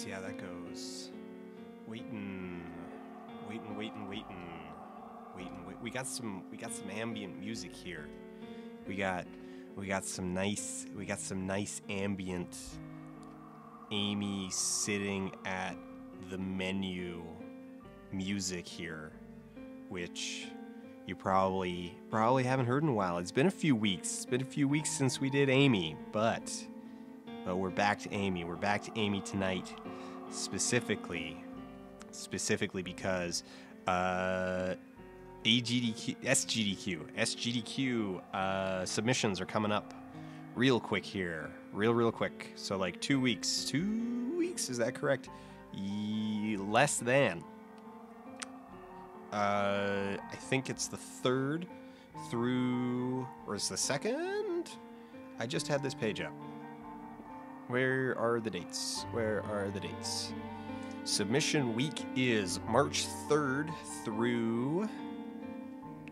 see how that goes. Waiting. We got some ambient music here. We got some nice ambient Amy sitting at the menu music here, which you probably haven't heard in a while. It's been a few weeks. It's been a few weeks since we did Amy, but we're back to Amy. We're back to Amy tonight, specifically because SGDQ submissions are coming up real quick here, real quick. So like 2 weeks. 2 weeks, is that correct? Less than. I think it's the 3rd through, or is the 2nd? I just had this page up. Where are the dates? Submission week is March 3rd through...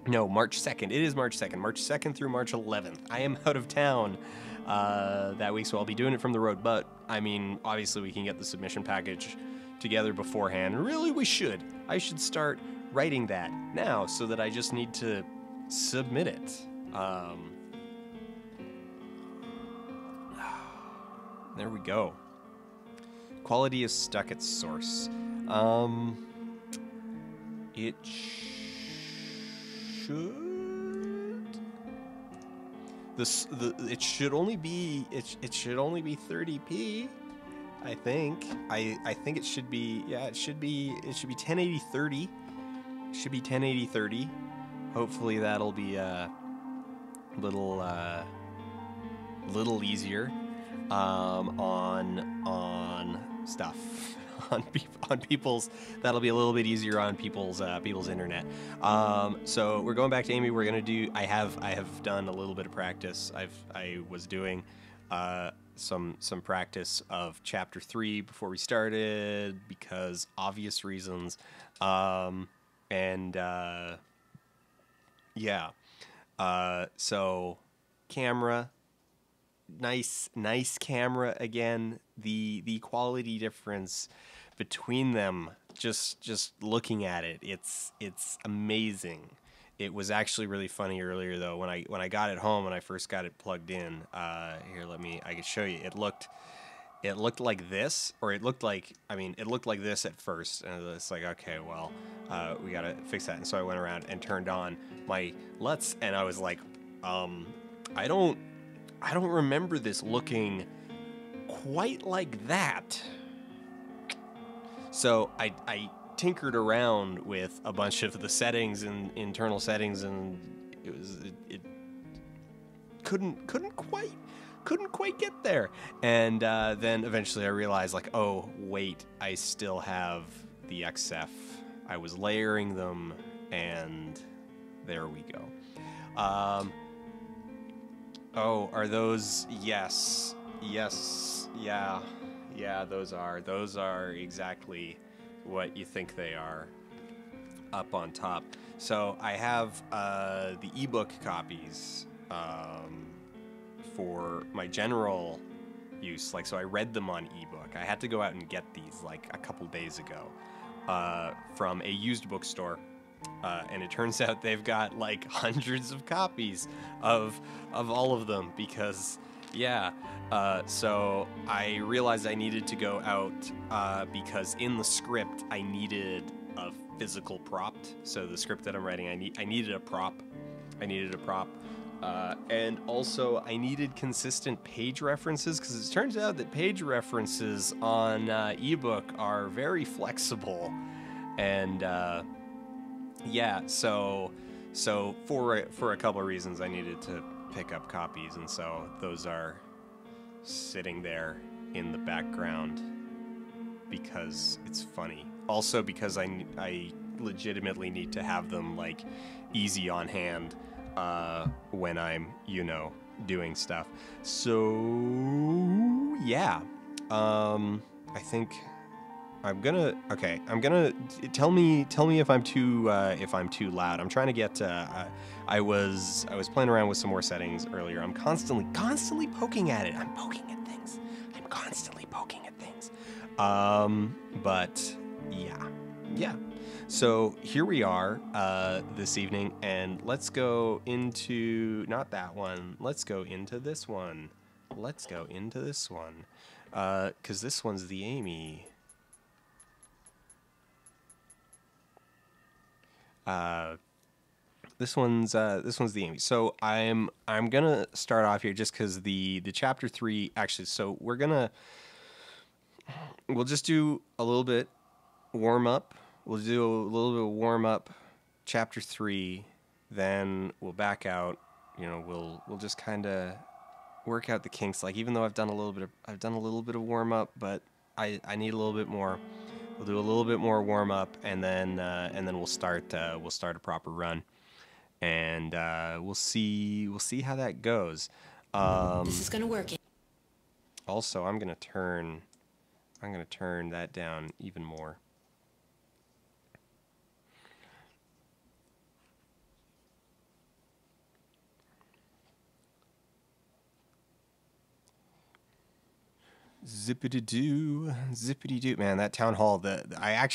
No, March 2nd. It is March 2nd. March 2nd through March 11th. I am out of town that week, so I'll be doing it from the road. But, I mean, obviously we can get the submission package together beforehand. Really, we should. I should start writing that now so that I just need to submit it. There we go. Quality is stuck at source. It should. It should only be 30p. I think. I think it should be. Yeah, it should be 1080 30. It should be 1080 30. Hopefully that'll be a little easier on stuff. on people's, that'll be a little bit easier on people's internet. So we're going back to Amy. We're gonna do. I have done a little bit of practice. I was doing some practice of chapter 3 before we started because obvious reasons. Yeah. So camera. Nice camera again. The quality difference between them, just looking at it, it's amazing. It was actually really funny earlier though when I got it home and I first got it plugged in. Here, I can show you. It looked like this, or it looked like this at first, and it's like, okay, well, we gotta fix that. And so I went around and turned on my LUTs, and I was like, I don't remember this looking quite like that. So I tinkered around with a bunch of the settings and internal settings, and it couldn't quite get there. And then eventually I realized, like, oh wait, I still have the XF. I was layering them, and there we go. Oh, are those? Yes, yeah, those are exactly what you think they are up on top. So I have the ebook copies for my general use. Like, so I read them on ebook. I had to go out and get these like a couple days ago from a used bookstore. And it turns out they've got like hundreds of copies of all of them because, yeah. So I realized I needed to go out because in the script I needed a physical prop. So the script that I'm writing, I needed a prop. And also I needed consistent page references because it turns out that page references on ebook are very flexible, and yeah, so for a couple of reasons I needed to pick up copies, and so those are sitting there in the background because it's funny. Also because I legitimately need to have them like easy on hand when I'm, doing stuff. So yeah, I think I'm gonna tell me if I'm too loud. I'm trying to get I was playing around with some more settings earlier. I'm constantly poking at it. I'm constantly poking at things. But yeah. So here we are this evening, and let's go into not that one. Let's go into this one. Let's go into this one, because this one's the Amy. This one's the Amy. So I'm gonna start off here just because the chapter 3 actually. So we'll just do a little bit warm up. We'll do a little bit of warm up, chapter 3, then we'll back out. You know, we'll just kind of work out the kinks. Like, even though I've done a little bit of warm up, but I need a little bit more. We'll do a little bit more warm up, and then we'll start a proper run, and we'll see how that goes. This is gonna work. Also, I'm gonna turn that down even more. Zippity-doo, zippity-doo. Man, that town hall, I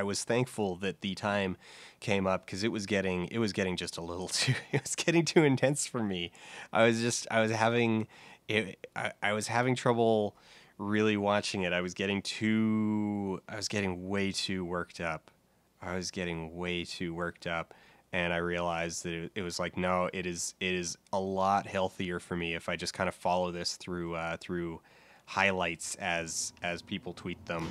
was thankful that the time came up, because it was getting just a little too, it was getting too intense for me. I was having trouble really watching it. I was getting way too worked up. And I realized that it was like, no, it is a lot healthier for me if I just kind of follow this through highlights as people tweet them.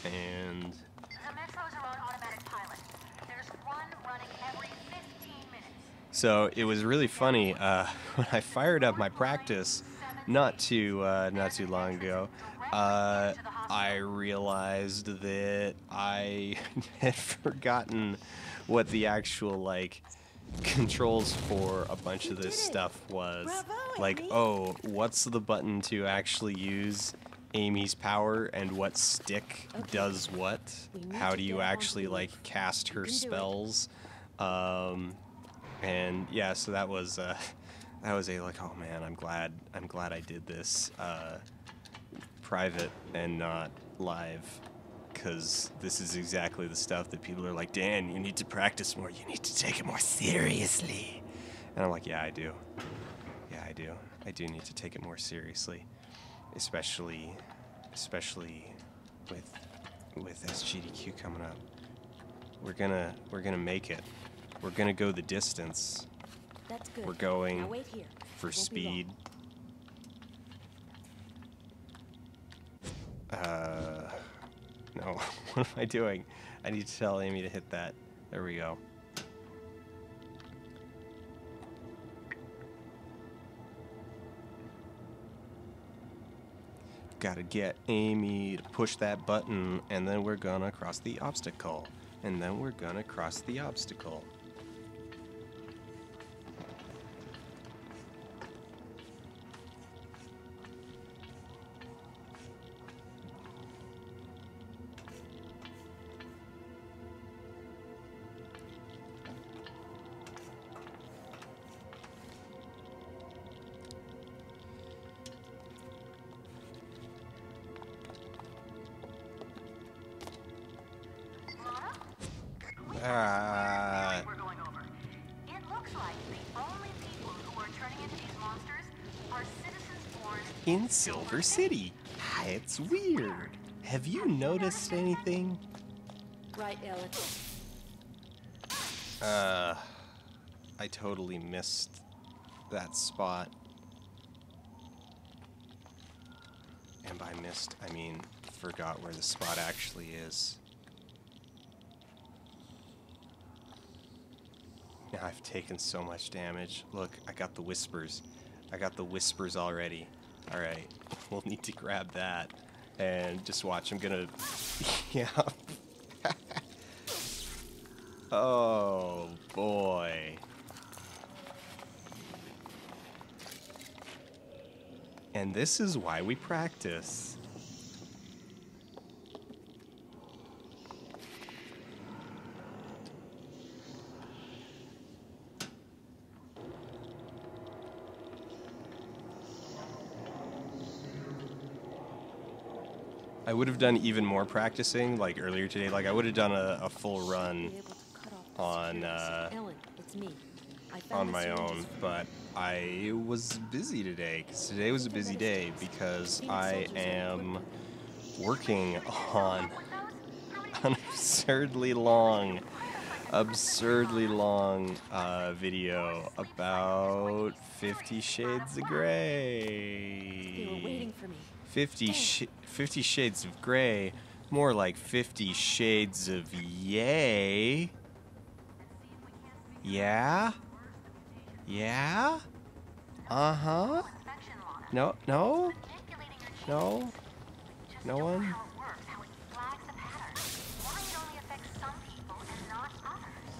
And the metros are on automatic pilot. There's one running every 15 minutes. so it was really funny when I fired up my practice not too long ago. I realized that I had forgotten what the actual controls for a bunch of this stuff was. Like, oh, what's the button to actually use Amy's power, and what stick does what? How do you actually cast her spells? And yeah, so that was a oh man, I'm glad I did this private and not live, because this is exactly the stuff that people are like, Dan, you need to practice more, you need to take it more seriously. And I'm like, yeah, I do need to take it more seriously, especially with SGDQ coming up. We're gonna make it. We're gonna go the distance. That's good. We're going now wait here. for speed. No, what am I doing? I need to tell Amy to hit that. There we go. Gotta get Amy to push that button, and then we're gonna cross the obstacle. We're going over. It looks like the only people who are turning into these monsters are citizens born In Silver City. It's weird. Have you noticed anything? Right, Ellen. I totally missed that spot. And by missed, I mean forgot where the spot actually is. Now I've taken so much damage. Look, I got the whispers. Already. Alright, we'll need to grab that. And just watch, I'm gonna... yeah. Oh, boy. And this is why we practice. I would have done even more practicing, like earlier today. Like I would have done a full run Be able to cut off the on security. Ellen, it's me. I found on the my syringes own, for you. but I was busy today. 'Cause today was a busy day because I am working on an absurdly long video about 50 Shades of They were Grey. waiting for me. 50 Shades of Grey, more like 50 Shades of Yay. Yeah? Yeah? Uh-huh. No, no? No? No one? How it works, how it flags a pattern. Why it only affects some people and not others.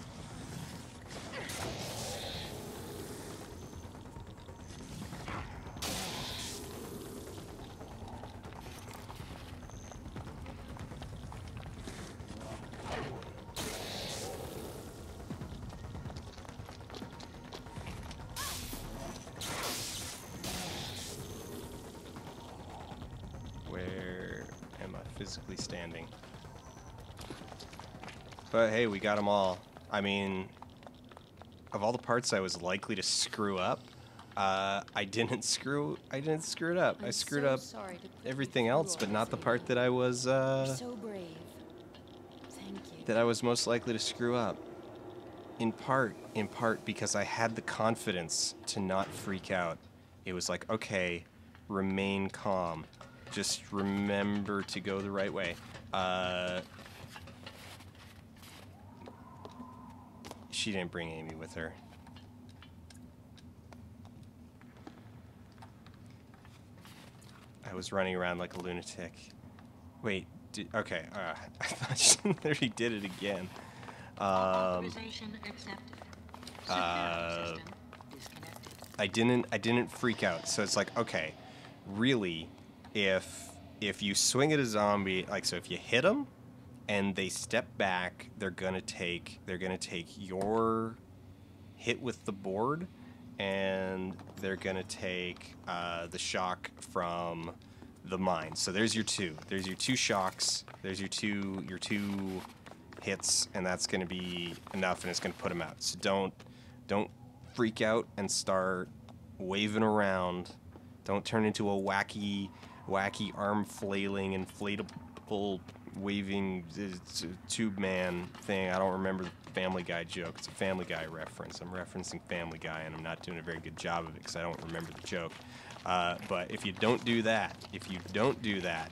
Where am I physically standing? But hey, we got them all. I mean, of all the parts I was likely to screw up, I didn't screw it up. I I'm screwed so up sorry to put you everything through else, all but not this, the part Amy. that I was You're so brave. Thank you. that I was most likely to screw up. In part because I had the confidence to not freak out. It was like, okay, remain calm. Just remember to go the right way. She didn't bring Amy with her. I was running around like a lunatic. Wait, okay, I thought she already did it again. Authorization accepted. Security system disconnected. I didn't freak out. So it's like, okay, really, if you swing at a zombie, like, so if you hit them and they step back, they're gonna take your hit with the board, and they're gonna take the shock from the mine. So there's your two shocks. There's your two hits, and that's gonna be enough, and it's gonna put them out. So don't freak out and start waving around. Don't turn into a wacky arm flailing inflatable waving tube man thing. I don't remember the Family Guy joke. It's a Family Guy reference. I'm referencing Family Guy, and I'm not doing a very good job of it because I don't remember the joke. But if you don't do that,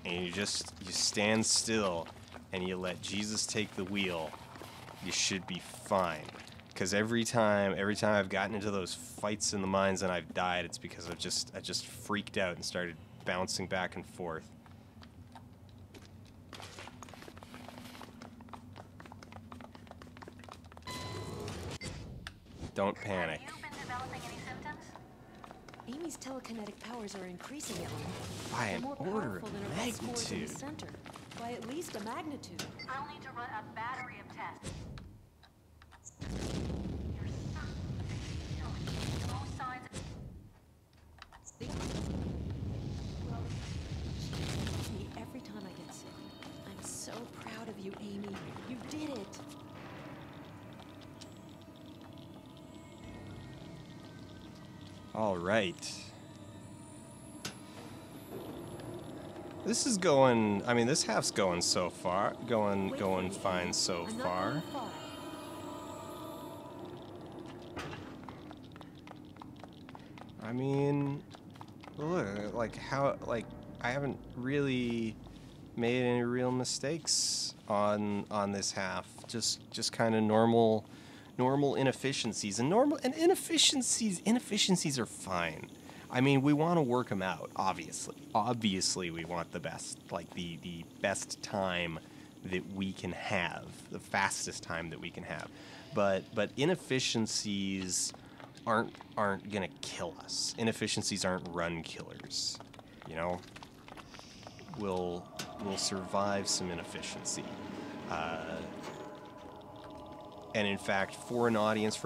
and you stand still and you let Jesus take the wheel, you should be fine. Because every time I've gotten into those fights in the mines and I've died, it's because I just freaked out and started bouncing back and forth. Don't panic. Have you been developing any symptoms? Amy's telekinetic powers are increasing, Ellen. By They're an more order powerful of than her best scores in the magnitude. center. By at least a magnitude. I'll need to run a battery of tests. You're showing no signs of... Well, she tells me every time I get sick. I'm so proud of you, Amy. You did it. All right. This is going. I mean, this half's going so far. Going Wait for me, fine Amy. so I'm not far. going far. I mean, look, like how, like I haven't really made any real mistakes on this half. Just kind of normal inefficiencies, and inefficiencies are fine. I mean, we want to work them out, obviously. Obviously, we want the best, like the best time that we can have, the fastest time that we can have. But inefficiencies aren't gonna kill us. Inefficiencies aren't run killers. You know, we'll survive some inefficiency. And in fact, for an audience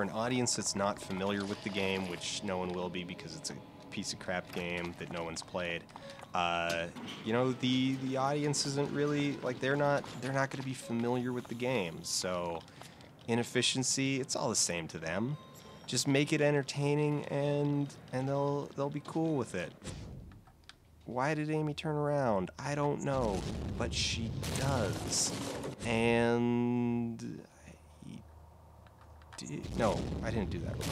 that's not familiar with the game, which no one will be because it's a piece of crap game that no one's played, you know, the audience isn't really like they're not going to be familiar with the game. So inefficiency, it's all the same to them. Just make it entertaining, and they'll be cool with it. Why did Amy turn around? I don't know, but she does. And no, I didn't do that wrong.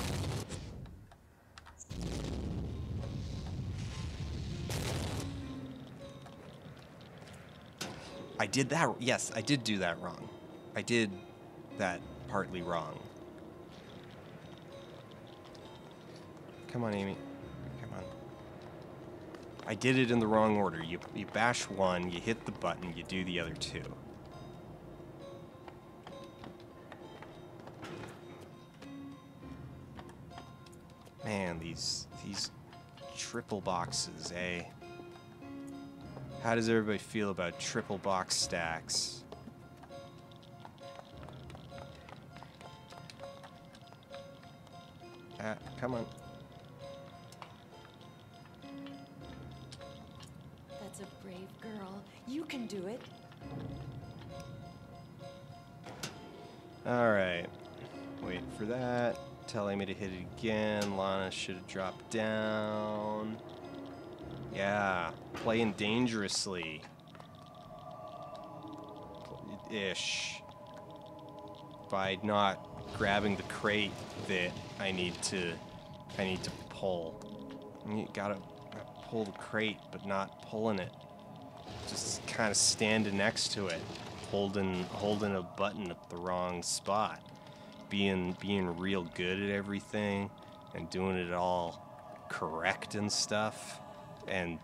I did that. Yes, I did do that wrong. I did that partly wrong. Come on, Amy. Come on. I did it in the wrong order. You bash one, you hit the button, you do the other two. Man, these triple boxes, eh? How does everybody feel about triple box stacks? Come on. That's a brave girl. You can do it. Alright. Wait for that. Tell Amy to hit it again. Lana should have dropped down. Yeah. Playing dangerously. Ish. By not grabbing the crate that I need to pull. You gotta pull the crate, but not pulling it. Just kind of standing next to it, holding a button at the wrong spot, being real good at everything, and doing it all correct and stuff, and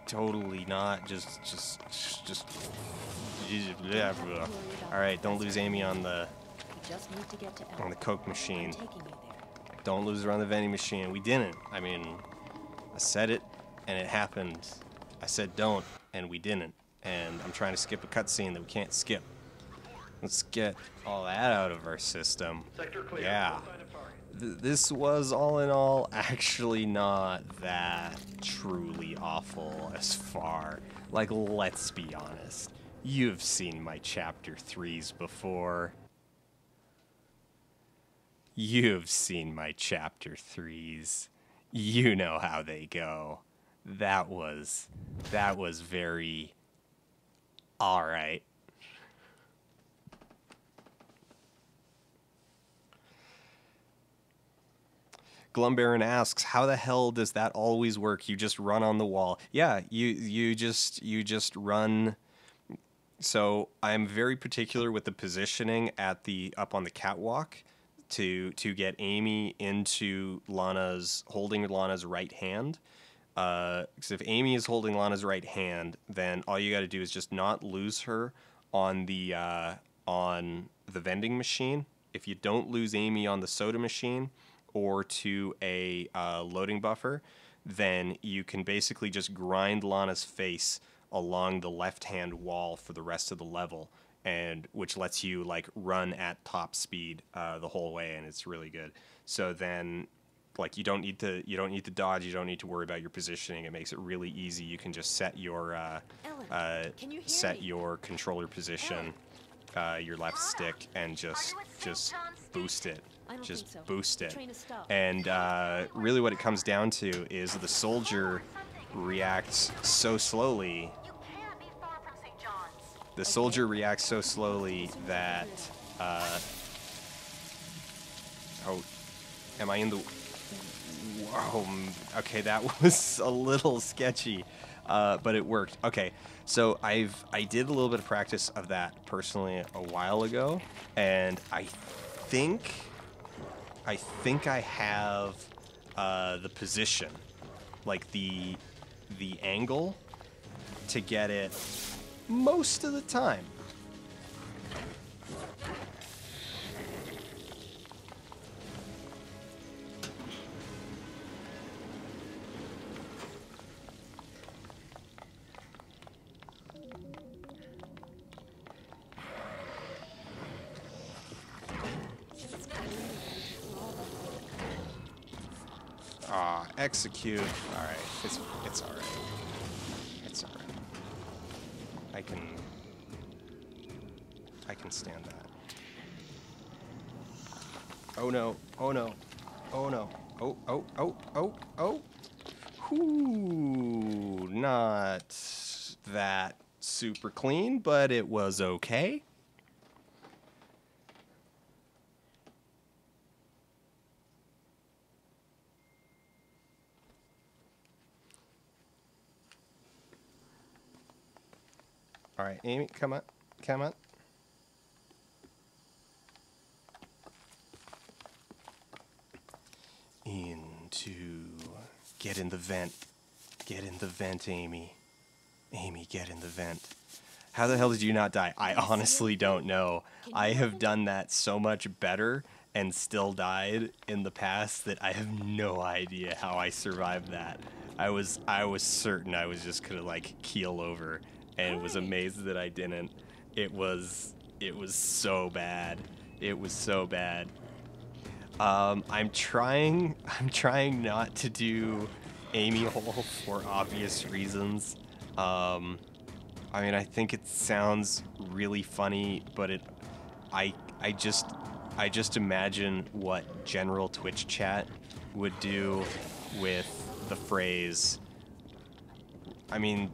totally not just. All right, don't lose Amy on the Coke machine. Don't lose her on the vending machine. We didn't. I mean, I said it, and it happened. I said don't, and we didn't. And I'm trying to skip a cutscene that we can't skip. Let's get all that out of our system. Yeah. This was, all in all, actually not that truly awful as far. Like, let's be honest. You've seen my Chapter 3s before. You've seen my Chapter 3s. You know how they go. That was very alright. Glumbaron asks, how the hell does that always work? You just run on the wall. Yeah, you just run. So I'm very particular with the positioning at up on the catwalk to get Amy into holding Lana's right hand. Because if Amy is holding Lana's right hand, then all you got to do is just not lose her on the vending machine. If you don't lose Amy on the soda machine or to a loading buffer, then you can basically just grind Lana's face along the left-hand wall for the rest of the level, and which lets you like run at top speed the whole way, and it's really good. So then, like, you don't need to dodge, you don't need to worry about your positioning. It makes it really easy. You can just set your your controller position, your left stick, and just boost it. Just boost it. And really what it comes down to is the soldier reacts so slowly. The soldier reacts so slowly that oh, am I in the? Whoa, okay, that was a little sketchy, but it worked. Okay, so I did a little bit of practice of that personally a while ago, and I think I have the position, like the angle, to get it most of the time. Execute. All right, it's all right. can stand that. Oh no, oh no, oh no, oh. Whoo, not that super clean, but it was okay. All right, Amy, come on, come on. Get in the vent. Get in the vent, Amy. Amy, get in the vent. How the hell did you not die? I honestly don't know. I have done that so much better and still died in the past that I have no idea how I survived that. I was certain I was just gonna like keel over and was amazed that I didn't. It was so bad. It was so bad. I'm trying not to do Amy Hole for obvious reasons. I mean, I think it sounds really funny, but I just imagine what general Twitch chat would do with the phrase. I mean,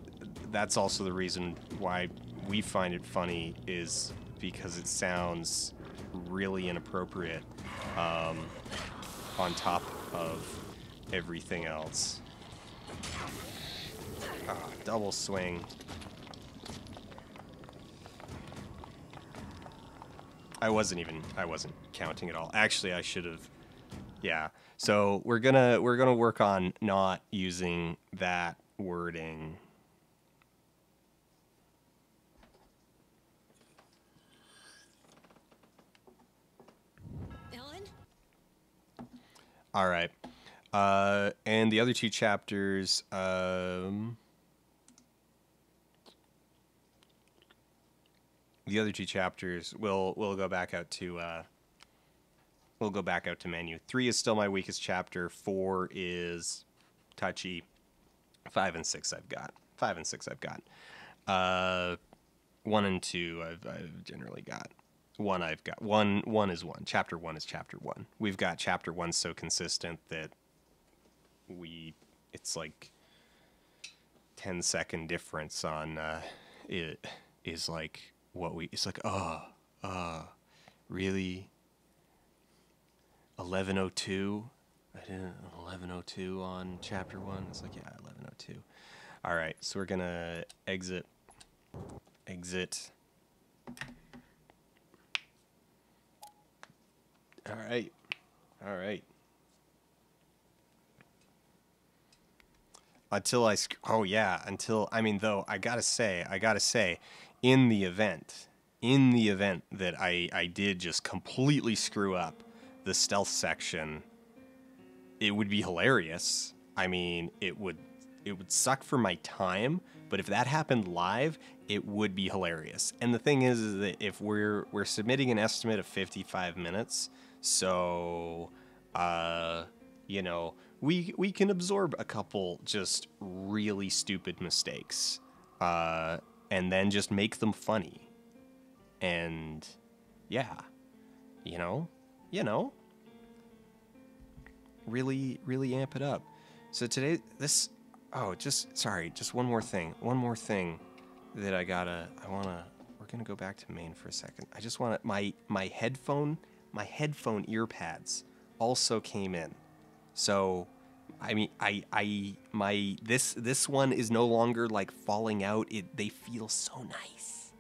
that's also the reason why we find it funny, is because it sounds really inappropriate on top of everything else. Double swing. I wasn't counting at all. Actually, I should have. Yeah. So we're gonna work on not using that wording. Ellen? All right. And the other two chapters, we'll go back out to menu. 3 is still my weakest chapter. 4 is touchy. 5 and 6 I've got. 1 and 2 I've generally got. 1 I've got. 1 is 1. Chapter 1 is chapter 1. We've got chapter 1 so consistent that it's like 10-second difference on it is like what we, it's like, really 11:02. I did 11:02 on chapter 1. It's like, yeah, 11:02. All right, so we're gonna exit. All right. Until I gotta say, in the event that I did just completely screw up the stealth section, it would be hilarious. I mean, it would suck for my time, but if that happened live, it would be hilarious. And the thing is that if we're submitting an estimate of 55 minutes, so we can absorb a couple just really stupid mistakes, and then just make them funny. And yeah, really amp it up. So today, just one more thing that we're gonna go back to main for a second. I just want my headphone ear pads also came in. So, I mean, this one is no longer like falling out. They feel so nice,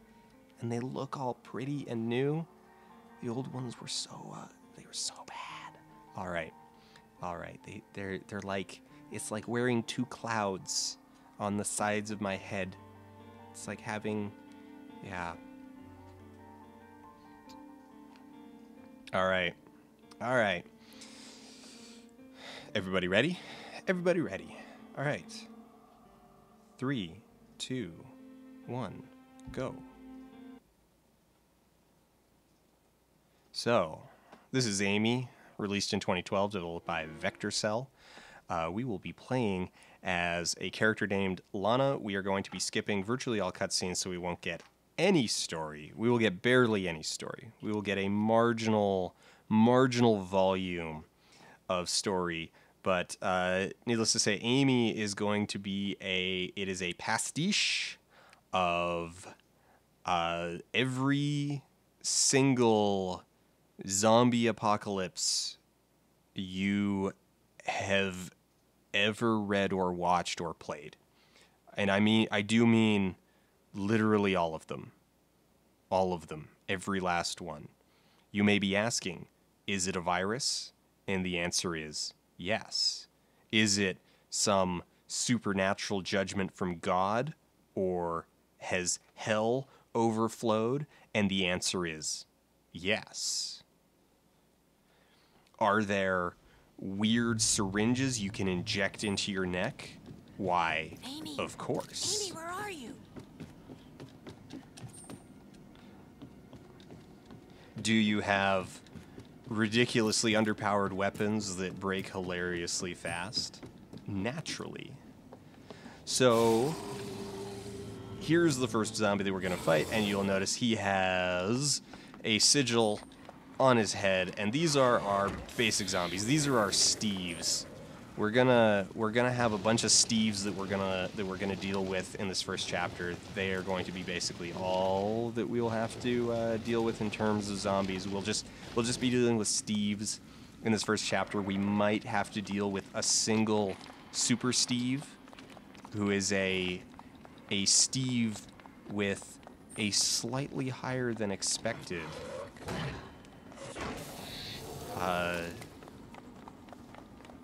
and they look all pretty and new. The old ones were so bad. All right. They're like, it's like wearing two clouds on the sides of my head. It's like having, yeah. All right. Everybody ready? All right. 3, 2, 1, go. So, this is Amy, released in 2012, developed by Vector Cell. we will be playing as a character named Lana. We are going to be skipping virtually all cutscenes, so we won't get any story. We will get barely any story. We will get a marginal volume of story. But needless to say, Amy is going to be it is a pastiche of every single zombie apocalypse you have ever read or watched or played. And I do mean literally all of them. All of them. Every last one. You may be asking, is it a virus? And the answer is yes. Is it some supernatural judgment from God? Or has hell overflowed? And the answer is yes. Are there weird syringes you can inject into your neck? Why, Amy, of course. Amy, where are you? Do you have ridiculously underpowered weapons that break hilariously fast? Naturally. So, here's the first zombie that we're going to fight, and you'll notice he has a sigil on his head, and these are our basic zombies. These are our Steves. We're gonna have a bunch of Steves that we're gonna deal with in this first chapter. They are going to be basically all that we'll have to deal with in terms of zombies. We'll just be dealing with Steves in this first chapter. We might have to deal with a single Super Steve, who is a Steve with a slightly higher than expected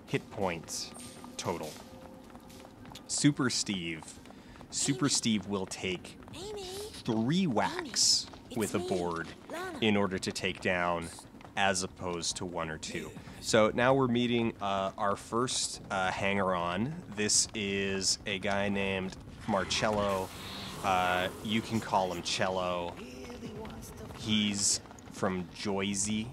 hit points total. Super Steve will take 3 whacks with a board in order to take down, as opposed to 1 or 2. So now we're meeting our first hanger-on. This is a guy named Marcello. You can call him Cello. He's from Joyzy.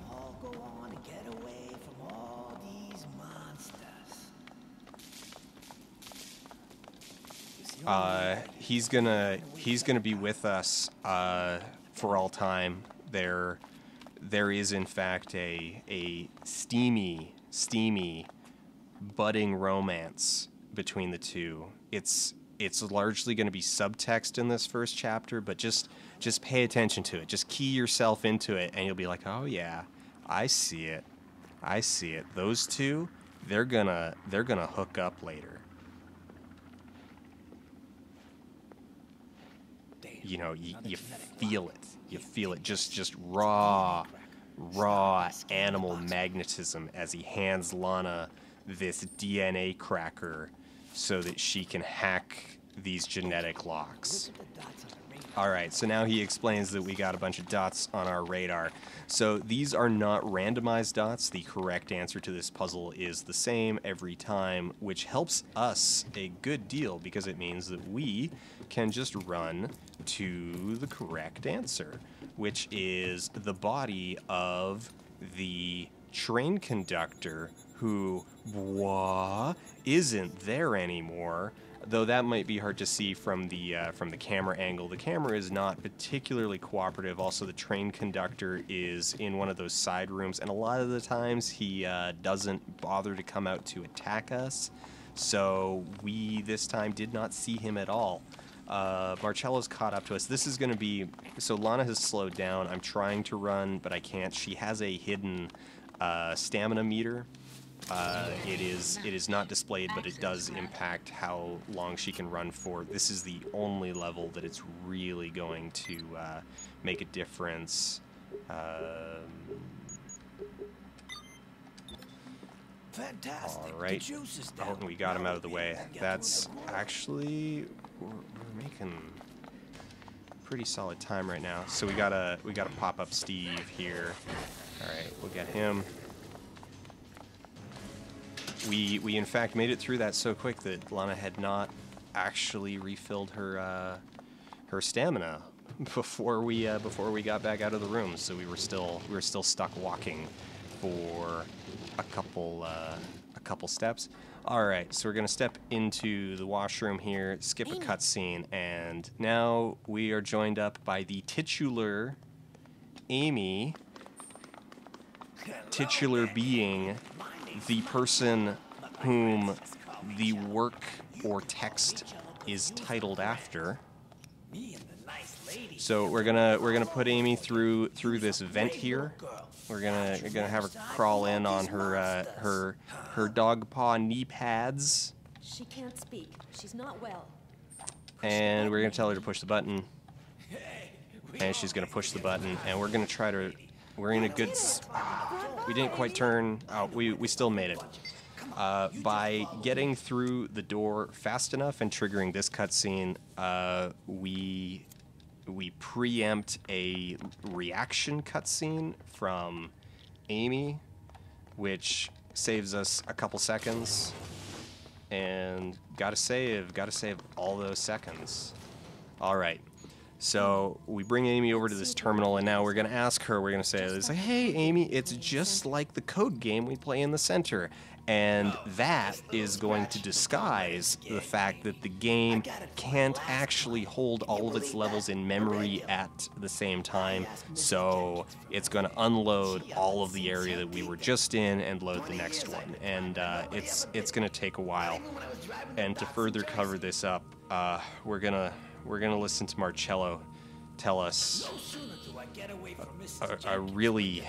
He's gonna be with us for all time. There is in fact a steamy budding romance between the two. It's largely going to be subtext in this first chapter, but just pay attention to it. Just key yourself into it, and you'll be like, oh yeah, I see it. Those two, they're gonna hook up later. You know, you feel it. You feel it. Just raw animal magnetism as he hands Lana this DNA cracker so that she can hack these genetic locks. Alright, so now he explains that we got a bunch of dots on our radar. So these are not randomized dots. The correct answer to this puzzle is the same every time, which helps us a good deal because it means that we can just run to the correct answer, which is the body of the train conductor who isn't there anymore. Though that might be hard to see from the camera angle. The camera is not particularly cooperative. Also, the train conductor is in one of those side rooms, and a lot of the times he doesn't bother to come out to attack us. So we this time did not see him at all. Marcello's caught up to us. This is going to be... So Lana has slowed down. I'm trying to run, but I can't. She has a hidden stamina meter. It is not displayed, but it does impact how long she can run for. This is the only level that it's really going to make a difference. Alright. Oh, and we got him out of the way. That's actually... We're making pretty solid time right now. So we gotta pop up Steve here. Alright, we'll get him. We in fact made it through that so quick that Lana had not actually refilled her her stamina before we got back out of the room. So we were still stuck walking for a couple steps. All right, so we're gonna step into the washroom here, skip a cutscene, and now we are joined up by the titular Amy. Titular being the person whom the work or text is titled after. So we're gonna put Amy through this vent here. We're gonna have her crawl in on her dog paw knee pads. She can't speak. She's not well. And we're gonna tell her to push the button. And she's gonna push the button, and we're gonna try to. We're in a good. We didn't quite turn. Oh, we still made it. By getting through the door fast enough and triggering this cutscene, we preempt a reaction cutscene from Amy, which saves us a couple seconds. And gotta save all those seconds. All right. So we bring Amy over to this terminal, and now we're going to ask her, we're going to say, it's like, hey, Amy, it's just like the code game we play in the center. And that is going to disguise the fact that the game can't actually hold all of its levels in memory at the same time. So it's going to unload all of the area that we were just in and load the next one. And it's going to take a while. And to further cover this up, we're gonna listen to Marcello tell us a really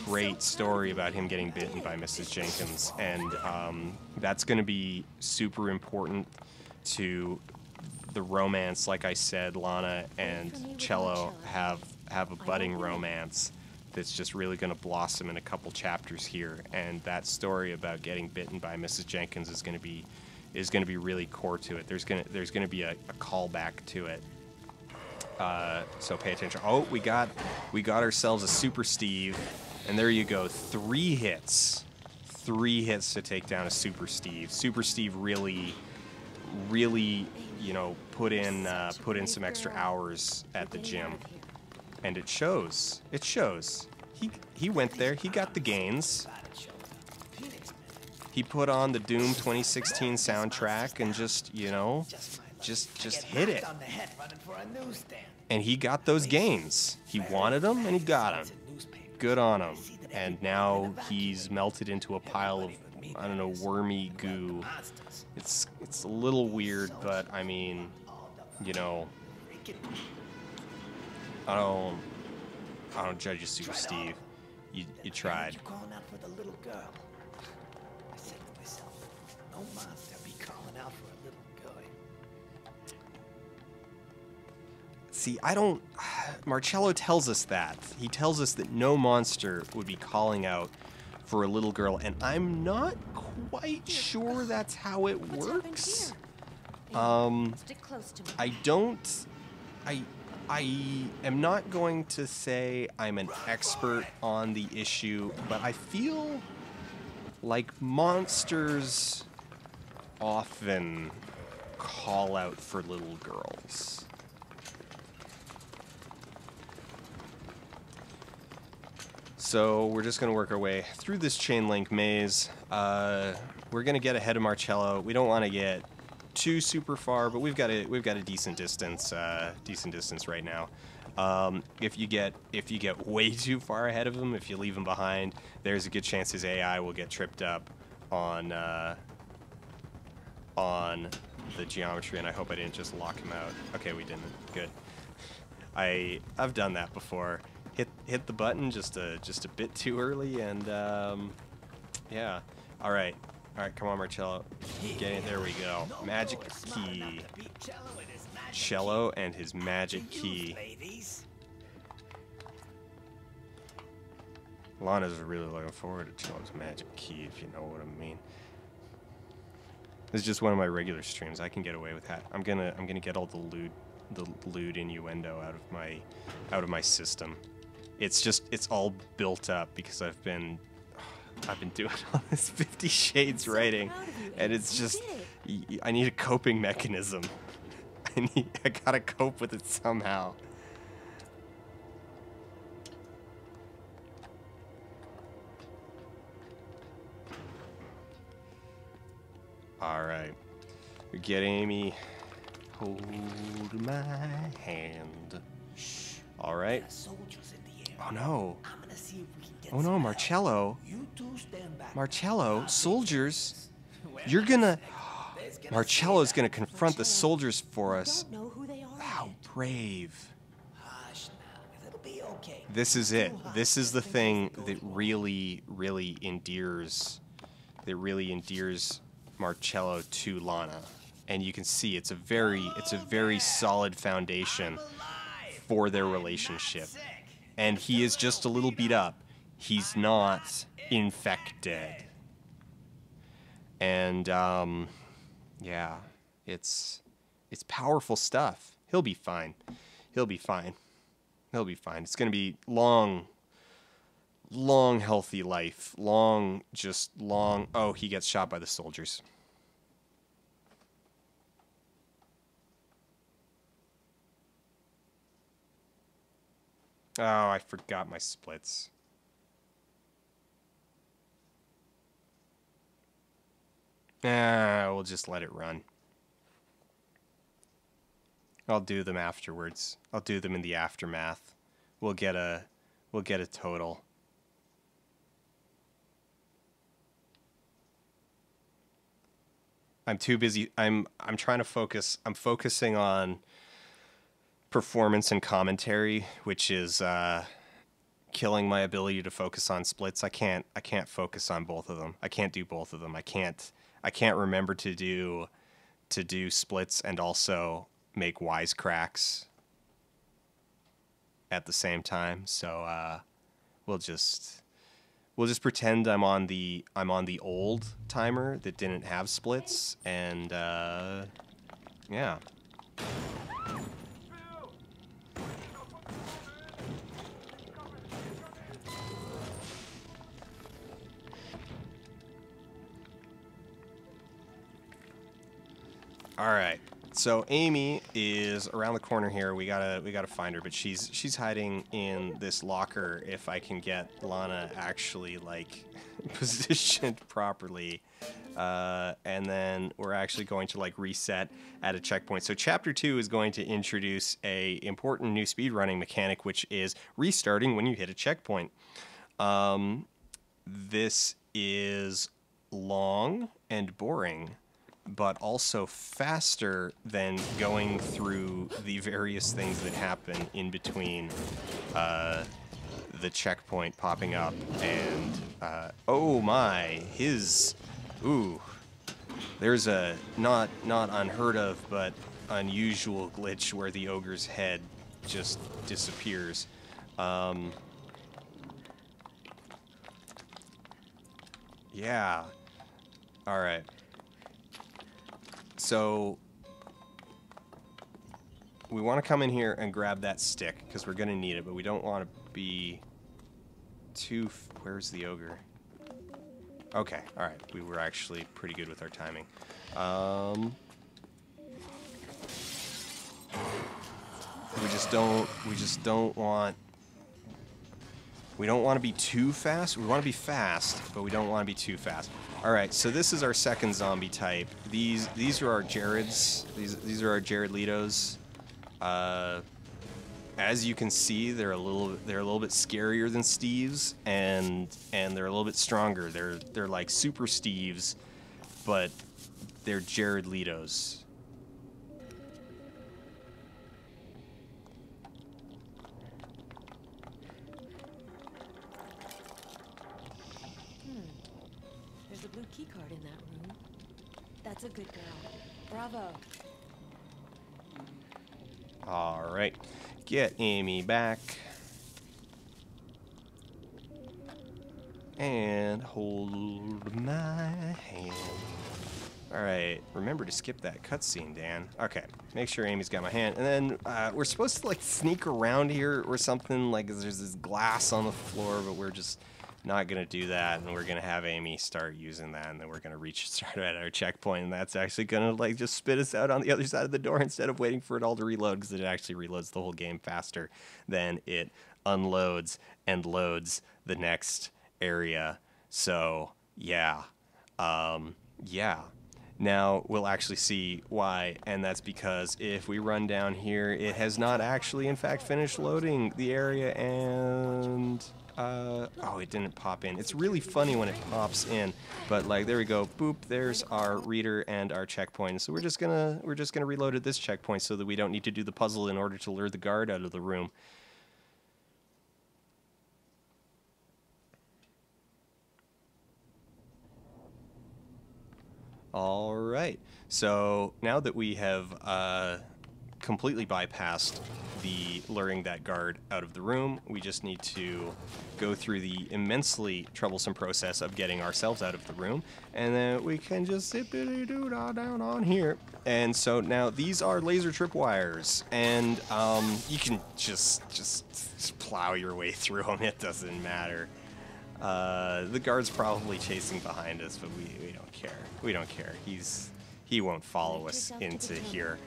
great story about him getting bitten by Mrs. Jenkins, and that's going to be super important to the romance. Like I said, Lana and Cello have a budding romance that's just really going to blossom in a couple chapters here, and that story about getting bitten by Mrs. Jenkins is going to be really core to it. There's gonna be a callback to it. So pay attention. Oh, we got ourselves a Super Steve, and there you go. 3 hits to take down a Super Steve. Super Steve really, put in some extra hours at the gym, and it shows. It shows. He went there. He got the gains. He put on the Doom 2016 soundtrack and just hit it. And he got those gains. He wanted them and he got them. Good on him. And now he's melted into a pile of, I don't know, wormy goo. It's a little weird, but I mean, I don't judge you, Super Steve. You tried. No monster be calling out for a little girl. See, Marcello tells us that. He tells us that no monster would be calling out for a little girl, and I'm not quite sure that's how it works. I am not going to say I'm an expert on the issue, but I feel like monsters often call out for little girls. So we're just going to work our way through this chain link maze. We're going to get ahead of Marcello. We don't want to get too super far, but we've got a decent distance right now. If you get way too far ahead of him, if you leave him behind, there's a good chance his AI will get tripped up on the geometry, and I hope I didn't just lock him out. Okay, we didn't. Good. I've done that before. Hit the button just a bit too early, and yeah. All right, come on, Marcello. Get in. There we go. Magic key. Cello and his magic key. Lana's really looking forward to Cello's magic key, if you know what I mean. This is just one of my regular streams. I can get away with that. I'm gonna get all the lewd innuendo out of my system. It's all built up because I've been doing all this 50 Shades writing, and it's just I need a coping mechanism. I gotta cope with it somehow. All right. Get Amy. Hold my hand. Shh. All right. There are soldiers in the air. Oh no. I'm gonna see if we can get Oh no, some help. Marcello. You two stand back. Marcello, I'll soldiers. take this. You're gonna. There's gonna Marcello's say gonna that. confront the soldiers for I us. don't know who they are How yet. brave. Hush now. It'll be okay. This is it. Too hot. This is the Just in case thing it goes that wrong. really endears. That really endears Marcello to Lana, and you can see it's a very solid foundation for their relationship. And he is just a little beat up. He's not infected. And yeah, it's powerful stuff. He'll be fine. He'll be fine. He'll be fine. It's gonna be long, healthy life. Long. Oh, he gets shot by the soldiers. Oh, I forgot my splits. We'll just let it run. I'll do them afterwards. I'll do them in the aftermath. We'll get a total. I'm too busy. I'm trying to focus. I'm focusing on performance and commentary, which is killing my ability to focus on splits. I can't focus on both of them. I can't do both of them. I can't remember to do splits and also make wisecracks at the same time. So we'll just pretend I'm on the old timer that didn't have splits, and yeah. All right. So Amy is around the corner here. We gotta find her, but she's hiding in this locker. If I can get Lana actually like positioned properly, and then we're actually going to like reset at a checkpoint. So chapter 2 is going to introduce a important new speedrunning mechanic, which is restarting when you hit a checkpoint. This is long and boring, but also faster than going through the various things that happen in between the checkpoint popping up and oh my, there's a not unheard of but unusual glitch where the ogre's head just disappears. Yeah. All right. So we want to come in here and grab that stick because we're going to need it, but we don't want to be too... Where's the ogre? Okay, all right. We were actually pretty good with our timing. We just don't want... We don't want to be too fast. We want to be fast, but we don't want to be too fast. All right, so this is our second zombie type. These are our Jareds. These are our Jared Letos. As you can see, they're a little bit scarier than Steve's, and they're a little bit stronger. They're like super Steve's, but they're Jared Letos. There's a blue key card in that room. That's a good girl. Bravo. All right, get Amy back. And hold my hand. All right, remember to skip that cutscene, Dan. Okay, make sure Amy's got my hand. And then we're supposed to like sneak around here or something. Like there's this glass on the floor, but we're just not gonna do that. And we're gonna have Amy start using that, and then we're gonna start at our checkpoint, and that's actually gonna like just spit us out on the other side of the door instead of waiting for it all to reload, because it actually reloads the whole game faster than it unloads and loads the next area. So yeah, yeah. Now we'll actually see why, and that's because if we run down here, it has not actually, in fact, finished loading the area, and oh, it didn't pop in. It's really funny when it pops in, but like there we go, boop. There's our reader and our checkpoint. So we're just gonna reload at this checkpoint so that we don't need to do the puzzle in order to lure the guard out of the room. All right, so now that we have completely bypassed the luring that guard out of the room, we just need to go through the immensely troublesome process of getting ourselves out of the room, and then we can just zippity-doo-dah down on here. And so now these are laser tripwires, and you can just plow your way through them. It doesn't matter. The guard's probably chasing behind us, but we don't care. We don't care. He won't follow us into here.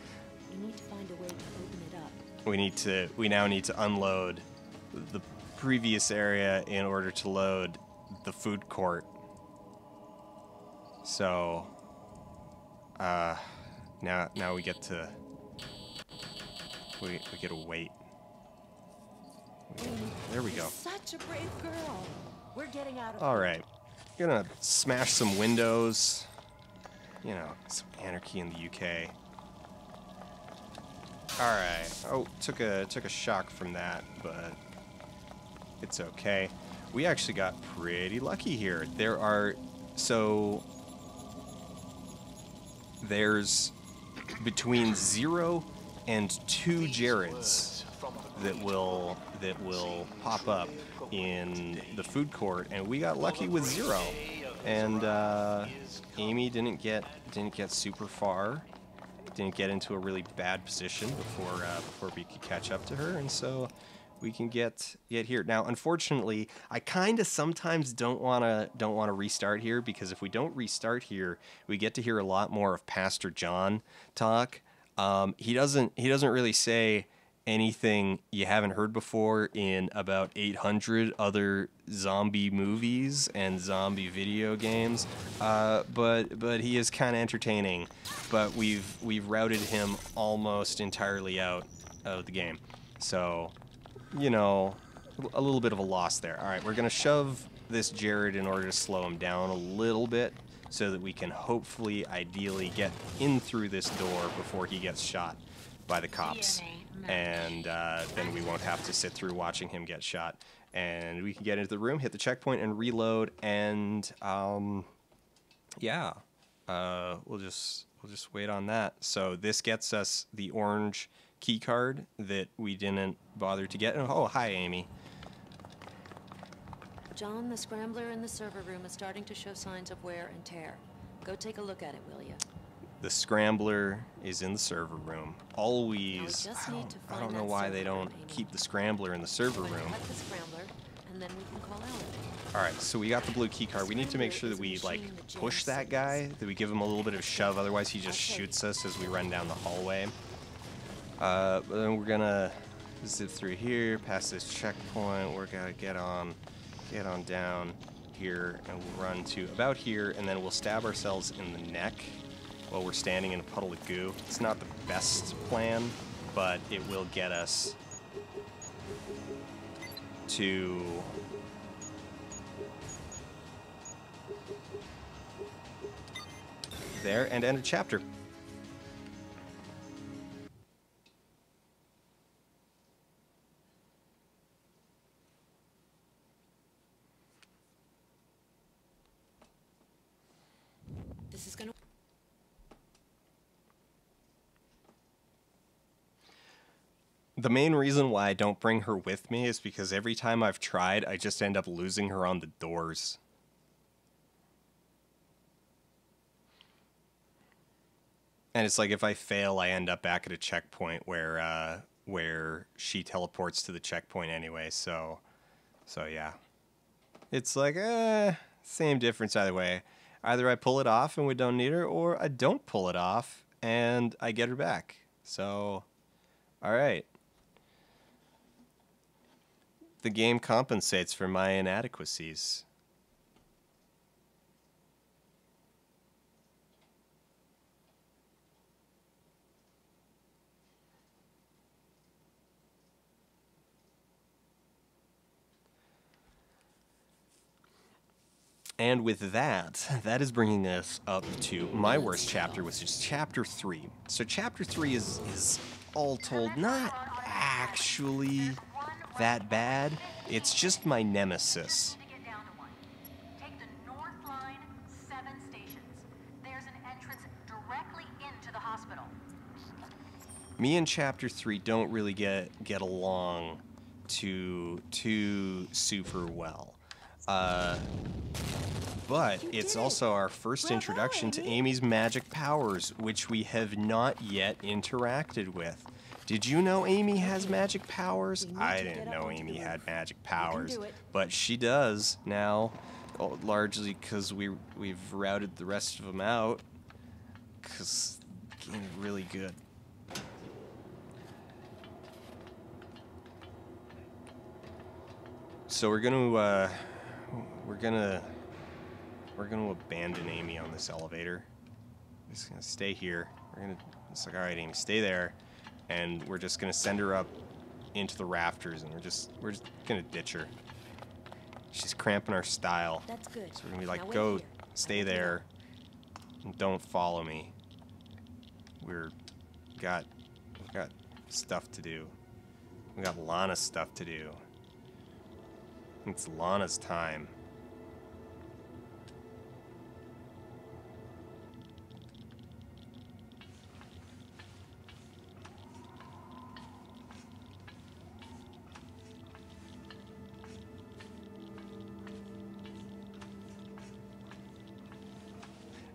We need to find a way to open it up. We now need to unload the previous area in order to load the food court. So now we get to we get to wait. There we go. Such a brave girl. We're getting out of All right, gonna smash some windows. You know, some anarchy in the UK. All right. Oh, took a shock from that, but it's okay. We actually got pretty lucky here. There's between 0 and 2 Jareds that will pop up in the food court, and we got lucky with 0. And Amy didn't get super far, didn't get into a really bad position before we could catch up to her, and so we can get here. Now, unfortunately, I kind of sometimes don't want to restart here, because if we don't restart here, we get to hear a lot more of Pastor John talk. He doesn't really say anything you haven't heard before in about 800 other zombie movies and zombie video games, but he is kind of entertaining. But we've routed him almost entirely out of the game, so you know, a little bit of a loss there. All right, we're gonna shove this Jared in order to slow him down a little bit, so that we can hopefully, ideally, get in through this door before he gets shot by the cops. And then we won't have to sit through watching him get shot. And we can get into the room, hit the checkpoint, and reload. And yeah, we'll just wait on that. So this gets us the orange key card that we didn't bother to get. Oh, hi, Amy. John, the scrambler in the server room is starting to show signs of wear and tear. Go take a look at it, will you? The scrambler is in the server room. Always. I don't know why they don't keep the scrambler in the server room. Cut the scrambler, and then we can call Ellen. All right, so we got the blue key card. We need to make sure that we like push that guy, that we give him a little bit of shove. Otherwise, he just shoots us as we run down the hallway. But then we're gonna zip through here, past this checkpoint. We're gonna get on down here, and we'll run to about here, and then we'll stab ourselves in the neck while we're standing in a puddle of goo. It's not the best plan, but it will get us to there and end a chapter. This is gonna... The main reason why I don't bring her with me is because every time I've tried, I just end up losing her on the doors. And it's like if I fail, I end up back at a checkpoint where she teleports to the checkpoint anyway. So yeah, it's like same difference either way. Either I pull it off and we don't need her, or I don't pull it off and I get her back. So, all right. The game compensates for my inadequacies. And with that, that is bringing us up to my worst chapter, which is chapter 3. So chapter 3 is all told not actually that bad. It's just my nemesis. To get down to one. Take the North Line, 7 stations. There's an entrance directly into the hospital. Me and chapter 3 don't really get along too super well. But it's also our first introduction to Amy's magic powers, which we have not yet interacted with. Did you know Amy has magic powers? I didn't know Amy had magic powers, but she does now, largely because we've routed the rest of them out, because the game is really good. So we're gonna abandon Amy on this elevator. We're just gonna stay here. It's like, all right, Amy, stay there, and we're just gonna send her up into the rafters, and we're just gonna ditch her. She's cramping our style. That's good. So we're gonna be like, Now wait go, here. stay there, and don't follow me. We've got stuff to do. We got Lana's stuff to do. It's Lana's time.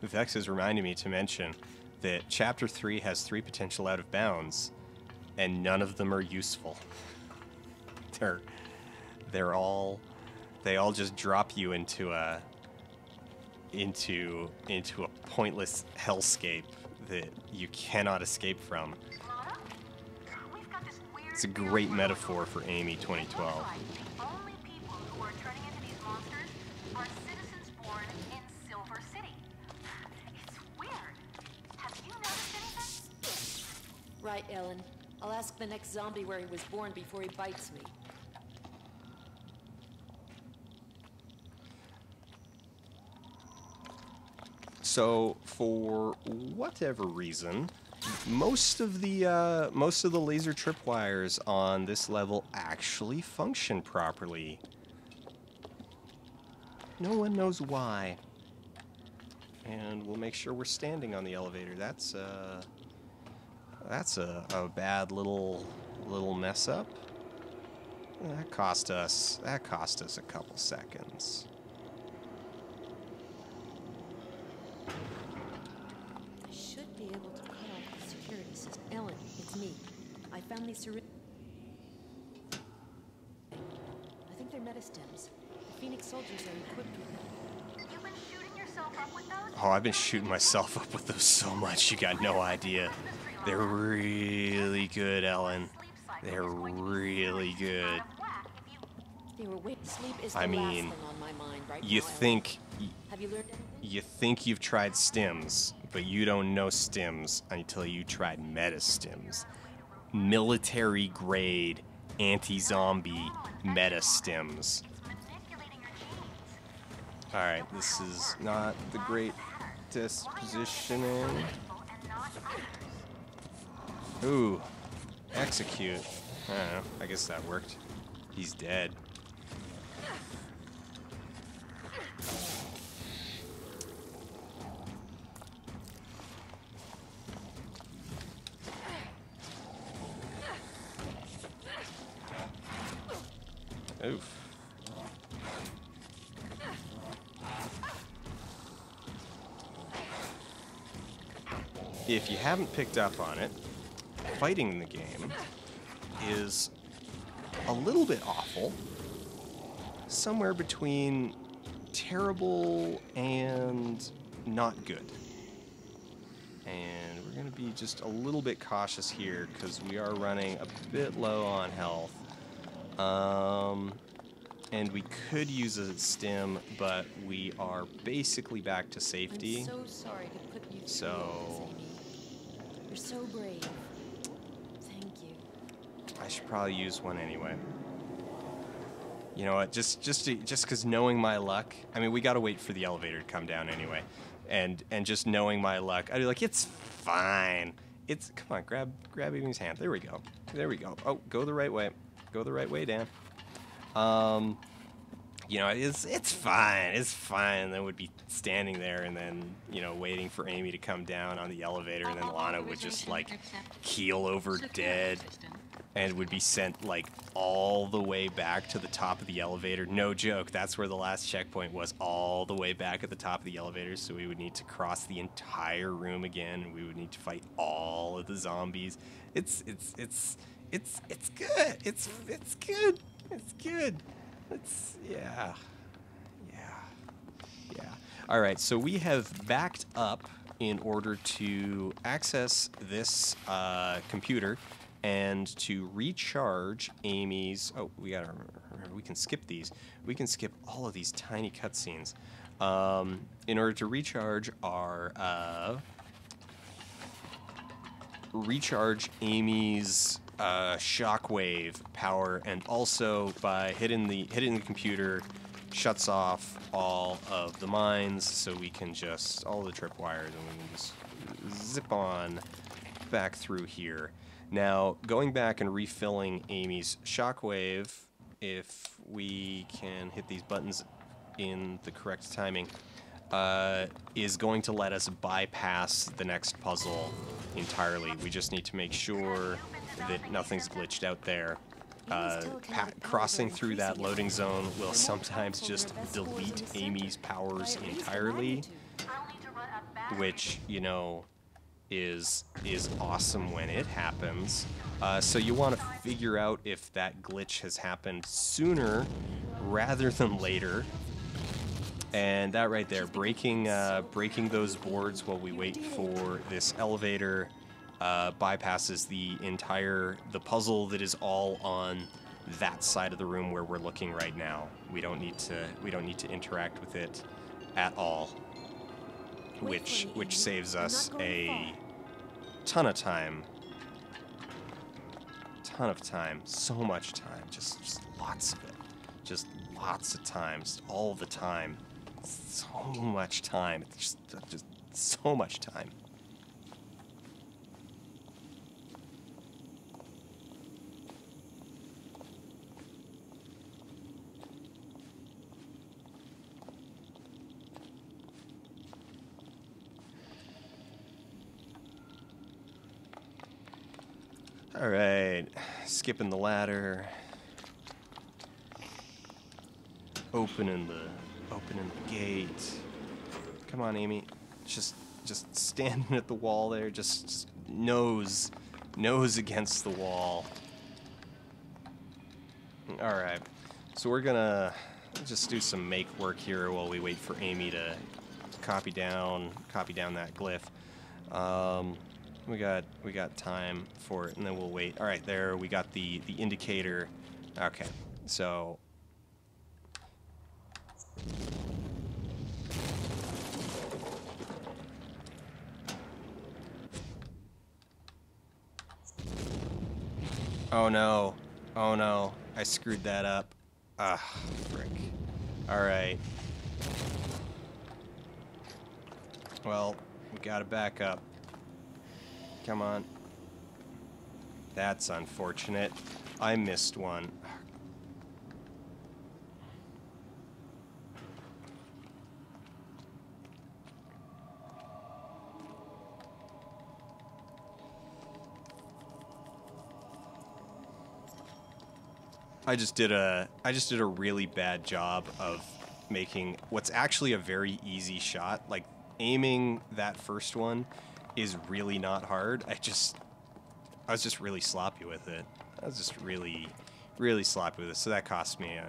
Vex is reminding me to mention that Chapter 3 has 3 potential out of bounds, and none of them are useful. They all just drop you into a pointless hellscape that you cannot escape from. Lana? We've got this weird It's a great metaphor for Amy 2012. The only people who are turning into these monsters are citizens born in Silver City. It's weird. Have you noticed anything? Right, Ellen. I'll ask the next zombie where he was born before he bites me. So, for whatever reason, most of the laser tripwires on this level actually function properly. No one knows why. And we'll make sure we're standing on the elevator. That's a bad little mess up. That cost us a couple seconds. I should be able to cut off the security system. Ellen, it's me. I found these syringes. I think they're metastems. The Phoenix soldiers are equipped with them. You've been shooting yourself up with those? Oh, I've been shooting myself up with those so much, you got no idea. They're really good, Ellen. They're really good. They were waiting. Sleep is the I last mean, thing on my mind right you now, Ellen. think Have you learned anything? you think you've tried stims, but you don't know stims until you tried metastims. Military grade anti-zombie metastims. Alright, this is not the greatest positioning. Ooh, execute. I don't know, I guess that worked. He's dead. Oof. If you haven't picked up on it, fighting in the game is a little bit awful. Somewhere between terrible and not good. And we're going to be just a little bit cautious here because we are running a bit low on health. And we could use a stim, but we are basically back to safety. I'm so sorry to put you through So- all this, Amy. You're so brave. Thank you. I should probably use one anyway. You know what? Just because knowing my luck. I mean, we gotta wait for the elevator to come down anyway, and just knowing my luck, I'd be like, it's fine. It's come on, grab Amy's hand. There we go. There we go. Oh, go the right way. Go the right way, Dan. You know, it's fine. It's fine. Then would be standing there and then, you know, waiting for Amy to come down on the elevator, and then Lana would just like keel over dead and would be sent like all the way back to the top of the elevator. No joke. That's where the last checkpoint was, all the way back at the top of the elevator. So we would need to cross the entire room again. And we would need to fight all of the zombies. It's good. It's good. It's good. It's yeah. All right, so we have backed up in order to access this computer and to recharge Amy's. Oh, we gotta remember, we can skip these. We can skip all of these tiny cutscenes in order to recharge our Amy's shockwave power, and also by hitting the computer shuts off all of the mines, so we can just all the tripwires, and we can just zip on back through here. Now, going back and refilling Amy's shockwave, if we can hit these buttons in the correct timing, is going to let us bypass the next puzzle entirely. We just need to make sure that nothing's glitched out there. Crossing through that loading zone will sometimes just delete Amy's powers entirely, which, you know, is awesome when it happens. So you want to figure out if that glitch has happened sooner rather than later. And that right there, breaking those boards while we wait for this elevator, bypasses the puzzle that is all on that side of the room where we're looking right now. We don't need to interact with it at all, which saves us a ton of time. So much time, just lots of it, just lots of time, just all the time. So much time. It's just so much time. All right, skipping the ladder. Opening the gate. Come on, Amy. Just standing at the wall there, just nose against the wall. All right. So we're gonna just do some make work here while we wait for Amy to copy down that glyph. We got time for it, and then we'll wait. All right, there we got the indicator. Okay, so. Oh no, I screwed that up. Ah, frick. All right. Well, we gotta back up. Come on. That's unfortunate. I missed one. I just did a really bad job of making what's actually a very easy shot. Like, aiming that first one is really not hard. I was just really sloppy with it. I was just really sloppy with it. So that cost me, I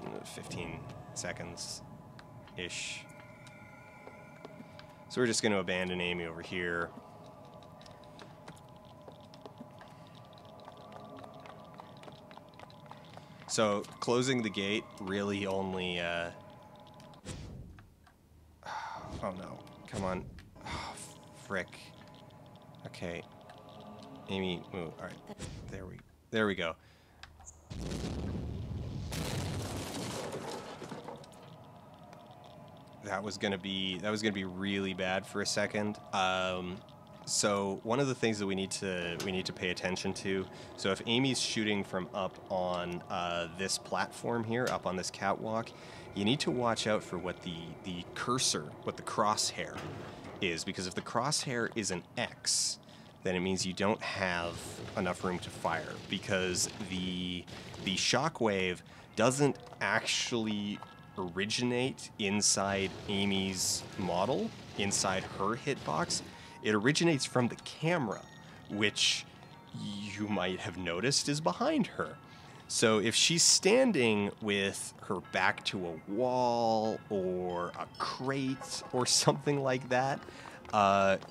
don't know, 15 seconds-ish. So we're just going to abandon Amy over here. So closing the gate really only, oh no, come on. Oh, frick. Okay. Amy, move. All right. There we go. that was gonna be really bad for a second. So one of the things that we need to pay attention to. So if Amy's shooting from up on this platform here, up on this catwalk, you need to watch out for what the cursor, what the crosshair is, because if the crosshair is an X, then it means you don't have enough room to fire, because the shockwave doesn't actually originate inside Amy's model, inside her hitbox. It originates from the camera, which you might have noticed is behind her. So if she's standing with her back to a wall or a crate or something like that,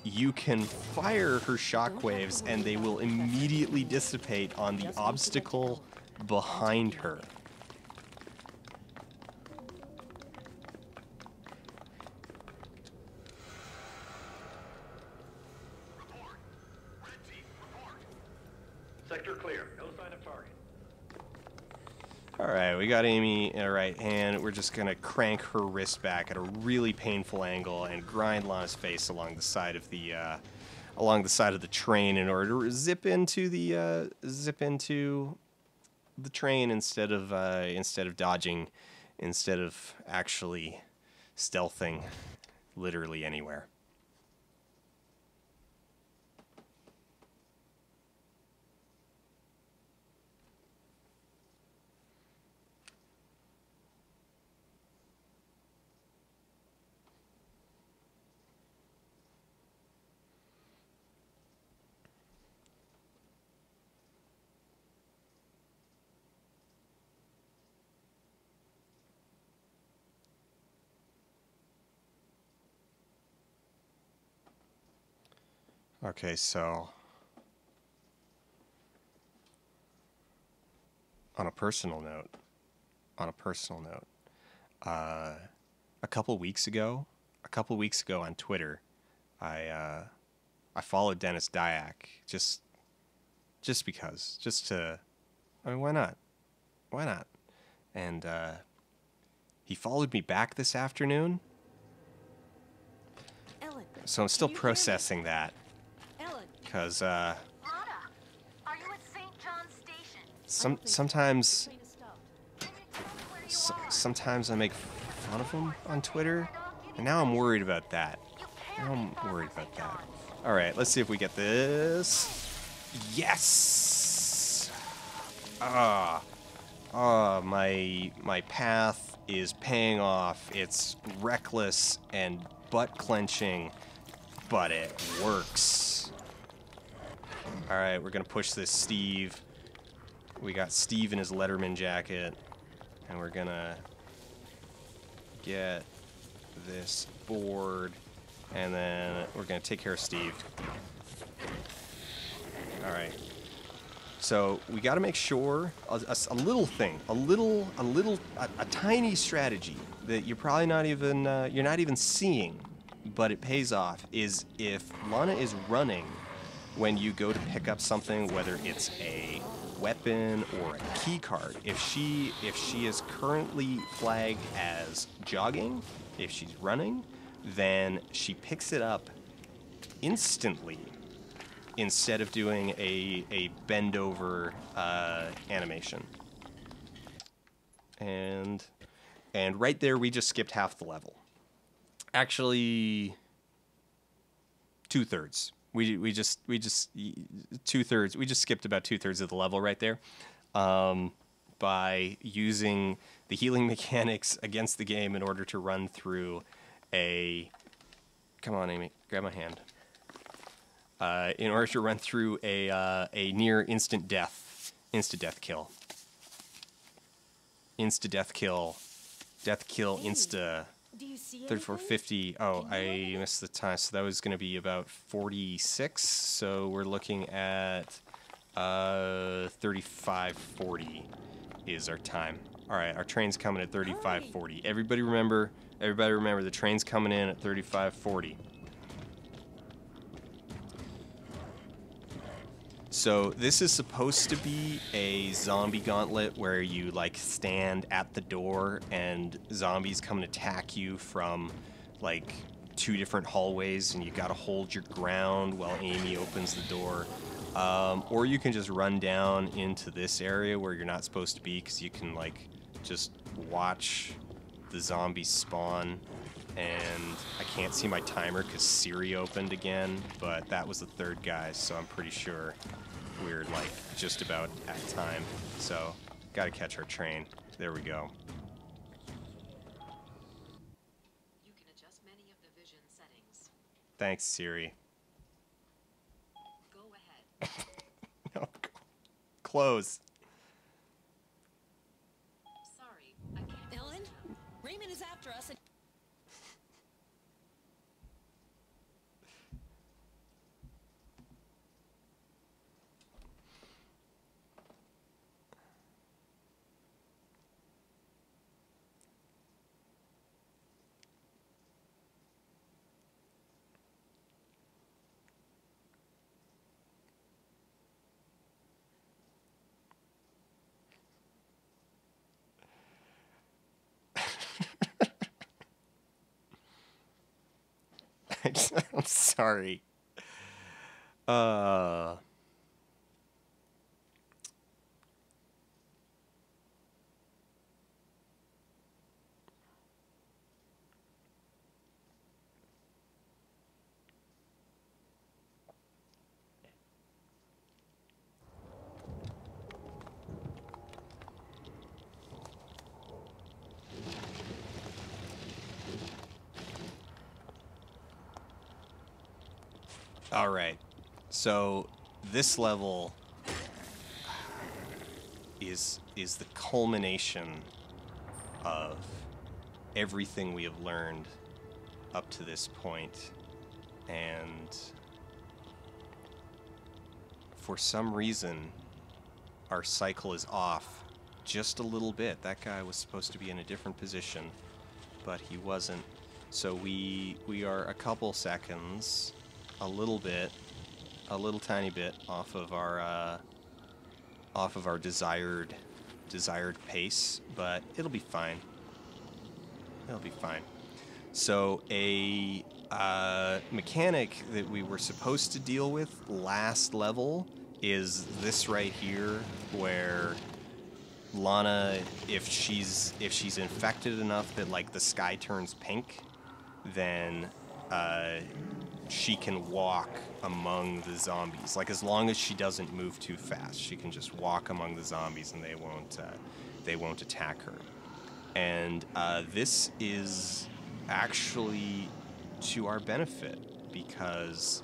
you can fire her shockwaves and they will immediately dissipate on the obstacle behind her. Sector clear. No sign of target. Alright, we got Amy in her right hand. We're just going to crank her wrist back at a really painful angle and grind Lana's face along the side of the train in order to zip into the train instead of dodging, instead of actually stealthing literally anywhere. Okay, so on a personal note, a couple weeks ago on Twitter, I followed Dennis Dyack just because, I mean, why not? And he followed me back this afternoon, Ellen, so I'm still can you hear me? processing that. Ellen, Because Lana, are you at St. John's Station? sometimes train has stopped. Can you tell me where you are? sometimes I make fun of him on Twitter, and now I'm worried about that. Now I'm worried about that. All right, let's see if we get this. Yes. My path is paying off. It's reckless and butt clenching, but it works. All right, we're gonna push this Steve. We got Steve in his Letterman jacket, and we're gonna get this board, and then we're gonna take care of Steve. All right. So we got to make sure a little thing, a tiny strategy that you're probably not even seeing, but it pays off, is if Lana is running when you go to pick up something, whether it's a weapon or a key card, if she is currently flagged as jogging, if she's running, then she picks it up instantly, instead of doing a bend over animation. And right there we just skipped half the level. Actually, 2/3. We just 2/3. We just skipped about 2/3 of the level right there, by using the healing mechanics against the game in order to run through a. Come on, Amy, grab my hand. In order to run through a near instant death kill. Death kill, insta. Do you see 3450. Oh, I missed the time. So that was going to be about 46. So we're looking at 3540 is our time. All right, our train's coming at 3540. Everybody remember the train's coming in at 3540. So this is supposed to be a zombie gauntlet where you like stand at the door and zombies come and attack you from like 2 different hallways, and you gotta hold your ground while Amy opens the door. Or you can just run down into this area where you're not supposed to be, because you can like just watch the zombies spawn. And I can't see my timer because Siri opened again, but that was the 3rd guy, so I'm pretty sure we're like just about at time. So gotta catch our train. There we go. You can adjust many of the vision settings. Thanks, Siri. Go ahead. No, close. Sorry, I can't. Ellen, Raymond is after us. And I'm sorry. All right. So this level is the culmination of everything we have learned up to this point, and for some reason our cycle is off just a little bit. That guy was supposed to be in a different position, but he wasn't. So we are a couple seconds, a little tiny bit off of our desired pace, but it'll be fine. It'll be fine. So a mechanic that we were supposed to deal with last level is this right here, where Lana, if she's infected enough that like the sky turns pink, then she can walk among the zombies. Like, as long as she doesn't move too fast, she can just walk among the zombies and they won't attack her. And this is actually to our benefit, because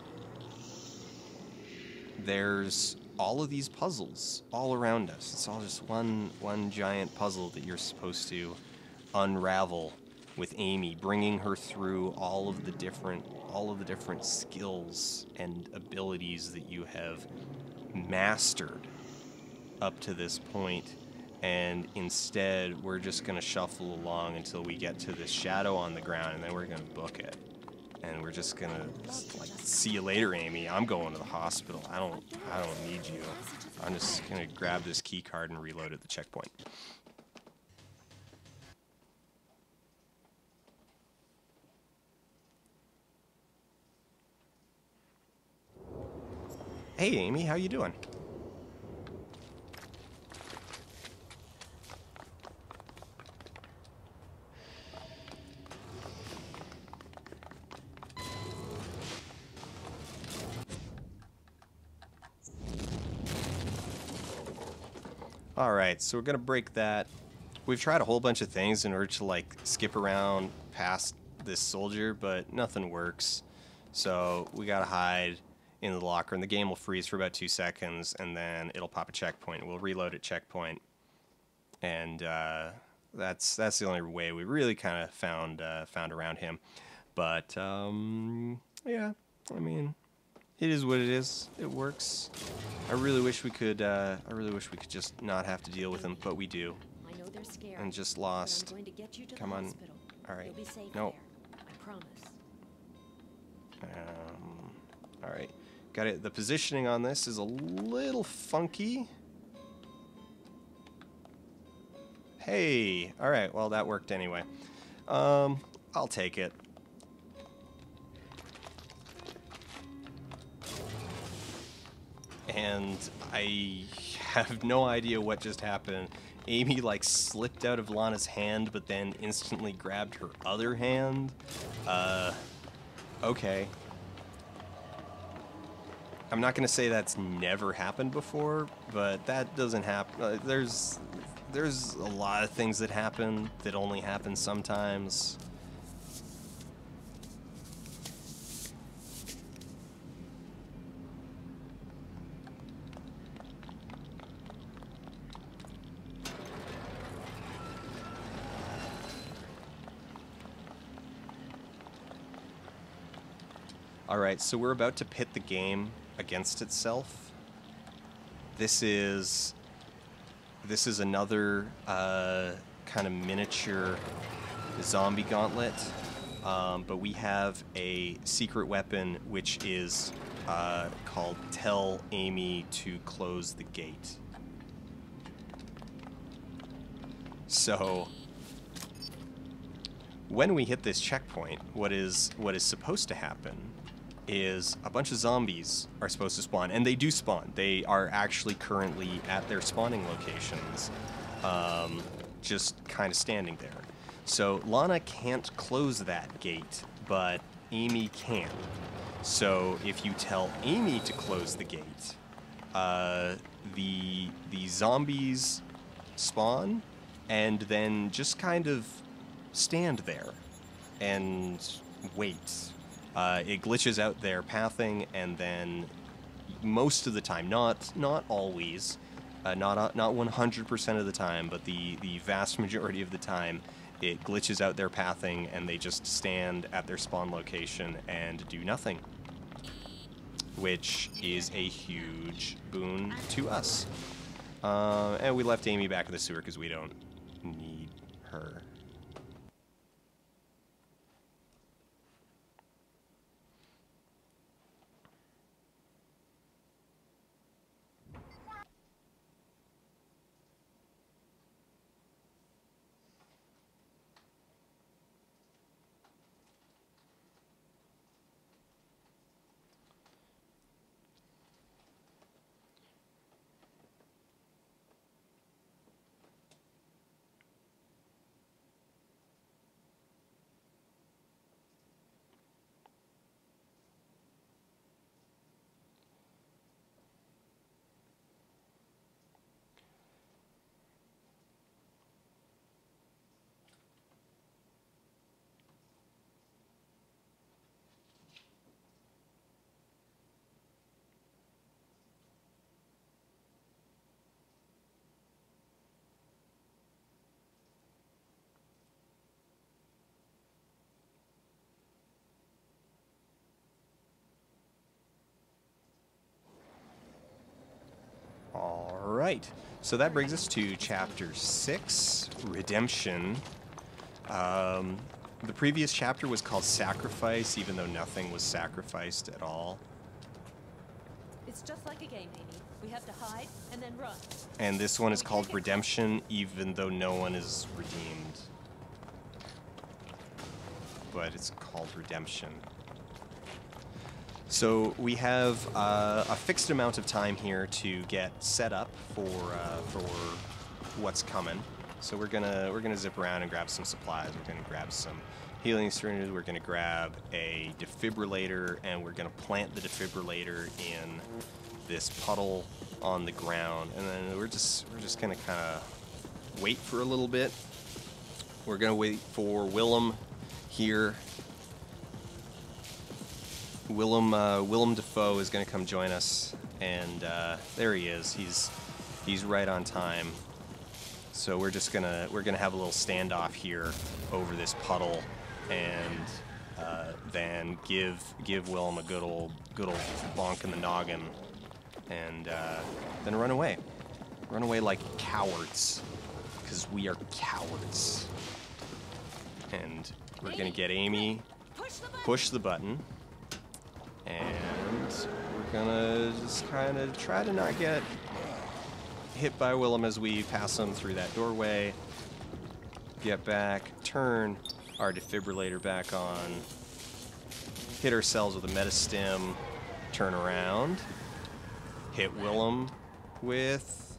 there's all of these puzzles all around us. It's all just one giant puzzle that you're supposed to unravel with Amy, bringing her through all of the different skills and abilities that you have mastered up to this point. And instead, we're just going to shuffle along until we get to this shadow on the ground, and then we're going to book it. And we're just going to, like, see you later, Amy. I'm going to the hospital. I don't need you. I'm just going to grab this key card and reload at the checkpoint. Hey, Amy, how you doing? Alright, so we're gonna break that. We've tried a whole bunch of things in order to like skip around past this soldier, but nothing works. So we gotta hide in the locker, and the game will freeze for about 2 seconds, and then it'll pop a checkpoint. We'll reload at checkpoint, and that's the only way we really kind of found around him. But yeah, I mean, it is what it is. It works. I really wish we could just not have to deal with him, but we do. I know they're scared. And just but lost. I'm going to get you to Come the on. hospital. All right. You'll be safe No. there. I promise. All right. Got it. The positioning on this is a little funky. Hey, all right. Well, that worked anyway. I'll take it. And I have no idea what just happened. Amy like slipped out of Lana's hand, but then instantly grabbed her other hand. Okay. I'm not gonna say that's never happened before, but that doesn't happen. There's a lot of things that happen that only happen sometimes. Alright, so we're about to pit the game against itself. This is another kind of miniature zombie gauntlet, but we have a secret weapon which is called Tell Amy to Close the Gate. So when we hit this checkpoint, what is supposed to happen is a bunch of zombies are supposed to spawn, and they do spawn. They are actually currently at their spawning locations, just kind of standing there. So Lana can't close that gate, but Amy can. So if you tell Amy to close the gate, the zombies spawn and then just kind of stand there and wait. It glitches out their pathing, and then most of the time, not always, not 100% of the time, but the vast majority of the time, it glitches out their pathing, and they just stand at their spawn location and do nothing, which is a huge boon to us. And we left Amy back in the sewer because we don't need her. Alright, so that brings us to Chapter 6, Redemption. The previous chapter was called Sacrifice, even though nothing was sacrificed at all. It's just like a game, Amy. We have to hide and then run. And this one is called Redemption, even though no one is redeemed. But it's called Redemption. So we have a fixed amount of time here to get set up for what's coming. So we're gonna zip around and grab some supplies. We're gonna grab some healing syringes. We're gonna grab a defibrillator, and we're gonna plant the defibrillator in this puddle on the ground. And then we're just gonna kind of wait for a little bit. We're gonna wait for Willem here. Willem Dafoe is going to come join us, and there he is. He's right on time. So we're gonna have a little standoff here over this puddle, and then give Willem a good old bonk in the noggin, and then run away like cowards, because we are cowards. And we're gonna get Amy. Push the button. And we're gonna just kind of try to not get hit by Willem as we pass him through that doorway. Get back, turn our defibrillator back on, hit ourselves with a metastim, turn around, hit Willem with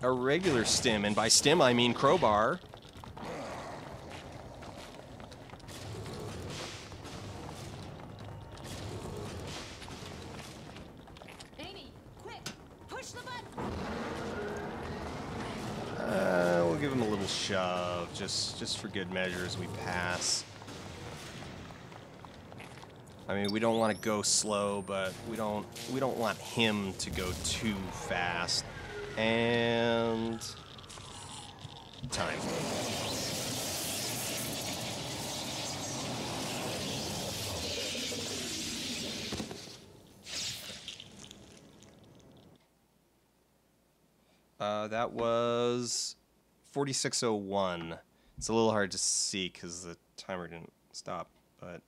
a regular stim, and by stim I mean crowbar. Amy, quick! Push the button! We'll give him a little shove, just for good measure as we pass. I mean, we don't want to go slow, but we don't want him to go too fast. And time. That was 46:01. It's a little hard to see because the timer didn't stop, but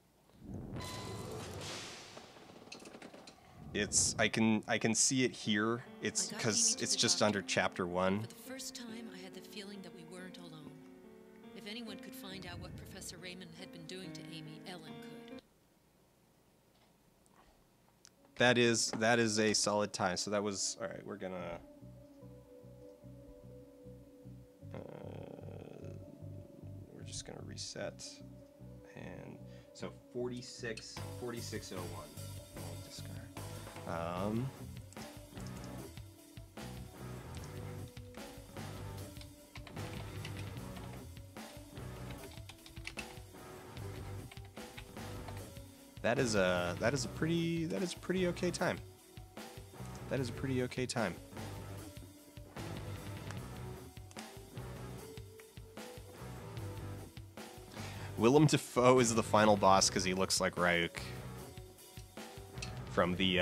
it's I can see it here. It's because it's just under chapter 1. For the first time, I had the feeling that we weren't alone. If anyone could find out what Professor Raymond had been doing to Amy, Ellen could. That is a solid time. So that was all right. We're gonna. We're just gonna reset, and so 46:01. That is a pretty okay time. That is a pretty okay time. Willem Dafoe is the final boss because he looks like Ryuk from the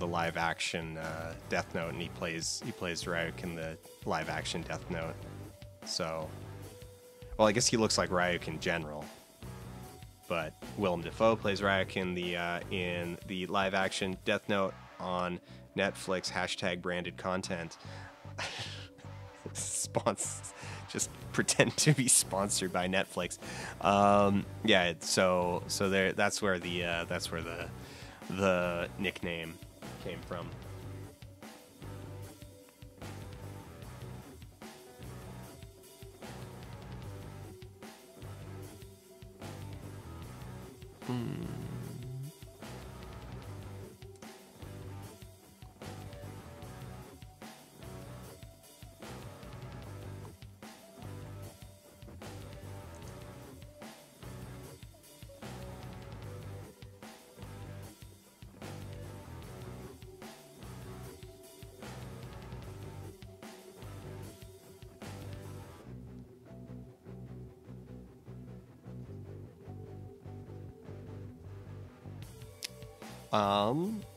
live action Death Note, and he plays Ryuk in the live action Death Note. So, well, I guess he looks like Ryuk in general, but Willem Dafoe plays Ryuk in the live action Death Note on Netflix. #branded content. Just pretend to be sponsored by Netflix. Yeah, so there. That's where the nickname came from.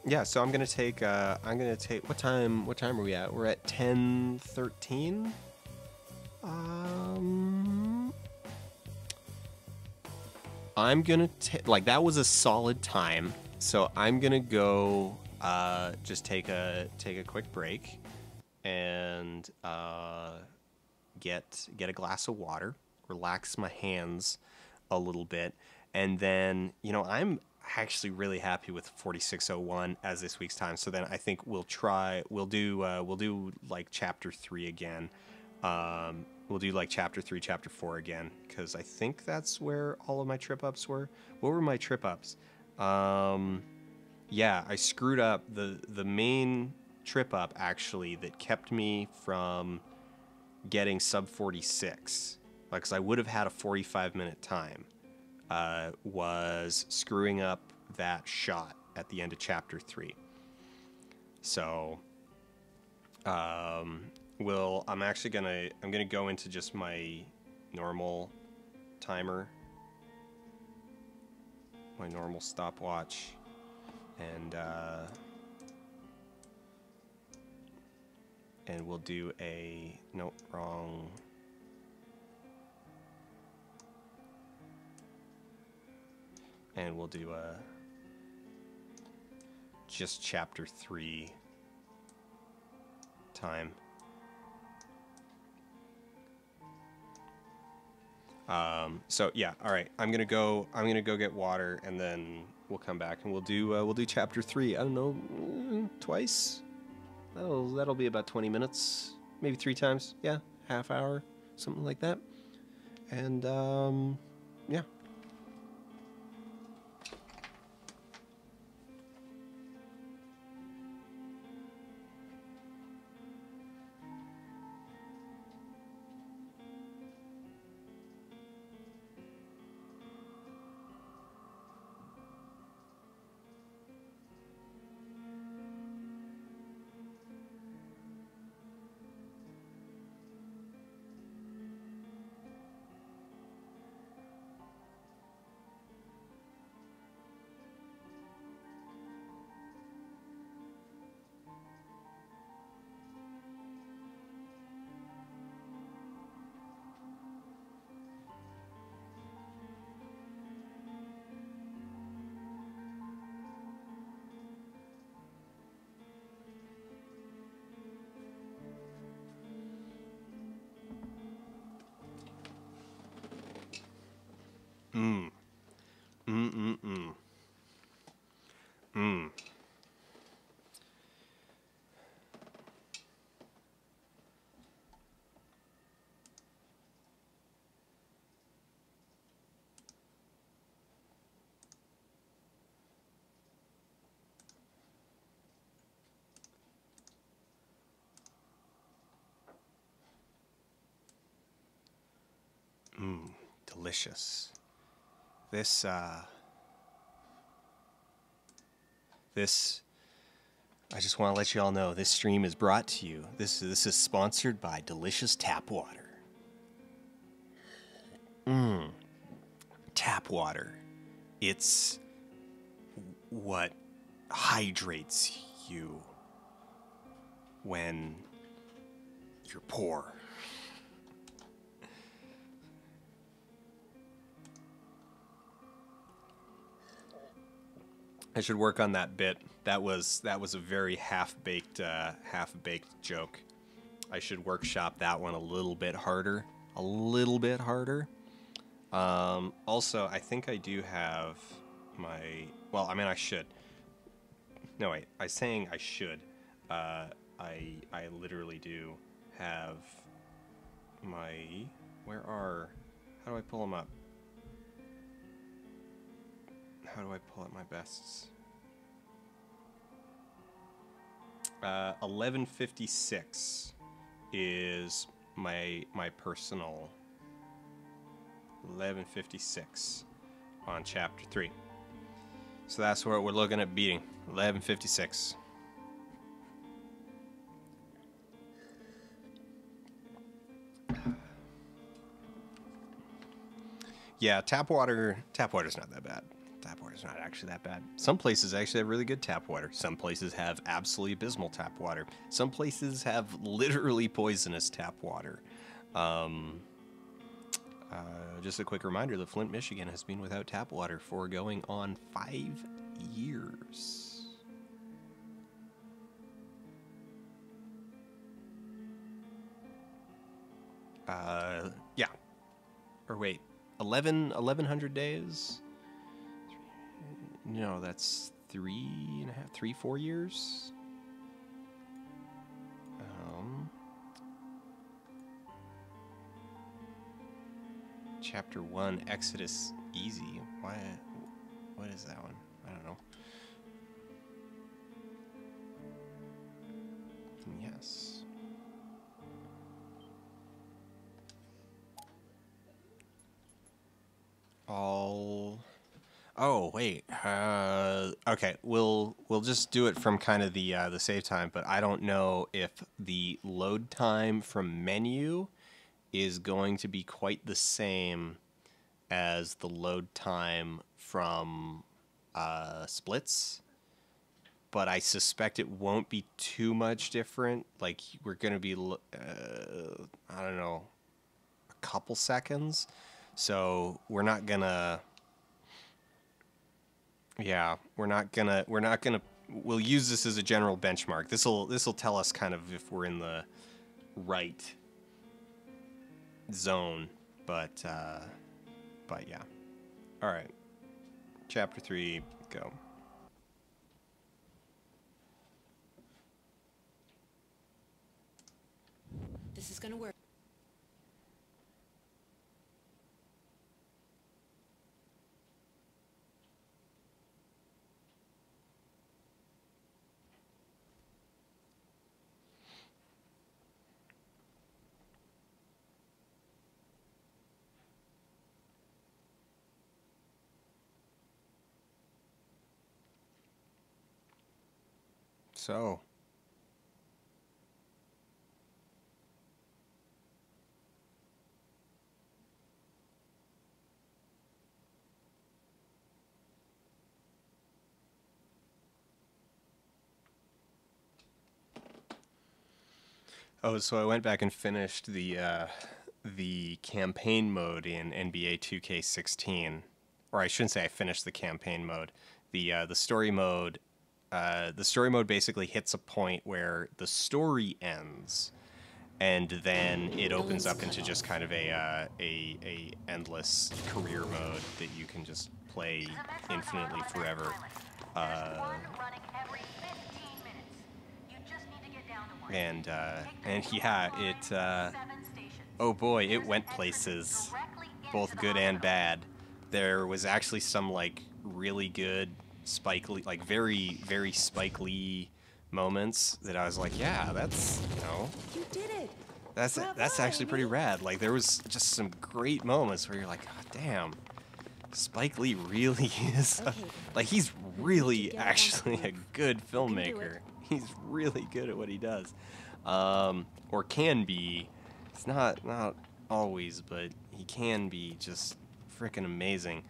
Yeah, so I'm gonna take what time are we at? We're at 10:13. I'm gonna like that was a solid time, so I'm gonna go just take a quick break and get a glass of water, relax my hands a little bit, and then I'm actually really happy with 46:01 as this week's time. So then I think we'll do like chapter 3 again. We'll do like chapter 3, chapter 4 again, because I think that's where all of my trip ups were. What were my trip ups? Yeah, I screwed up the main trip up actually that kept me from getting sub 46, because I would have had a 45-minute time. Was screwing up that shot at the end of chapter 3. So, I'm gonna go into just my normal timer, my normal stopwatch, and we'll do a nope, wrong. And we'll do just chapter 3 time. So yeah, all right. I'm gonna go get water, and then we'll come back and we'll do chapter 3. I don't know, twice. That'll be about 20 minutes, maybe 3 times. Yeah, half hour, something like that. And yeah. Mm. Mm. Delicious. This I just want to let you all know this stream is brought to you. This is sponsored by Delicious Tap Water. Tap water. It's what hydrates you when you're poor. I should work on that bit. That was a very half-baked joke. I should workshop that one a little bit harder. Also, I think I do have my... Well, I mean, I should. No, wait. I'm saying I should. I literally do have my... How do I pull them up? How do I pull up my bests? 1156 is my personal 1156 on chapter 3. So that's what we're looking at beating. 1156. Yeah, tap water's not that bad. Tap water's not actually that bad. Some places actually have really good tap water. Some places have absolutely abysmal tap water. Some places have literally poisonous tap water. Just a quick reminder that Flint, Michigan has been without tap water for going on 5 years. Yeah. Or wait, 1100 days? No, that's 4 years. Chapter 1, Exodus Easy. Why? What is that one? I don't know. Yes. Oh wait. Okay. We'll just do it from kind of the save time, but I don't know if the load time from menu is going to be quite the same as the load time from splits. But I suspect it won't be too much different. Like, we're going to be, I don't know, a couple seconds. So we're not gonna, yeah, we're not gonna we'll use this as a general benchmark. This'll tell us kind of if we're in the right zone, but yeah. All right. Chapter 3, go. This is gonna work. So, oh, so I went back and finished the campaign mode in NBA 2K16, or I shouldn't say I finished the campaign mode. The story mode. The story mode basically hits a point where the story ends, and then it opens up into just kind of a endless career mode that you can just play infinitely forever. And yeah, it oh boy, it went places, both good and bad. There was actually some like really good Spike Lee, like very Spike Lee moments that I was like, yeah, that's, you know, You did it. that's actually pretty rad. Like there was just some great moments where you're like, oh, damn, Spike Lee really is like he's really actually a good filmmaker. He's really good at what he does, or can be. It's not always, but he can be just freaking amazing.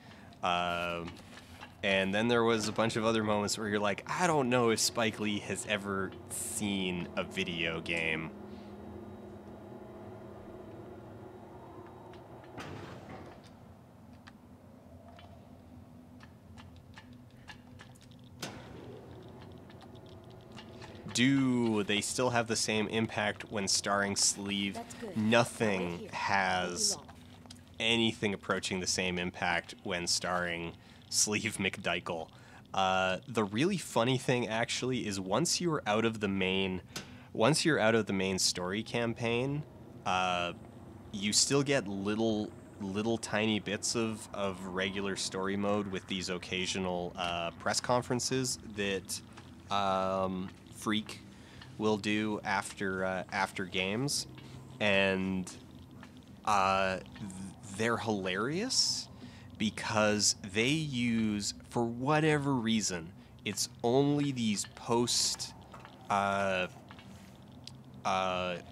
And then there was a bunch of other moments where you're like, I don't know if Spike Lee has ever seen a video game. Do they still have the same impact when starring Sleeve? Nothing has anything approaching the same impact when starring Sleeve McDykel. The really funny thing actually is once you're out of the main story campaign, you still get little tiny bits of regular story mode with these occasional press conferences that Freak will do after games, and they're hilarious because they use, for whatever reason, it's only these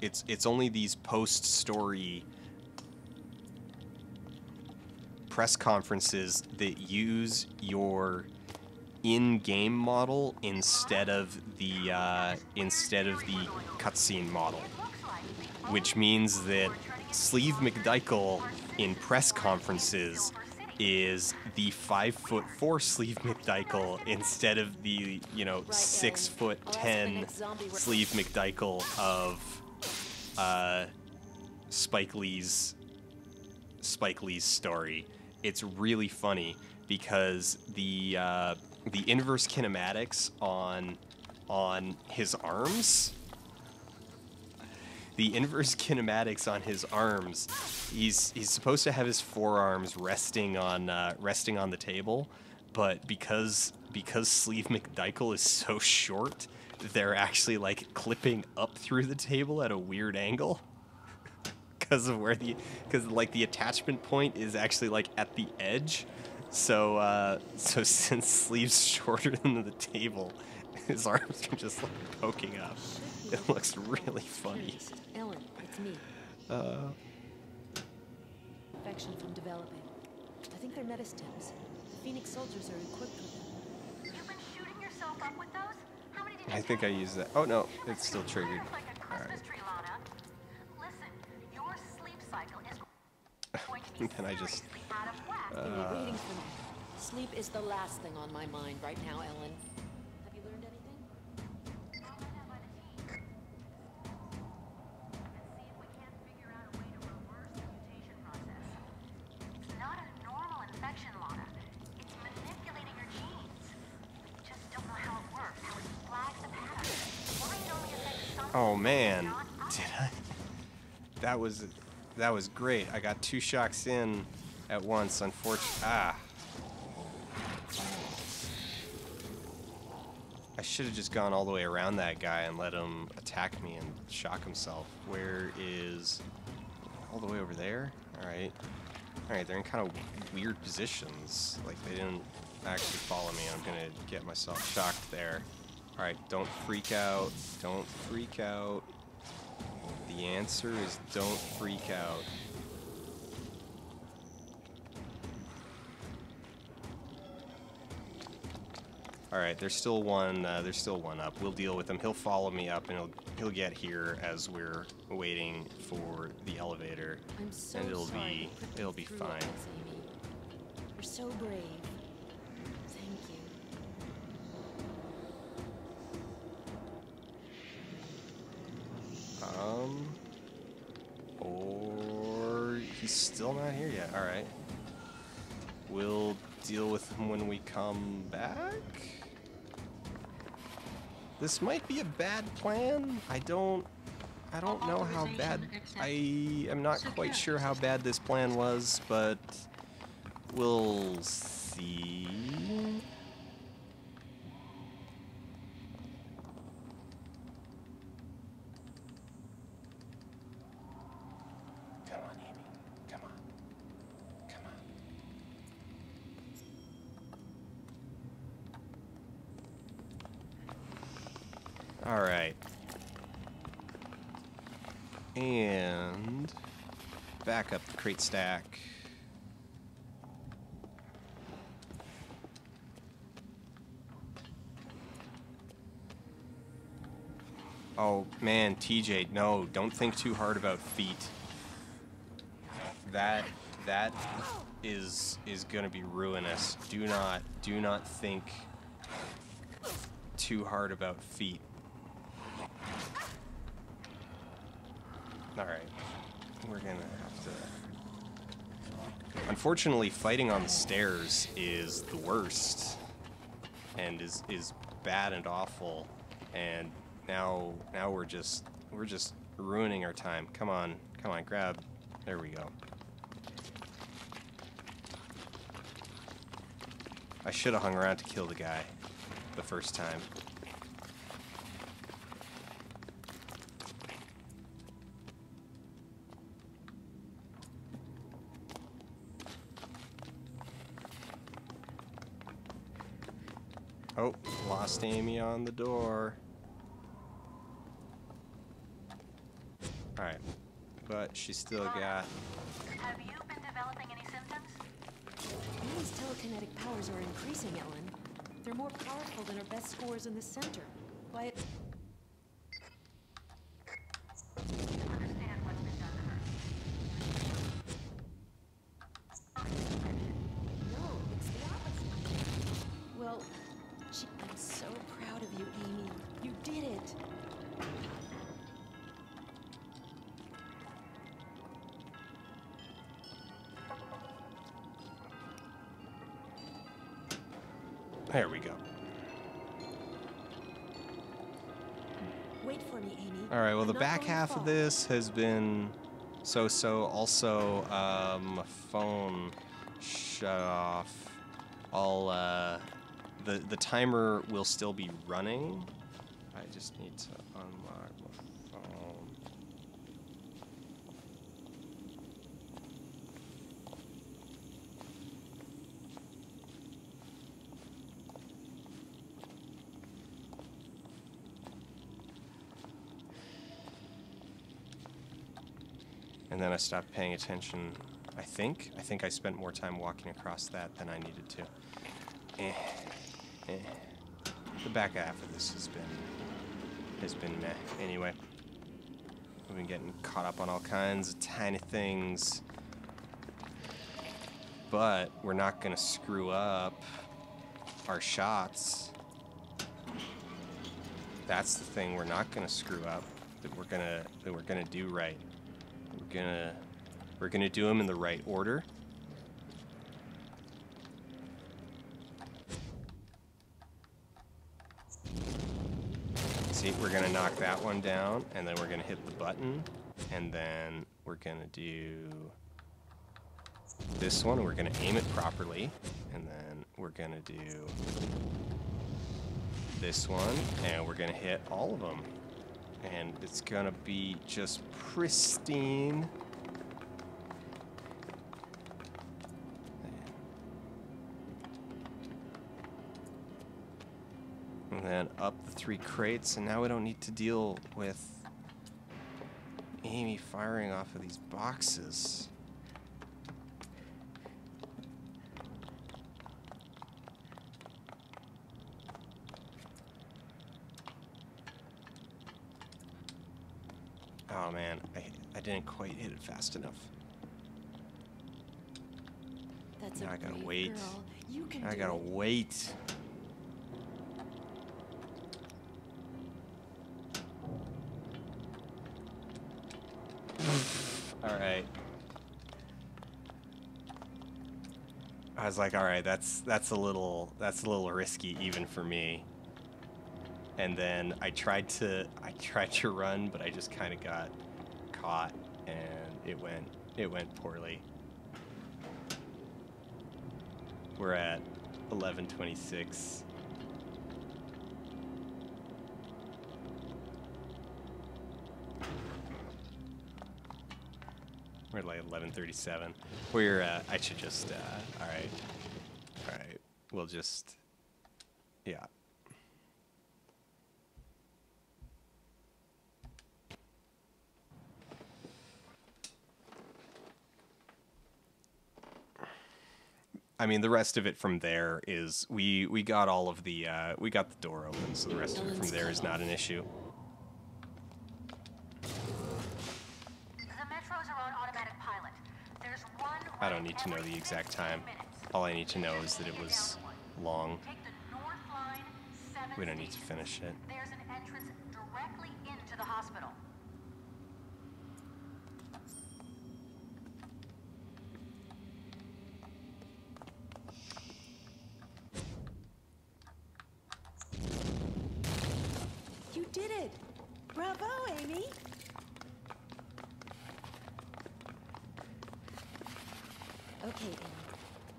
it's only these post-story press conferences that use your in-game model instead of the cutscene model, which means that Sleeve McDykel in press conferences is the 5'4" Sleeve McDykel instead of the 6'10" Sleeve McDykel of Spike Lee's story. It's really funny because the inverse kinematics on his arms. The inverse kinematics on his arms. He's supposed to have his forearms resting on the table, but because Sleeve McDykel is so short, they're actually like clipping up through the table at a weird angle. Because the attachment point is actually like at the edge. So since Sleeve's shorter than the table, his arms are just like poking up. It looks really funny. Ellen, it's me. Infection from developing. I think they're metastems. The Phoenix soldiers are equipped with them. You've been shooting yourself up with those? How many did you I think I used that. Oh no, it's still triggered. Like a Christmas tree, Lana. Listen, your sleep cycle is going to be And I just seriously out of whack. They were waiting for me. Sleep is the last thing on my mind right now, Ellen. Have you learned anything? Oh man, did I? That was great. I got 2 shocks in at once. Unfortunately, I should have just gone all the way around that guy and let him attack me and shock himself. Where is... all the way over there? Alright. Alright, they're in kind of weird positions. Like, they didn't actually follow me. I'm gonna get myself shocked there. Alright, don't freak out. Don't freak out. The answer is don't freak out. All right, there's still one up. We'll deal with him. He'll follow me up, and he'll get here as we're waiting for the elevator, I'm so and it'll sorry be through fine. all this, Amy. You're so brave. Thank you. Or he's still not here yet. All right. We'll deal with him when we come back. This might be a bad plan. I don't know how bad. I am not quite sure how bad this plan was, but we'll see. Come on, Amy. Come on. Come on. All right. And back up the crate stack. Oh man, TJ, no, don't think too hard about feet. That is gonna be ruinous. Do not think too hard about feet. Alright. We're gonna have to... Unfortunately, fighting on the stairs is the worst. And is bad and awful. And now we're just ruining our time. Come on, grab. There we go. I should have hung around to kill the guy the first time. Oh, lost Amy on the door. Alright, but she still got... Have you been developing any symptoms? Amy's telekinetic powers are increasing, Ellen. They're more powerful than her best scores in the center. Why? Understand what's been done to her. No, it's the opposite. Well, I'm so proud of you, Amy. You did it. There we go. Wait for me, Amy. Alright, well, I'm the not back going to half of fall. this has been so-so. Also, my phone shut off. The timer will still be running. I just need to unlock my phone. And then I stopped paying attention. I think I spent more time walking across that than I needed to. The back half of this has been meh. Anyway, we've been getting caught up on all kinds of tiny things, but we're not gonna screw up our shots. That's the thing we're not gonna screw up. That we're gonna do right. We're gonna do them in the right order. See, we're gonna knock that one down, and then we're gonna hit the button, and then we're gonna do this one. We're gonna aim it properly, and then we're gonna do this one, and we're gonna hit all of them, and it's gonna be just pristine. And then up the 3 crates, and now we don't need to deal with Amy firing off of these boxes. Oh man, I didn't quite hit it fast enough. That's Now a I gotta brave wait. girl. You can I do gotta it. wait. All right. I was like, all right, that's a little risky even for me. And then I tried to run, but I just kind of got caught, and it went poorly. We're at 11:26. We're at like 11:37. We're I should just all right. We'll just yeah. I mean, the rest of it from there is we got all of the we got the door open, so the rest of it from there is not an issue. The metros are on automatic pilot. There's one. I don't need to know the exact time. All I need to know is that it was long. Take the North Line 7 We don't need to stations. finish it. There's an entrance directly into the hospital. You did it! Bravo, Amy! Okay, Amy.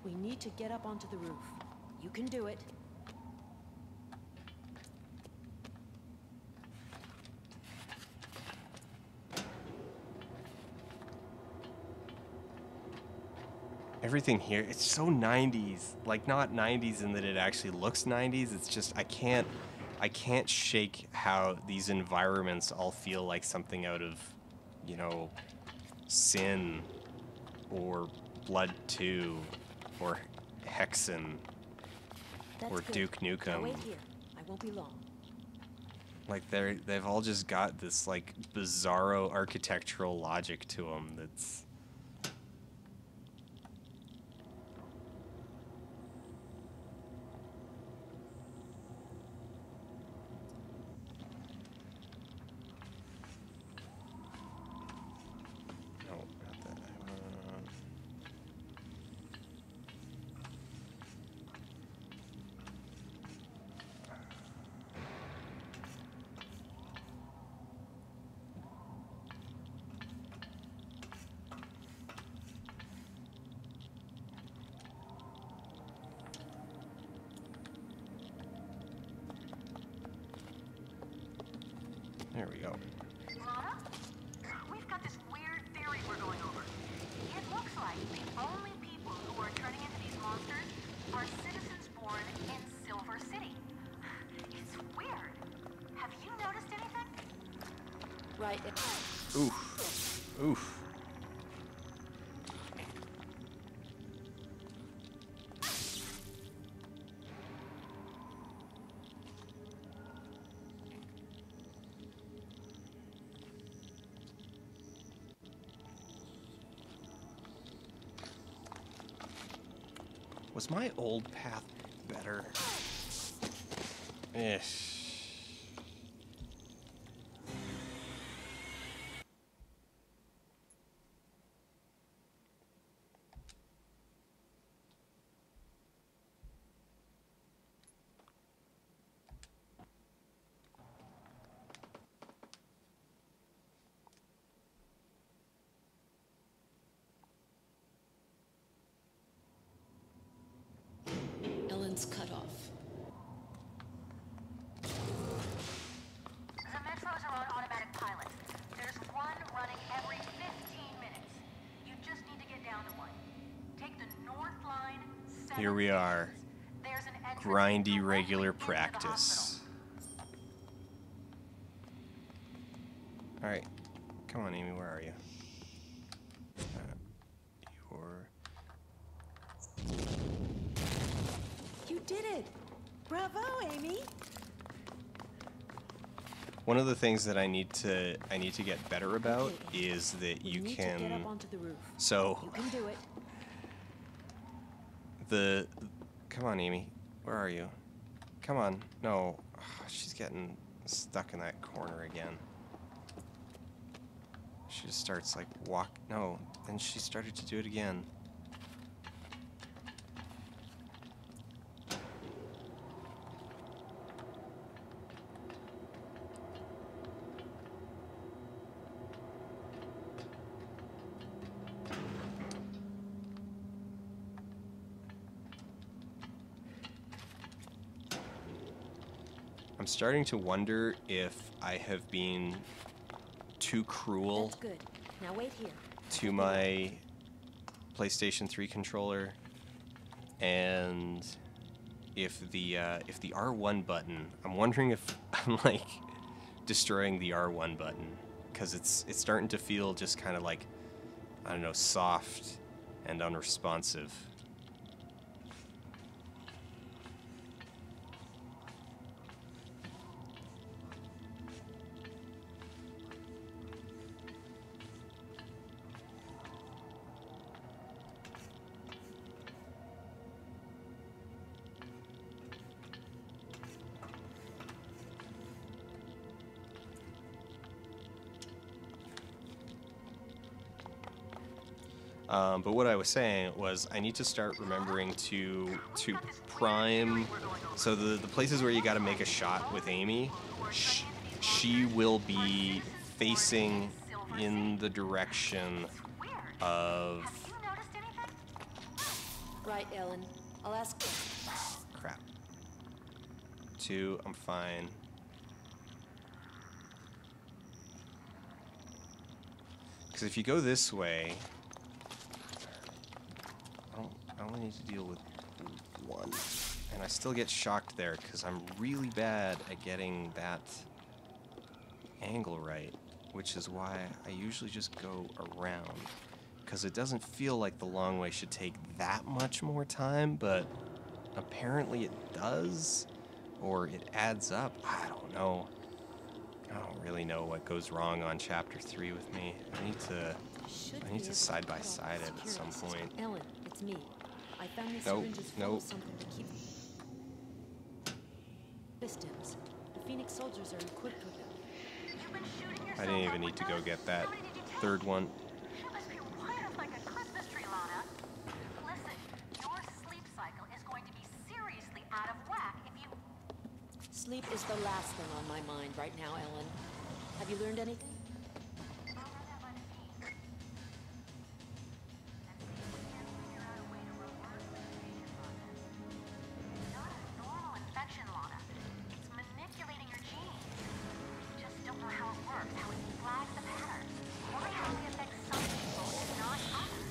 We need to get up onto the roof. You can do it. Everything here, it's so 90s. Like, not 90s in that it actually looks 90s. It's just I can't shake how these environments all feel like something out of, you know, Sin or Blood 2 or Hexen That's or good. Duke Now Nukem. wait here. I won't be long. Like they've all just got this like bizarro architectural logic to them that's no, not that. There we go. Lana, we've got this weird theory we're going over. It looks like the only people who are turning into these monsters are citizens born in Silver City. It's weird. Have you noticed anything? Right. Oof. Oof. Was my old path better? Ish. Here we are. There's an entrance Grindy directly regular into the practice. Alright. Come on, Amy, where are you? You did it! Bravo, Amy! One of the things that I need to get better about Okay, is that We you need to get can. up onto the roof. So You can do it. come on, Amy, where are you? Come on, no, she's getting stuck in that corner again. She just starts like no, then she started to do it again. I'm starting to wonder if I have been too cruel That's good. Now wait here. to my PlayStation 3 controller, and if the R1 button, I'm wondering if I'm like destroying the R1 button, because it's starting to feel just kind of like, I don't know, soft and unresponsive. But what I was saying was I need to start remembering to prime. So the places where you got to make a shot with Amy, she will be facing in the direction of. Have you noticed anything? Right, Ellen. I'll ask. Crap. 2, I'm fine. Because if you go this way, I only need to deal with 1. And I still get shocked there because I'm really bad at getting that angle right, which is why I usually just go around. Because it doesn't feel like the long way should take that much more time, but apparently it does, or it adds up. I don't know. I don't really know what goes wrong on Chapter 3 with me. I need to side by side it at some point. Ellen, it's me. I found these Nope, syringes full nope. of something to keep pistons. The Phoenix soldiers are equipped with them. You've been shooting I yourself didn't up even need with to go those? get that How many did you take? 3rd one. You must be wired up like a Christmas tree, Lana. Listen, your sleep cycle is going to be seriously out of whack if you... Sleep is the last thing on my mind right now, Ellen. Have you learned anything? I'll run that by the team. And see if we can't figure out a way to reverse the mutation process. It's not a normal infection, Lana. It's manipulating your genes. We just don't know how it works, how it flags the pattern. Why it only affects some people and not others.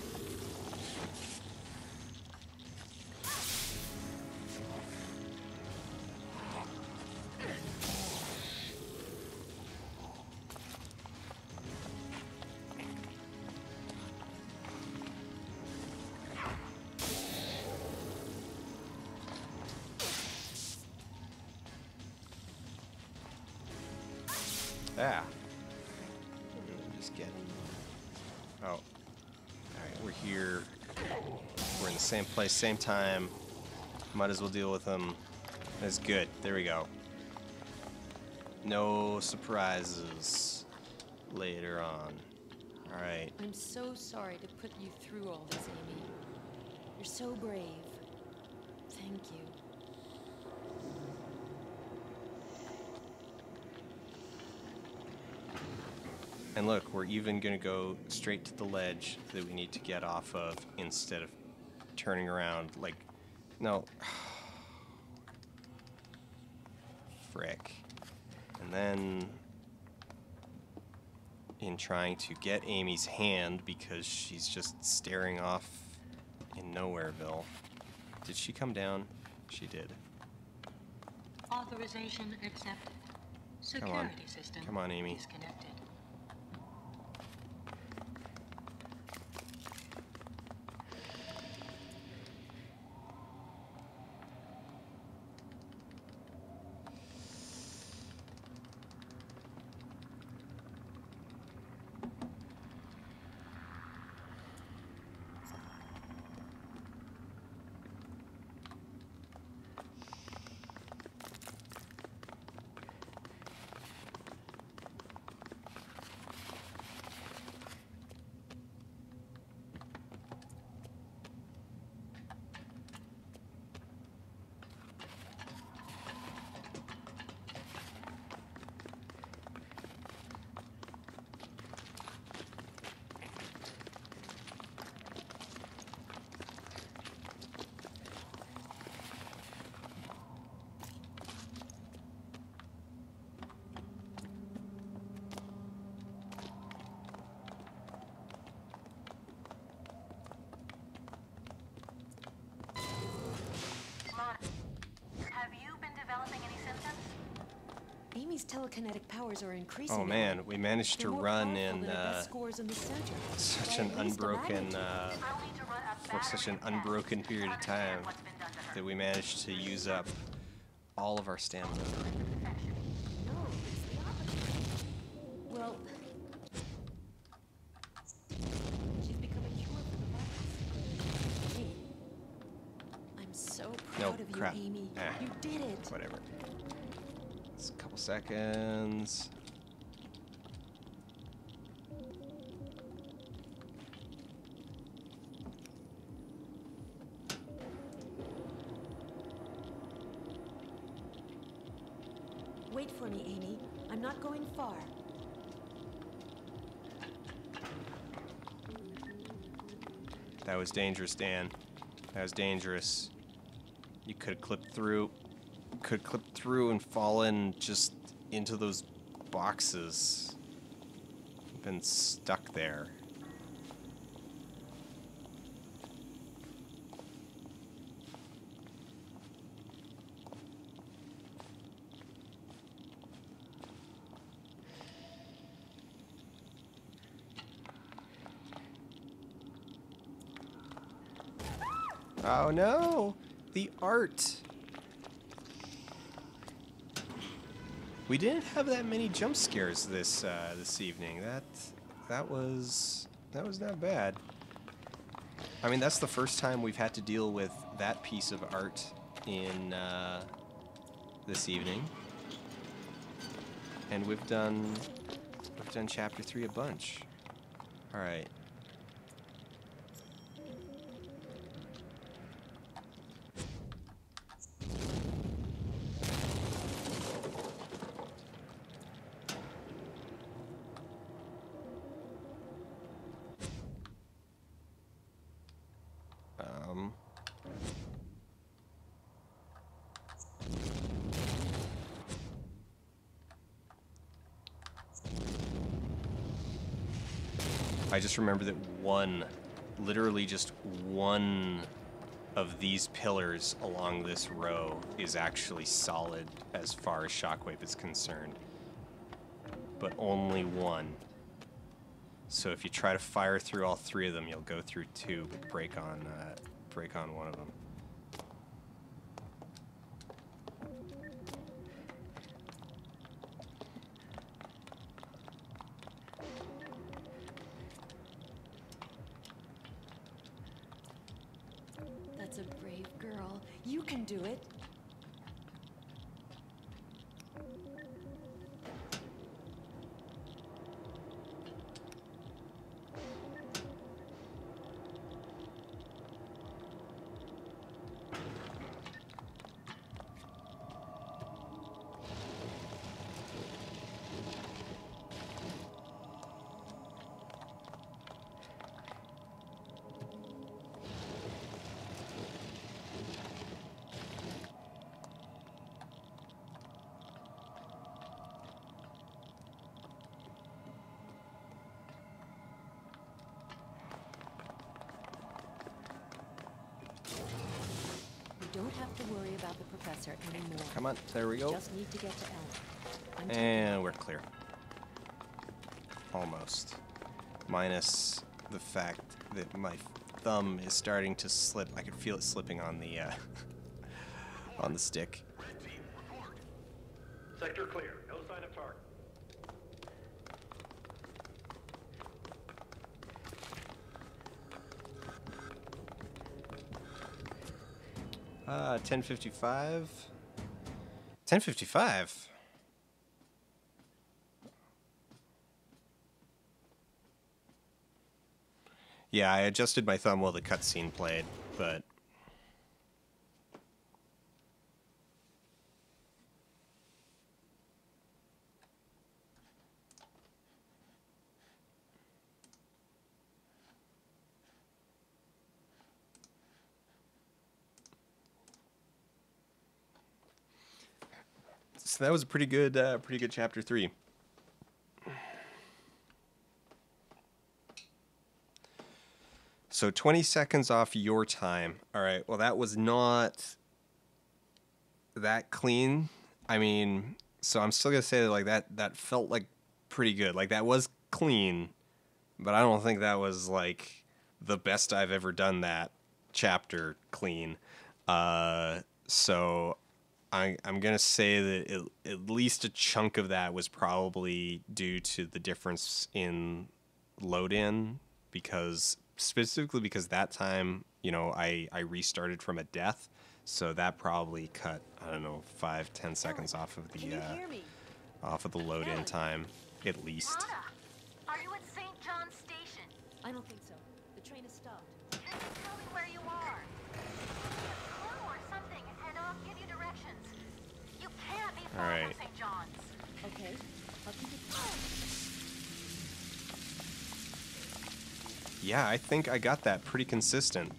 Ah. Just get. Oh. Alright, we're here. We're in the same place, same time. Might as well deal with them. That's good. There we go. No surprises later on. Alright. I'm so sorry to put you through all this, Amy. You're so brave. Thank you. And look, we're even gonna go straight to the ledge that we need to get off of instead of turning around. Like, no. Frick. And then, in trying to get Amy's hand because she's just staring off in Nowhereville. Did she come down? She did. Authorization accepted. Come on. Security system Come on, Amy. disconnected. Have you been developing any symptoms? Amy's telekinetic powers are increasing. Oh man, we managed to They're more run powerful in than our best scores in the center. such By an at least a unbroken magnitude. I'll need to run a for such an battery of unbroken tests period to of time understand what's been done to her. that we managed to use up all of our stamina. No, it's the opposite. Well, she's become a cure for the virus. Hey, I'm so proud of crap. you, Amy. Eh. You did it. Whatever. It's a couple seconds. Wait for me, Amy. I'm not going far. That was dangerous, Dan. That was dangerous. You could have clipped through. Could clip through and fallen just into those boxes. Been stuck there. Oh no! The art! We didn't have that many jump scares this evening. That was not bad. I mean, that's the first time we've had to deal with that piece of art in this evening, and we've done chapter 3 a bunch. All right. I just remember that literally just one of these pillars along this row is actually solid as far as Shockwave is concerned. But only one. So if you try to fire through all three of them, you'll go through two, but break on one of them. That's a brave girl. You can do it. don't have to worry about the professor anymore. Come on, there we go. Just need to get to Ellen. I'm taking And we're clear. Almost. Minus the fact that my thumb is starting to slip. I can feel it slipping on the on the stick. Team, report. Sector clear. No sign of target. Uh, 10:55. 10:55. Yeah, I adjusted my thumb while the cutscene played, but so that was a pretty good chapter 3. So 20 seconds off your time. All right. Well, that was not that clean. I mean, so I'm still gonna say that like that felt like pretty good. Like that was clean, but I don't think that was like the best I've ever done that chapter clean. So I'm gonna say that at least a chunk of that was probably due to the difference in load in, because specifically because that time, you know, I restarted from a death, so that probably cut, I don't know, 5-10 seconds off of Can you hear me? the load in time at least. Anna, are you at St. John's Station? I don't think so. The train has stopped. Can you tell me where you are? Give me a clue or something, and I'll give you directions. You can't be far Alright. from St. John's. Okay. I'll keep it. Yeah, I think I got that pretty consistent.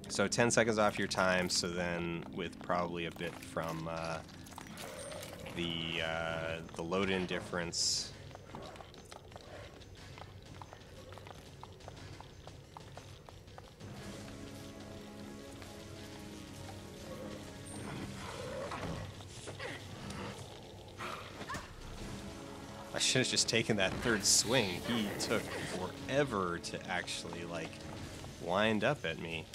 So 10 seconds off your time, so then with probably a bit from the load-in difference. I should have just taken that third swing. He took forever to actually, like, wind up at me.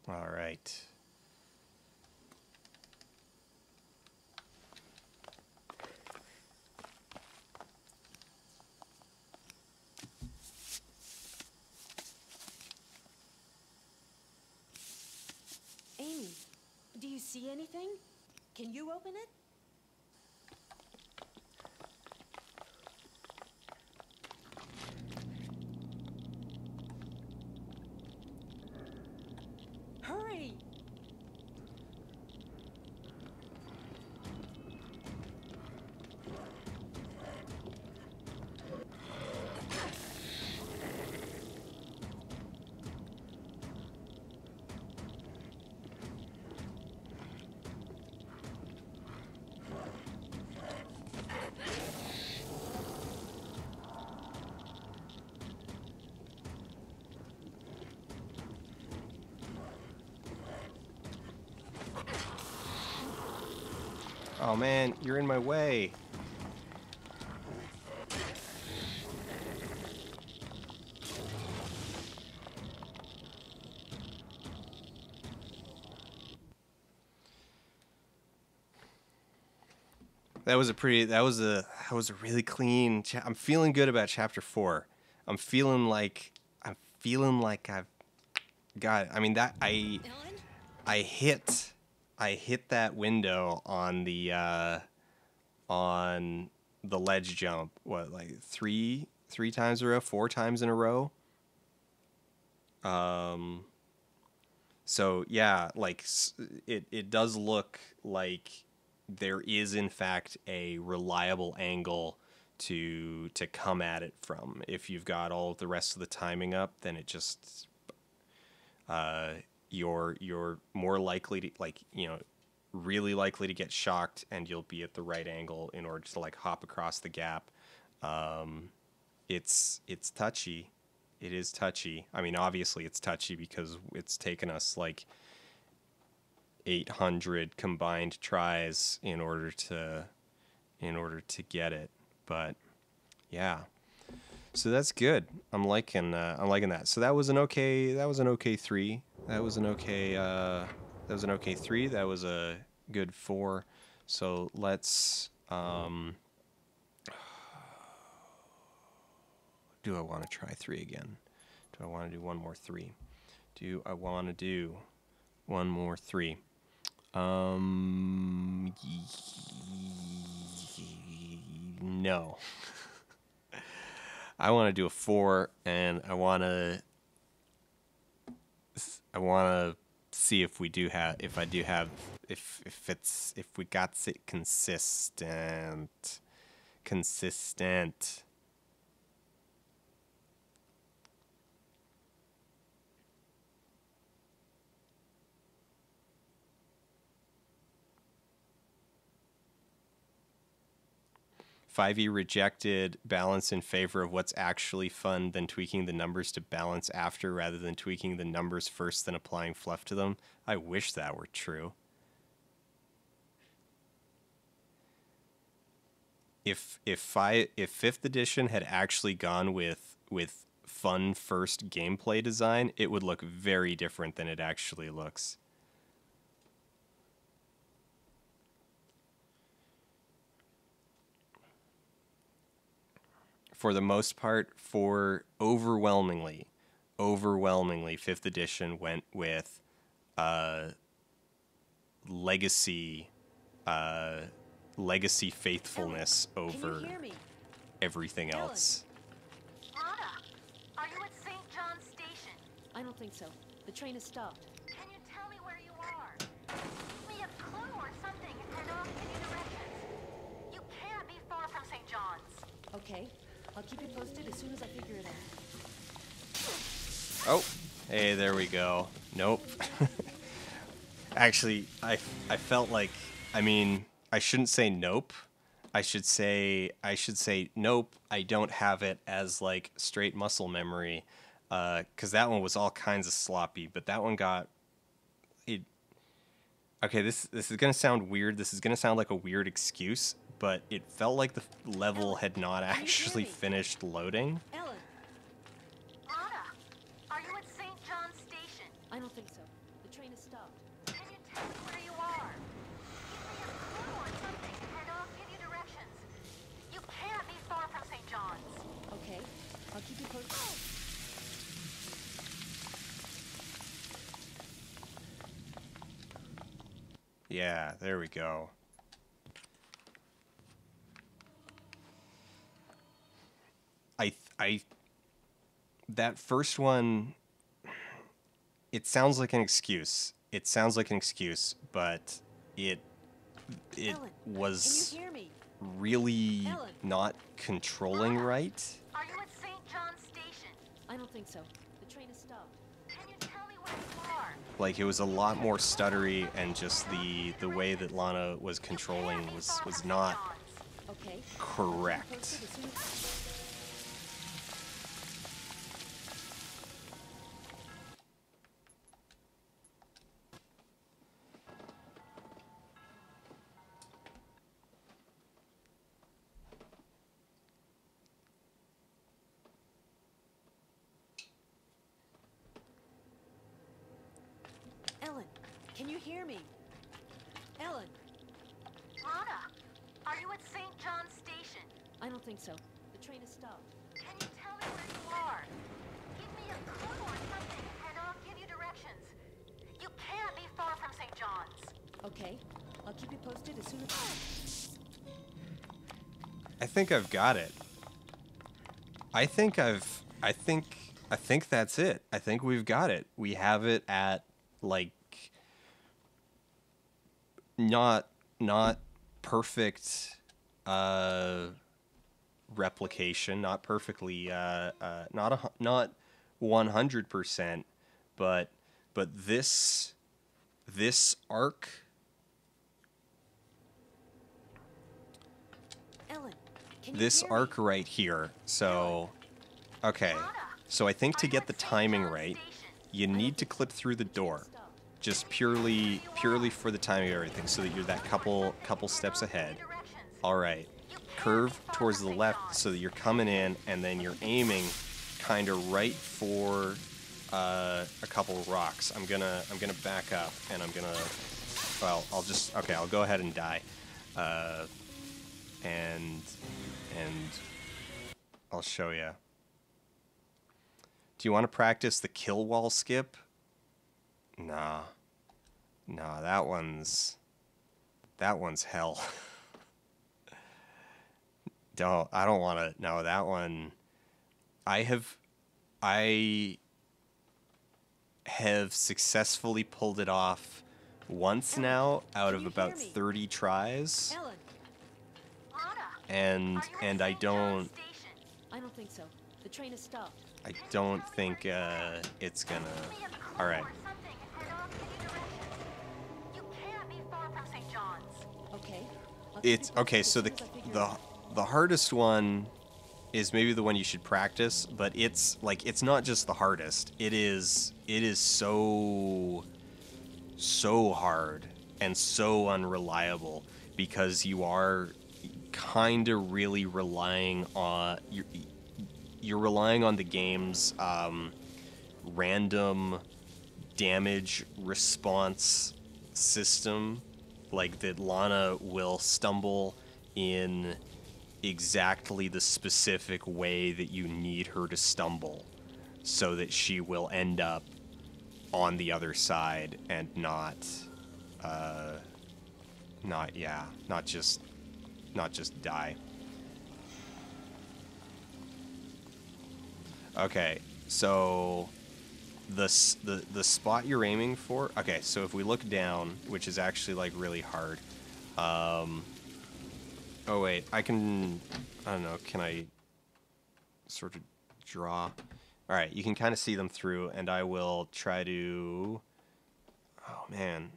All right. Amy, do you see anything? Can you open it? Hurry! Oh man, you're in my way. That was a really clean I'm feeling good about chapter 4. I'm feeling like I've got, I mean, that Ellen? I hit I hit that window on the ledge jump. What, like three times in a row, 4 times in a row. So yeah, like it does look like there is in fact a reliable angle to come at it from. If you've got all of the rest of the timing up, then it just you're more likely to, like, you know, really likely to get shocked, and you'll be at the right angle in order to like hop across the gap. It's touchy. It is touchy. I mean, obviously it's touchy because it's taken us like 800 combined tries in order to get it. But yeah. So that's good. I'm liking that. So that was an okay 3. That was an okay 3. That was a good 4. So let's do I want to try 3 again? Do I want to do one more 3? Do I want to do one more 3? No. I want to do a 4, and I want to see if we do have, if we got it consistent. 5e rejected balance in favor of what's actually fun, then tweaking the numbers to balance after rather than tweaking the numbers first then applying fluff to them. I wish that were true. If 5th edition had actually gone with fun first gameplay design, it would look very different than it actually looks. For the most part, overwhelmingly, 5th edition went with legacy faithfulness over everything else. Anna, are you at St. John's Station? I don't think so. The train has stopped. Can you tell me where you are? Give me a clue or something, and I'll give you directions. You can't be far from St. John's. Okay. I'll keep you posted as soon as I figure it out. Oh, hey, there we go. Nope. Actually, I felt like, I mean, I shouldn't say nope. I should say nope. I don't have it as like straight muscle memory, because that one was all kinds of sloppy. But that one got it. Okay, this is gonna sound weird. This is gonna sound like a weird excuse, but it felt like the level had not actually finished loading. Ellen! Anna, are you at St. John's Station? I don't think so. The train has stopped. Can you tell me where you are? Give me a clue or something, and I'll give you directions. You can't be far from St. John's. Okay. I'll keep you posted. Yeah, there we go. That first one, it sounds like an excuse. But it Ellen, was can you hear me? really Ellen. not controlling right. Are you at St. John's Station? I don't think so. The train has stopped. Can you tell me where you are? Like, it was a lot more stuttery, and just the way that Lana was controlling was not Okay. correct. I'll keep you posted as soon as... Ellen, can you hear me? Ellen! Anna, are you at St. John's Station? I don't think so. The train has stopped. Can you tell me where you are? Give me a clue or something, and I'll give you directions. You can't be far from St. John's. Okay, I'll keep you posted as soon as. I think I've got it. I think that's it. I think we've got it. We have it at like not perfect replication, not perfectly not 100%, but this arc. Ellen, can you This hear me? arc right here. So, okay. So I think to get the timing right, you need to clip through the door. Just purely for the timing of everything, so that you're that couple steps ahead. All right. Curve towards the left so that you're coming in, and then you're aiming kind of right for a couple of rocks. I'm gonna back up, and I'm gonna. Well, I'll go ahead and die. And I'll show you. Do you want to practice the kill wall skip? Nah, that one's hell. I don't want to. No, that one. I have successfully pulled it off once Ellen, now out can of you about hear me? 30 tries. Ellen, And I don't think so. The train has stopped. I don't think it's gonna. All right. You can't be far from St. John's. Okay. I'll keep It's you posted okay. as So soon as I figure it out. the hardest one is maybe the one you should practice, but it's not just the hardest. It is so hard and so unreliable because you are kind of really relying on you're relying on the game's random damage response system, like that Lana will stumble in exactly the specific way that you need her to stumble so that she will end up on the other side and not just die. Okay, so the spot you're aiming for. Okay, so if we look down, which is actually like really hard. Oh wait, I don't know. Can I sort of draw? All right, you can kind of see them through, and I will try to. Oh man,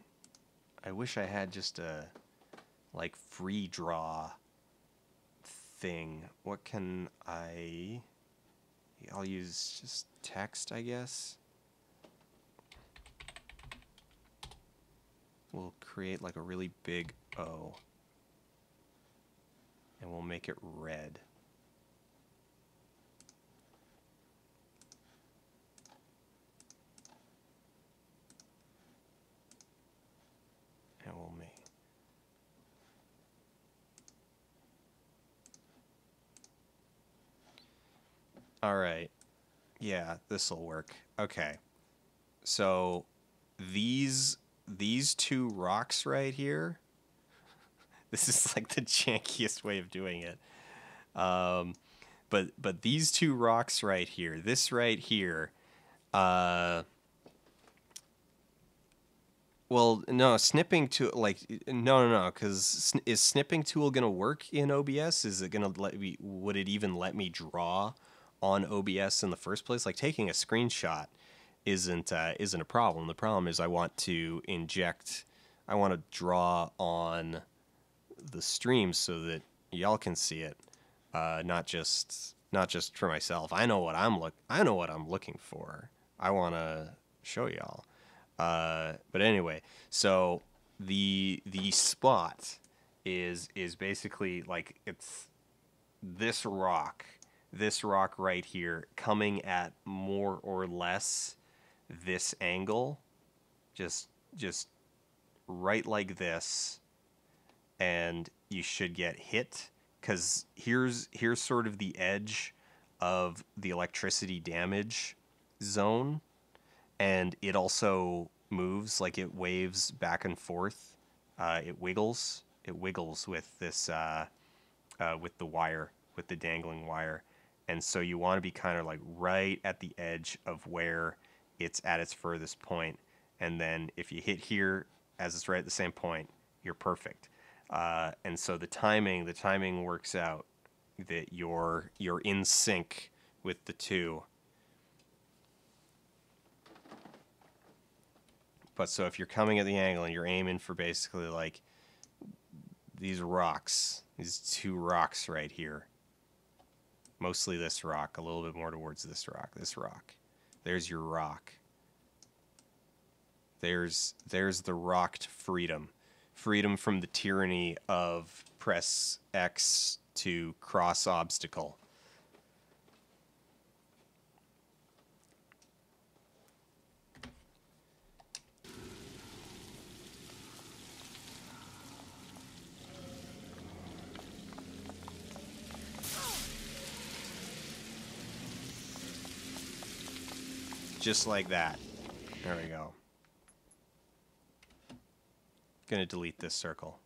I wish I had just a like free draw thing. What can I? I'll use just text, I guess. We'll create like a really big O. And we'll make it red. And we'll make. All right. Yeah, this will work. Okay. So these two rocks right here. This is like the jankiest way of doing it. But these two rocks right here, this right here, well, no, snipping tool, like, no, because is snipping tool gonna work in OBS? Is it gonna would it even let me draw on OBS in the first place? Like, taking a screenshot isn't a problem. The problem is I want to draw on the stream so that y'all can see it, not just for myself. I know what I'm looking for. I want to show y'all. But anyway, so the spot is basically like it's this rock right here coming at more or less this angle, just right like this, and you should get hit, because here's sort of the edge of the electricity damage zone, and it also moves, like it waves back and forth it wiggles. It wiggles with this with the wire, with the dangling wire, and so you want to be kind of like right at the edge of where it's at its furthest point, and then if you hit here as it's right at the same point, you're perfect. And so the timing works out that you're in sync with the two. But so if you're coming at the angle and you're aiming for basically like these rocks, these two rocks right here, mostly this rock, a little bit more towards this rock. There's your rock. There's the rocked freedom. Freedom from the tyranny of press X to cross obstacle. Just like that. There we go. Gonna delete this circle.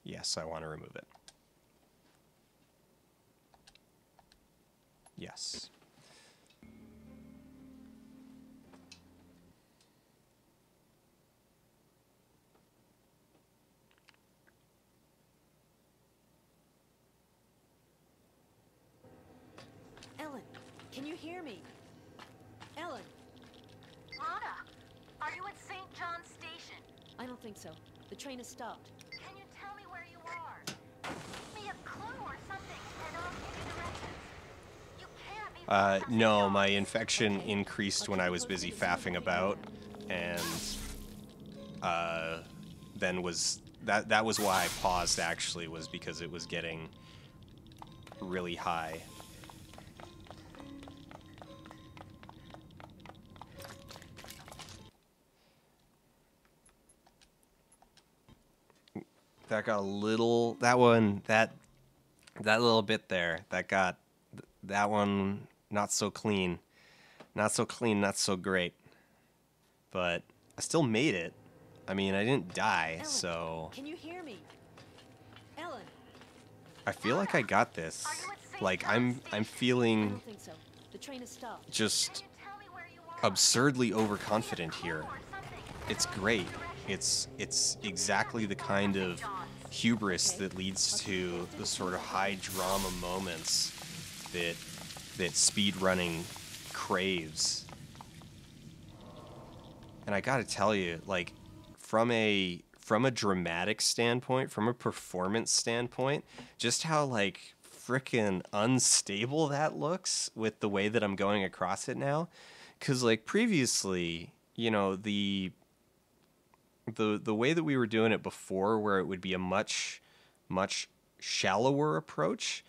Yes, I want to remove it. Yes. Ellen, can you hear me? Ellen, Lana, are you at St. John's Station? I don't think so. The train has stopped. Can you tell me where you are? Give me a clue or something, and I'll give you directions. You can't be far from St. No, John's. my infection increased when I was busy faffing about, and then that was why I paused, actually, was because it was getting really high. That got a little, that little bit there, that one not so clean. Not so clean, not so great. But I still made it. I mean, I didn't die, Ellen, so can you hear me? Ellen, I feel like I got this. Like I'm I feeling don't think so. The train has stopped. just Can you tell me where you are? absurdly overconfident here. It's great. It's exactly the kind of hubris that leads to the sort of high drama moments that speedrunning craves. And I gotta tell you, like, from a dramatic standpoint, from a performance standpoint, just how like frickin' unstable that looks with the way that I'm going across it now. 'Cause like previously, you know, the way that we were doing it before, where it would be a much shallower approach,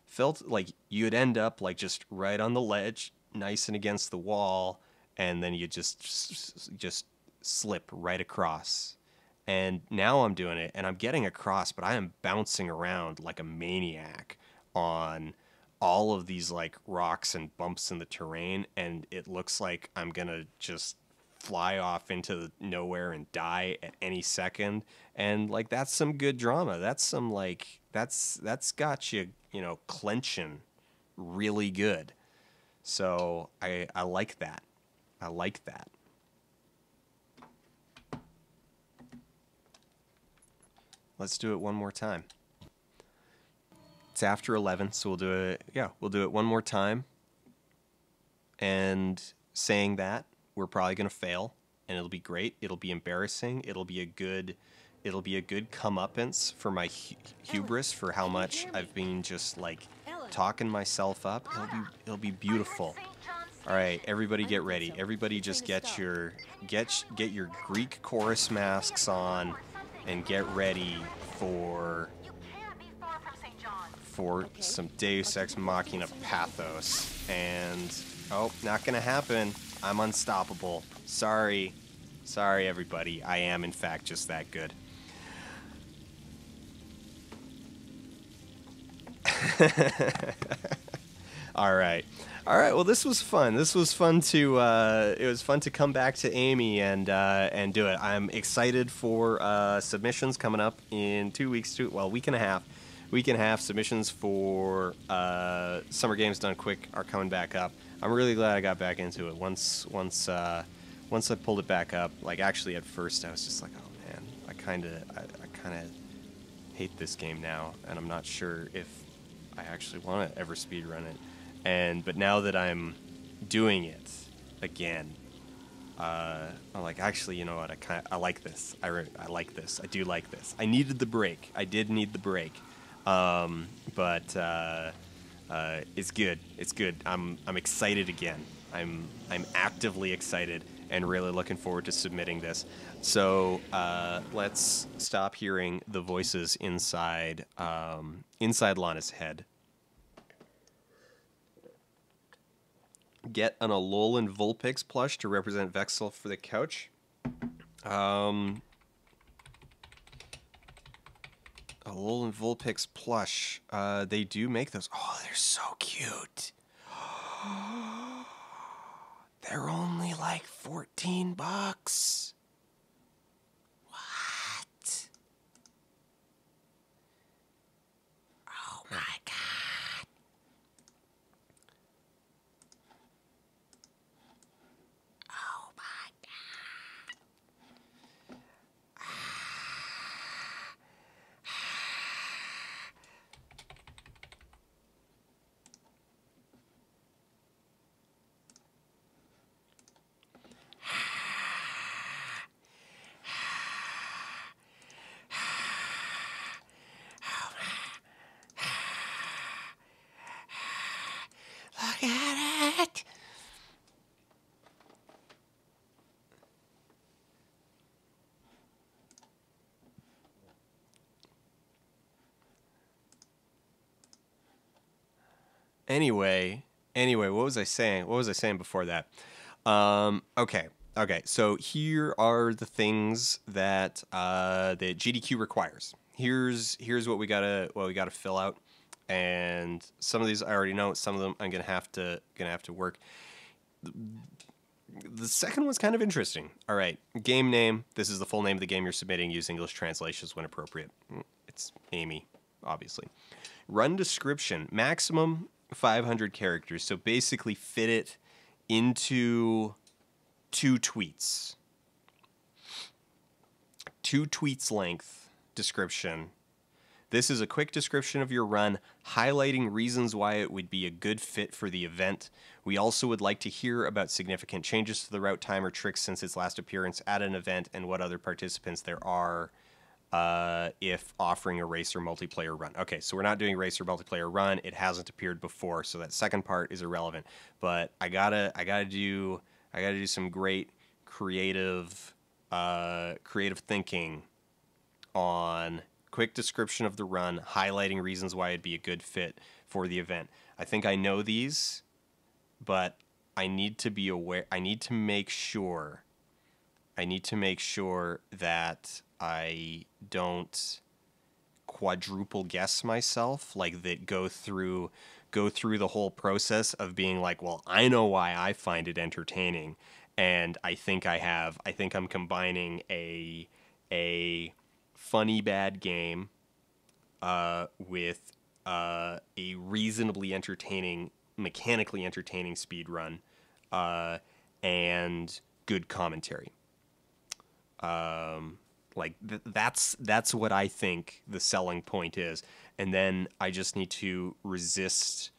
felt like you'd end up like just right on the ledge, nice and against the wall, and then you just slip right across. And now I'm doing it, and I'm getting across, but I am bouncing around like a maniac on all of these like rocks and bumps in the terrain, and it looks like I'm gonna just fly off into nowhere and die at any second. And like that's some good drama. That's some like that's got you, you know, clenching really good. So I like that. I like that. Let's do it one more time. It's after 11, so we'll do it. Yeah, we'll do it one more time. And saying that, we're probably gonna fail, and it'll be great. It'll be embarrassing. It'll be a good comeuppance for my hubris for how much I've been just like talking myself up. It'll be beautiful. All right, everybody get ready. Everybody just get your Greek chorus masks on and get ready for You can't be far from St. John's. some Deus Ex Machina pathos. And oh, not gonna happen. I'm unstoppable. Sorry, everybody. I am in fact just that good. All right. All right. Well, this was fun. This was fun to. It was fun to come back to Amy and do it. I'm excited for submissions coming up in 2 weeks. Week and a half. Week and a half submissions for Summer Games Done Quick are coming back up. I'm really glad I got back into it. Once I pulled it back up, like actually at first I was just like, oh man, I kind of hate this game now, and I'm not sure if I actually want to ever speedrun it. But now that I'm doing it again, I'm like, actually, you know what? I like this. I like this. I do like this. I needed the break. I did need the break, but it's good. It's good. I'm excited again. I'm actively excited and really looking forward to submitting this. So let's stop hearing the voices inside Lana's head. Get an Alolan Vulpix plush to represent Vexel for the couch. Alolan Vulpix plush. They do make those. Oh, they're so cute. They're only like $14. What? Oh my god. Oh my god. Look at it. Anyway, what was I saying? What was I saying before that? Okay. So here are the things that that GDQ requires. Here's what we gotta fill out, and some of these I already know. Some of them I'm gonna have to work. The second one's kind of interesting. All right, game name. This is the full name of the game you're submitting. Use English translations when appropriate. It's Amy, obviously. Run description. Maximum 500 characters. So basically fit it into 2 tweets. 2 tweets length description. This is a quick description of your run, highlighting reasons why it would be a good fit for the event. We also would like to hear about significant changes to the route time or tricks since its last appearance at an event and what other participants there are if offering a race or multiplayer run. Okay, so we're not doing race or multiplayer run. It hasn't appeared before, so that second part is irrelevant. But I gotta do some great creative thinking on quick description of the run, highlighting reasons why it'd be a good fit for the event. I think I know these, but I need to be aware. I need to make sure that I don't quadruple guess myself, like that go through the whole process of being like, well, I know why I find it entertaining, and I think I'm combining a funny bad game with a reasonably entertaining, mechanically entertaining speed run and good commentary. That's what I think the selling point is, and then I just need to resist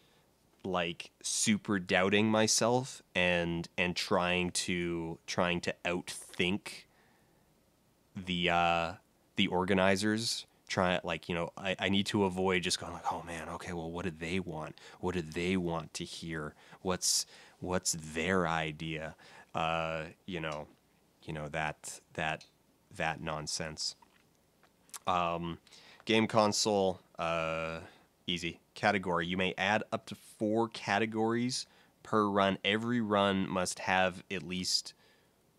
like super doubting myself and trying to outthink the organizers. I need to avoid just going like, oh man, okay, well, what do they want? What do they want to hear? What's their idea? That nonsense. Game console, easy. Category. You may add up to 4 categories per run. Every run must have at least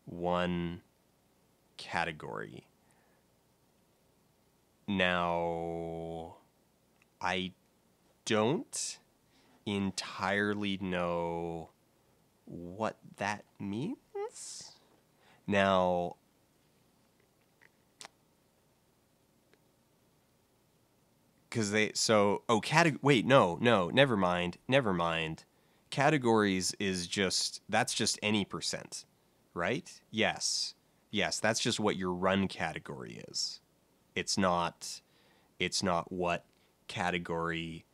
1 category. Now, I don't entirely know what that means. Now, because wait, no, never mind. Categories is that's just any percent, right? Yes, that's just what your run category is. It's not what category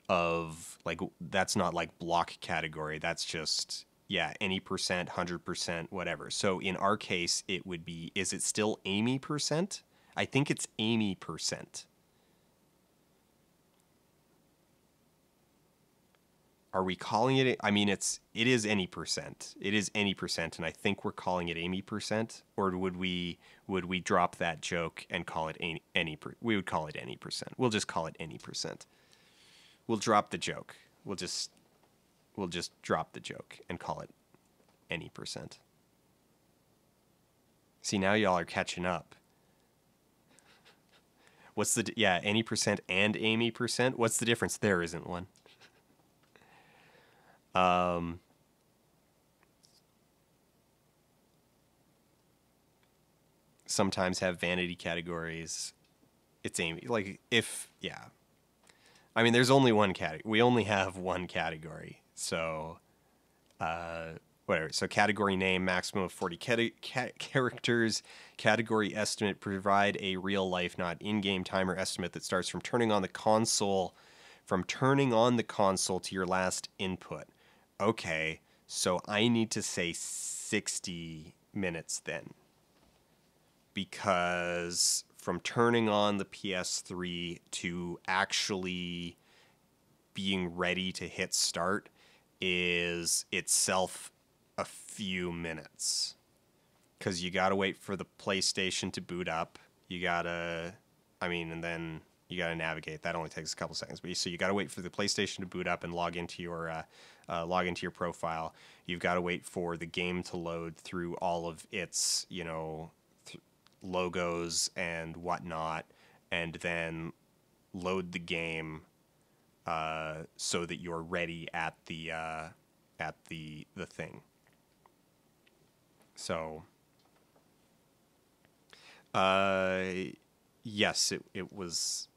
of, like, that's not like block category. That's just, yeah, any percent, 100%, whatever. So in our case, it would be, is it still Amy percent? I think it's Amy percent. Are we calling it? I mean, it is any percent. It is any percent, and I think we're calling it Amy percent. Or would we drop that joke and call it we would call it any percent. We'll just call it any percent. We'll drop the joke. We'll just drop the joke and call it any percent. See, now y'all are catching up. What's any percent and Amy percent? What's the difference? There isn't one. Sometimes have vanity categories. It's Amy. Like, I mean, there's only one category. We only have one category. So, whatever. So category name, maximum of 40 characters. Category estimate, provide a real life, not in-game timer estimate that starts from turning on the console to your last input. Okay, so I need to say 60 minutes then. Because from turning on the PS3 to actually being ready to hit start is itself a few minutes. Because you got to wait for the PlayStation to boot up. And then you got to navigate. That only takes a couple seconds. So you got to wait for the PlayStation to boot up and log into your profile. You've got to wait for the game to load through all of its, logos and whatnot, and then load the game so that you're ready at the thing. So, yes, it was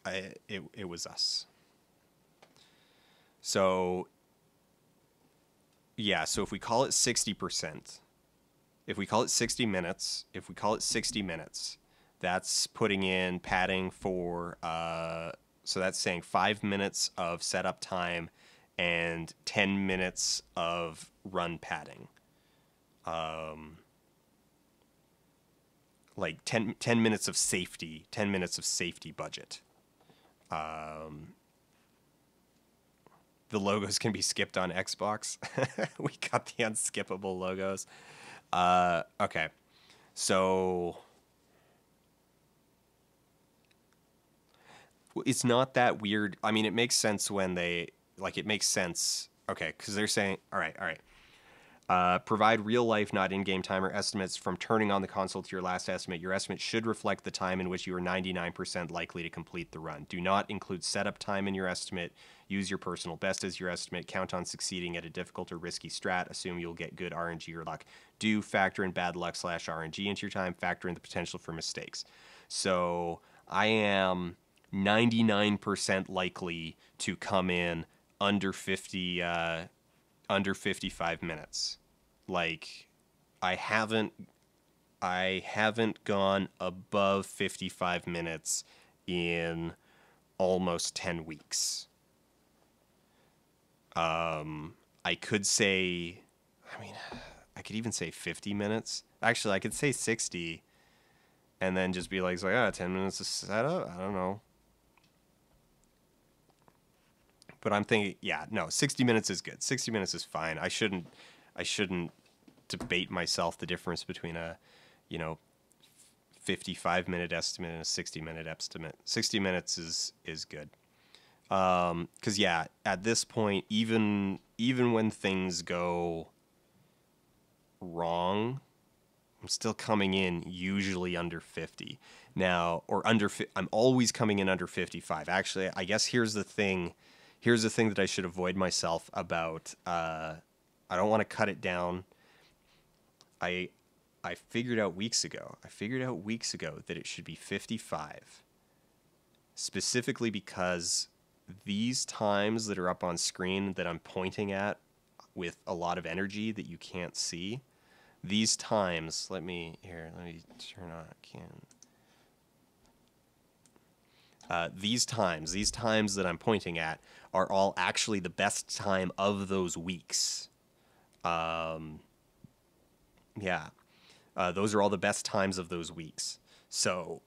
us. So, yeah, so if we call it 60%, if we call it 60 minutes, that's putting in padding for, so that's saying 5 minutes of setup time and 10 minutes of run padding. Like 10 minutes of safety, 10 minutes of safety budget. The logos can be skipped on Xbox. We got the unskippable logos. Okay. So it's not that weird. I mean, it makes sense when it makes sense. Okay, because they're saying, all right. Provide real-life, not in-game timer estimates from turning on the console to your last estimate. Your estimate should reflect the time in which you are 99% likely to complete the run. Do not include setup time in your estimate. Use your personal best as your estimate. Count on succeeding at a difficult or risky strat. Assume you'll get good RNG or luck. Do factor in bad luck / RNG into your time. Factor in the potential for mistakes. So I am 99% likely to come in under 55 minutes. Like, I haven't gone above 55 minutes in almost 10 weeks. I could say, I could even say 50 minutes. Actually, I could say 60 and then just be like, 10 minutes of setup? I don't know. But I'm thinking, 60 minutes is good. 60 minutes is fine. I shouldn't debate myself the difference between a, 55-minute estimate and a 60-minute estimate. 60 minutes is good. Because at this point, even when things go wrong, I'm still coming in usually under 50 now, or I'm always coming in under 55. Actually, I guess here's the thing here's the thing that I should avoid myself about. I don't want to cut it down. I figured out weeks ago. That it should be 55. Specifically because these times that are up on screen that I'm pointing at with a lot of energy that you can't see, these times, let me turn on these times that I'm pointing at are all actually the best time of those weeks. Yeah. Those are all the best times of those weeks. So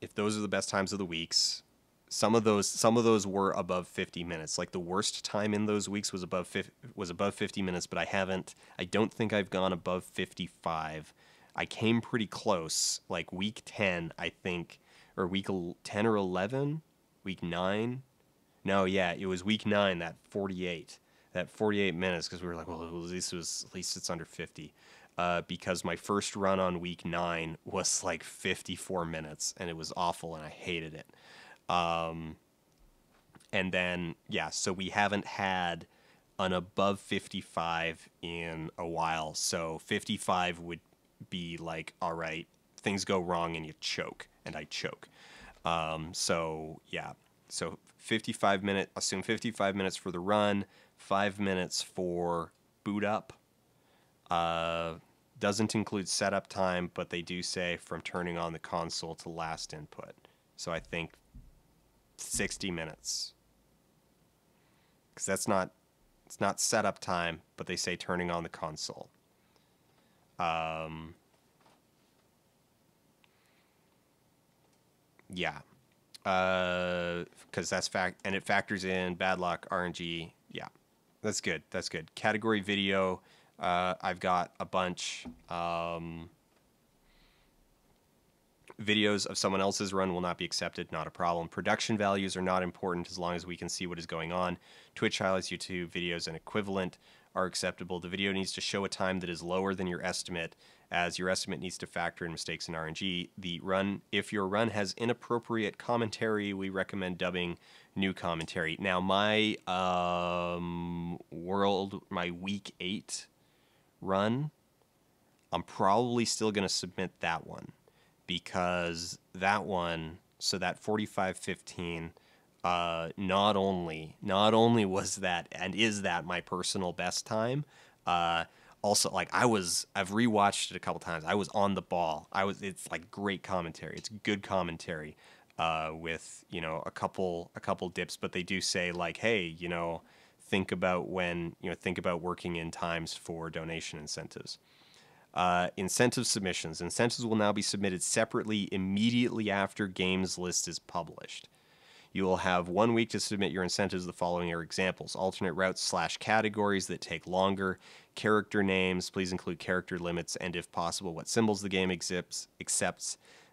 if those are the best times of the weeks, some of those were above 50 minutes. Like the worst time in those weeks was above 50 minutes, but I don't think I've gone above 55. I came pretty close, like week 10, I think, or week 10 or 11, week 9. No, yeah, it was week 9, that 48 minutes, because we were like, well, at least it's under 50. Because my first run on week 9 was like 54 minutes, and it was awful, and I hated it. And then, yeah, so we haven't had an above 55 in a while. So 55 would be like, all right, things go wrong and you choke, and I choke. So yeah, so 55 minutes, assume 55 minutes for the run, 5 minutes for boot up. Doesn't include setup time, but they do say from turning on the console to last input. So I think 60 minutes. Because it's not setup time, but they say turning on the console. Yeah. Because that's and it factors in bad luck, RNG. Yeah. That's good. Category video. I've got a bunch. Videos of someone else's run will not be accepted, not a problem. Production values are not important as long as we can see what is going on. Twitch highlights, YouTube videos, and equivalent are acceptable. The video needs to show a time that is lower than your estimate, as your estimate needs to factor in mistakes in RNG. If your run has inappropriate commentary, we recommend dubbing new commentary. Now, my week 8 run, I'm probably still going to submit that one. Because that one, so that 45:15, not only was that and is that my personal best time, also like I've rewatched it a couple times. I was on the ball. It's like great commentary. It's good commentary, with a couple dips, but they do say like, hey, think about working in times for donation incentives. Incentive submissions. Incentives will now be submitted separately immediately after games list is published. You will have 1 week to submit your incentives. The following are examples: alternate routes / categories that take longer, character names, please include character limits, and if possible, what symbols the game accepts,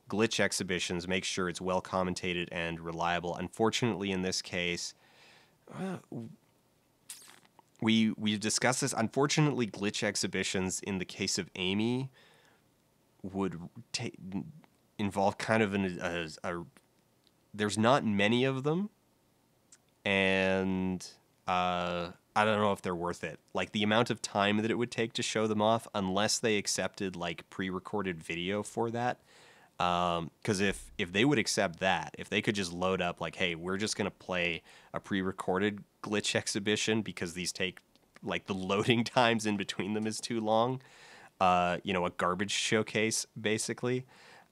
glitch exhibitions, make sure it's well commentated and reliable. Unfortunately, in this case, we've discussed this. Unfortunately, glitch exhibitions in the case of Amy would involve kind of there's not many of them, and I don't know if they're worth it. Like the amount of time that it would take to show them off, unless they accepted like pre-recorded video for that. Because if they would accept that, if they could just load up like, hey, we're just going to play a pre-recorded glitch exhibition because these take, like the loading times in between them is too long, a garbage showcase, basically.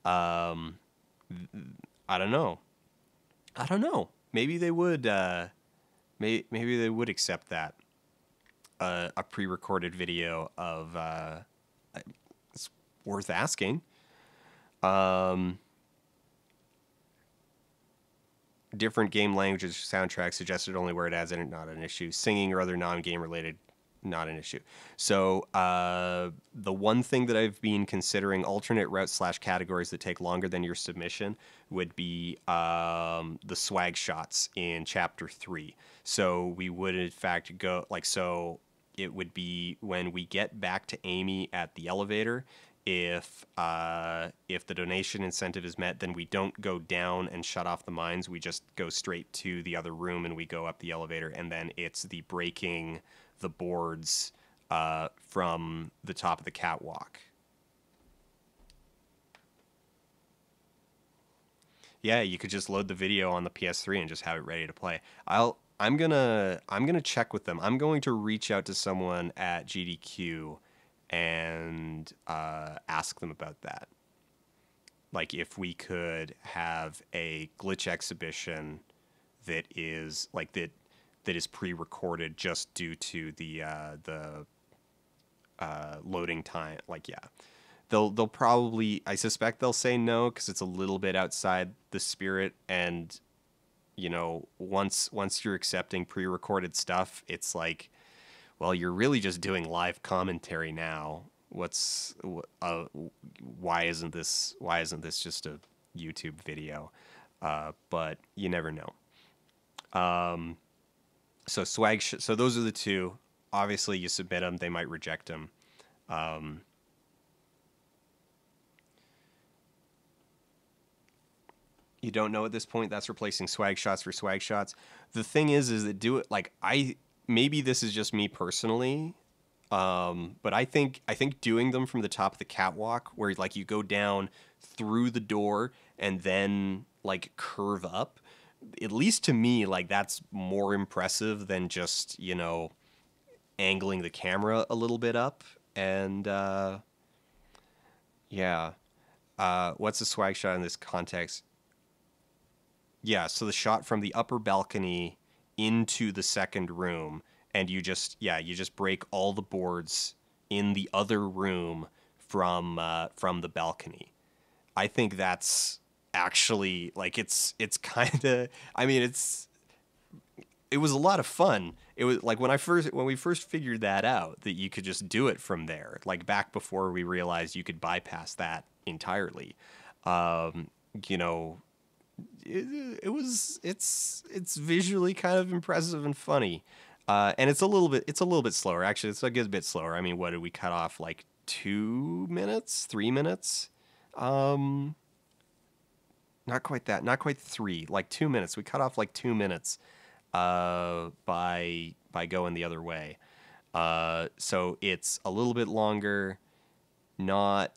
I don't know. Maybe they would, maybe they would accept that, a pre-recorded video of, it's worth asking. Different game languages, soundtrack suggested only where it adds in it, not an issue. Singing or other non-game related, not an issue. So the one thing that I've been considering, alternate routes / categories that take longer than your submission, would be the swag shots in Chapter 3. So we would, in fact, go, like, so it would be when we get back to Amy at the elevator, If the donation incentive is met, then we don't go down and shut off the mines. We just go straight to the other room and we go up the elevator, and then it's the breaking the boards from the top of the catwalk. Yeah, you could just load the video on the PS3 and just have it ready to play. I'm gonna check with them. I'm going to reach out to someone at GDQ and ask them about that. Like if we could have a glitch exhibition that is like that is pre-recorded just due to the loading time. Like yeah, they'll probably, I suspect they'll say no because it's a little bit outside the spirit, and you know, once you're accepting pre-recorded stuff, it's like, well, you're really just doing live commentary now. Why isn't this just a YouTube video? But you never know. So so those are the two. Obviously, you submit them, they might reject them. You don't know at this point. That's replacing swag shots for swag shots. The thing is that do it like maybe this is just me personally, but I think doing them from the top of the catwalk, where like you go down through the door and then like curve up, at least to me, like that's more impressive than just, you know, angling the camera a little bit up. And yeah, what's a swag shot in this context? Yeah, so the shot from the upper balcony into the second room, and you just break all the boards in the other room from the balcony. I think that's actually like it's kind of, I mean, it was a lot of fun. It was like when we first figured that out, that you could just do it from there, like back before we realized you could bypass that entirely. You know, it's visually kind of impressive and funny. And it's a little bit slower. Actually, it's a good bit slower. I mean, what did we cut off? Like 2 minutes, 3 minutes? Not quite that. Not quite 3. Like 2 minutes. We cut off like 2 minutes by going the other way. So it's a little bit longer, but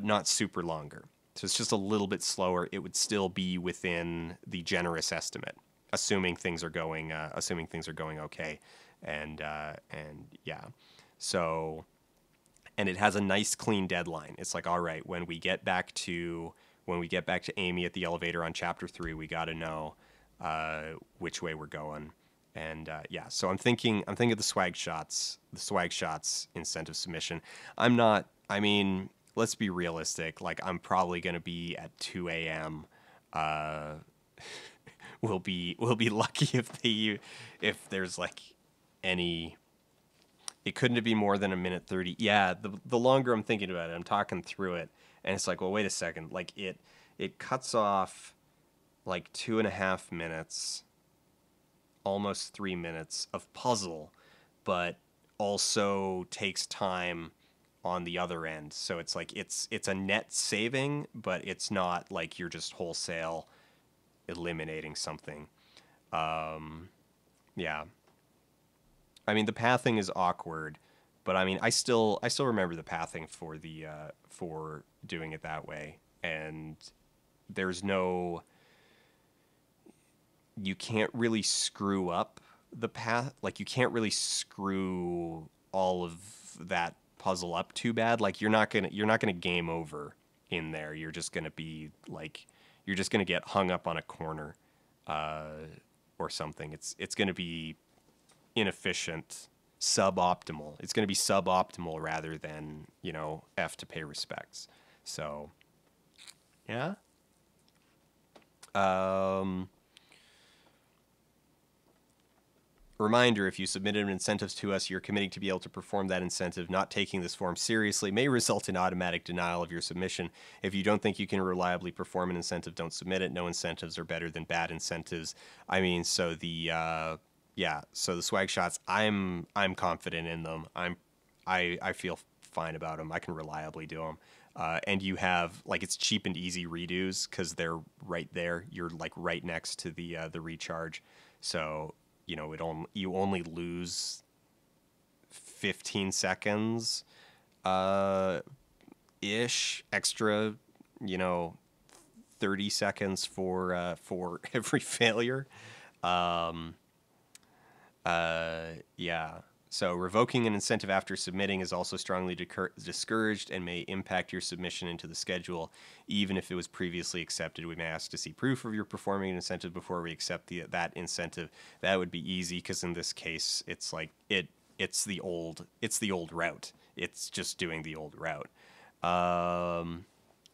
not super longer. So it's just a little bit slower. It would still be within the generous estimate, assuming things are going okay, and yeah. So, and it has a nice clean deadline. It's like, all right, when we get back to Amy at the elevator on chapter 3, we got to know which way we're going. And yeah, so I'm thinking the swag shots incentive submission. I mean, let's be realistic. Like, I'm probably going to be at 2 a.m. We'll be lucky if there's like any. It couldn't be more than 1:30. Yeah, the longer I'm thinking about it, I'm talking through it, and it's like, well, wait a second. Like it cuts off like 2.5 minutes, almost 3 minutes of puzzle, but also takes time on the other end. So it's like it's a net saving, but it's not like you're just wholesale eliminating something. Yeah. I mean, the pathing is awkward, but I mean, I still remember the pathing for the for doing it that way, and you can't really screw up the path. Like, you can't really screw all of that puzzle up too bad. Like, you're not gonna game over in there. You're just gonna be like, you're just gonna get hung up on a corner, or something. It's gonna be inefficient, suboptimal. It's gonna be suboptimal rather than, you know, F to pay respects. So, yeah. Reminder, if you submitted incentives to us, you're committing to be able to perform that incentive. Not taking this form seriously may result in automatic denial of your submission. If you don't think you can reliably perform an incentive, don't submit it. No incentives are better than bad incentives. I mean, so the so the swag shots, I'm confident in them. I feel fine about them. I can reliably do them. And you have like it's cheap and easy redos because they're right there. You're like right next to the recharge, so you know you only lose 15 seconds ish extra. 30 seconds for every failure. Yeah. So revoking an incentive after submitting is also strongly discouraged and may impact your submission into the schedule, even if it was previously accepted. We may ask to see proof of your performing an incentive before we accept that incentive. That would be easy because in this case, it's like it's the old route. It's just doing the old route.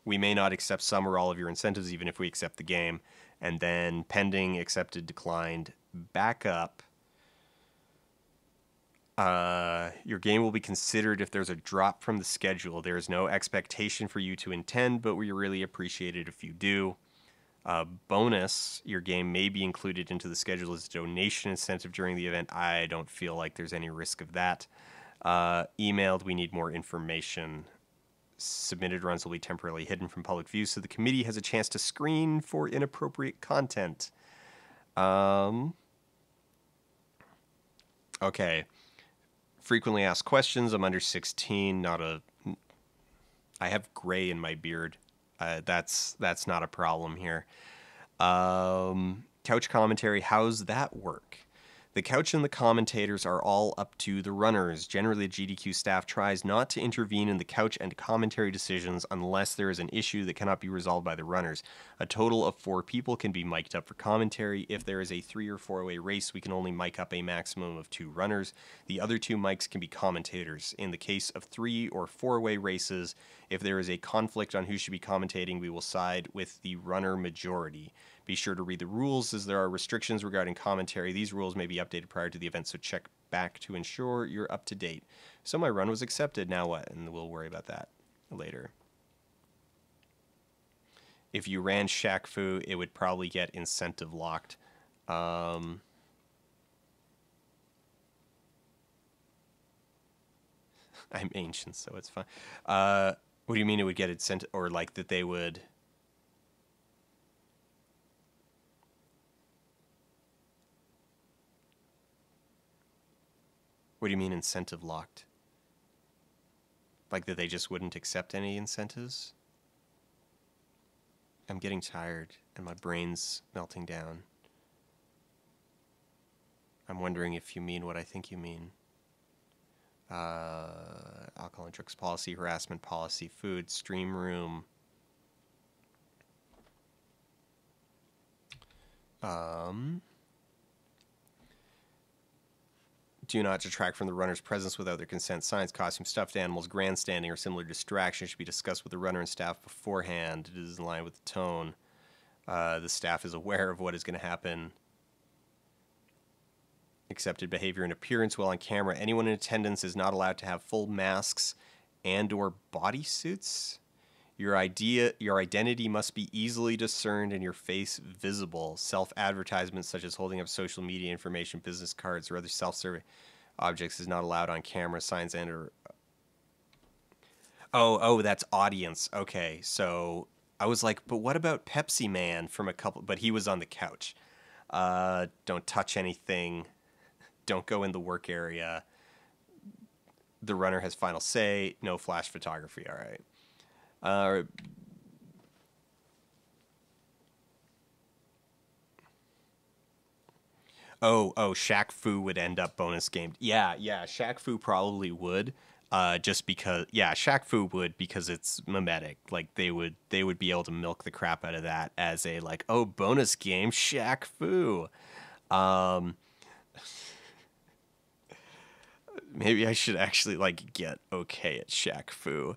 We may not accept some or all of your incentives, even if we accept the game, and then pending, accepted, declined, back up. Your game will be considered if there's a drop from the schedule. There is no expectation for you to intend, but we really appreciate it if you do. Bonus, your game may be included into the schedule as a donation incentive during the event. I don't feel like there's any risk of that. Emailed, we need more information. Submitted runs will be temporarily hidden from public view, so the committee has a chance to screen for inappropriate content. Okay. Frequently asked questions. I'm under 16. I have gray in my beard. That's not a problem here. Couch commentary. How's that work? The couch and the commentators are all up to the runners. Generally, the GDQ staff tries not to intervene in the couch and commentary decisions unless there is an issue that cannot be resolved by the runners. A total of 4 people can be mic'd up for commentary. If there is a 3 or 4-way race, we can only mic up a maximum of 2 runners. The other 2 mics can be commentators. In the case of 3 or 4-way races, if there is a conflict on who should be commentating, we will side with the runner majority. Be sure to read the rules as there are restrictions regarding commentary. These rules may be updated prior to the event, so check back to ensure you're up to date. So my run was accepted. Now what? And we'll worry about that later. If you ran Shaq Fu, it would probably get incentive locked. I'm ancient, so it's fine. What do you mean it would get incentive, or like that they would... What do you mean incentive locked? Like that they just wouldn't accept any incentives? I'm getting tired and my brain's melting down. I'm wondering if you mean what I think you mean. Alcohol and drugs policy, harassment policy, food, stream room. Do not detract from the runner's presence without their consent. Signs, costumes, stuffed animals, grandstanding, or similar distractions should be discussed with the runner and staff beforehand. It is in line with the tone. The staff is aware of what is going to happen. Accepted behavior and appearance while on camera. Anyone in attendance is not allowed to have full masks and or bodysuits. Your identity must be easily discerned and your face visible. Self-advertisements such as holding up social media information, business cards, or other self-serving objects is not allowed on camera. Signs and or... Oh, that's audience. Okay, so I was like, but what about Pepsi Man from a couple... But he was on the couch. Don't touch anything. Don't go in the work area. The runner has final say. No flash photography. All right. Shaq Fu would end up bonus gamed. Yeah, Shaq Fu probably would. Just because, Shaq Fu would because it's mimetic. Like they would be able to milk the crap out of that as a like, oh, bonus game, Shaq Fu. Maybe I should actually like get okay at Shaq Fu.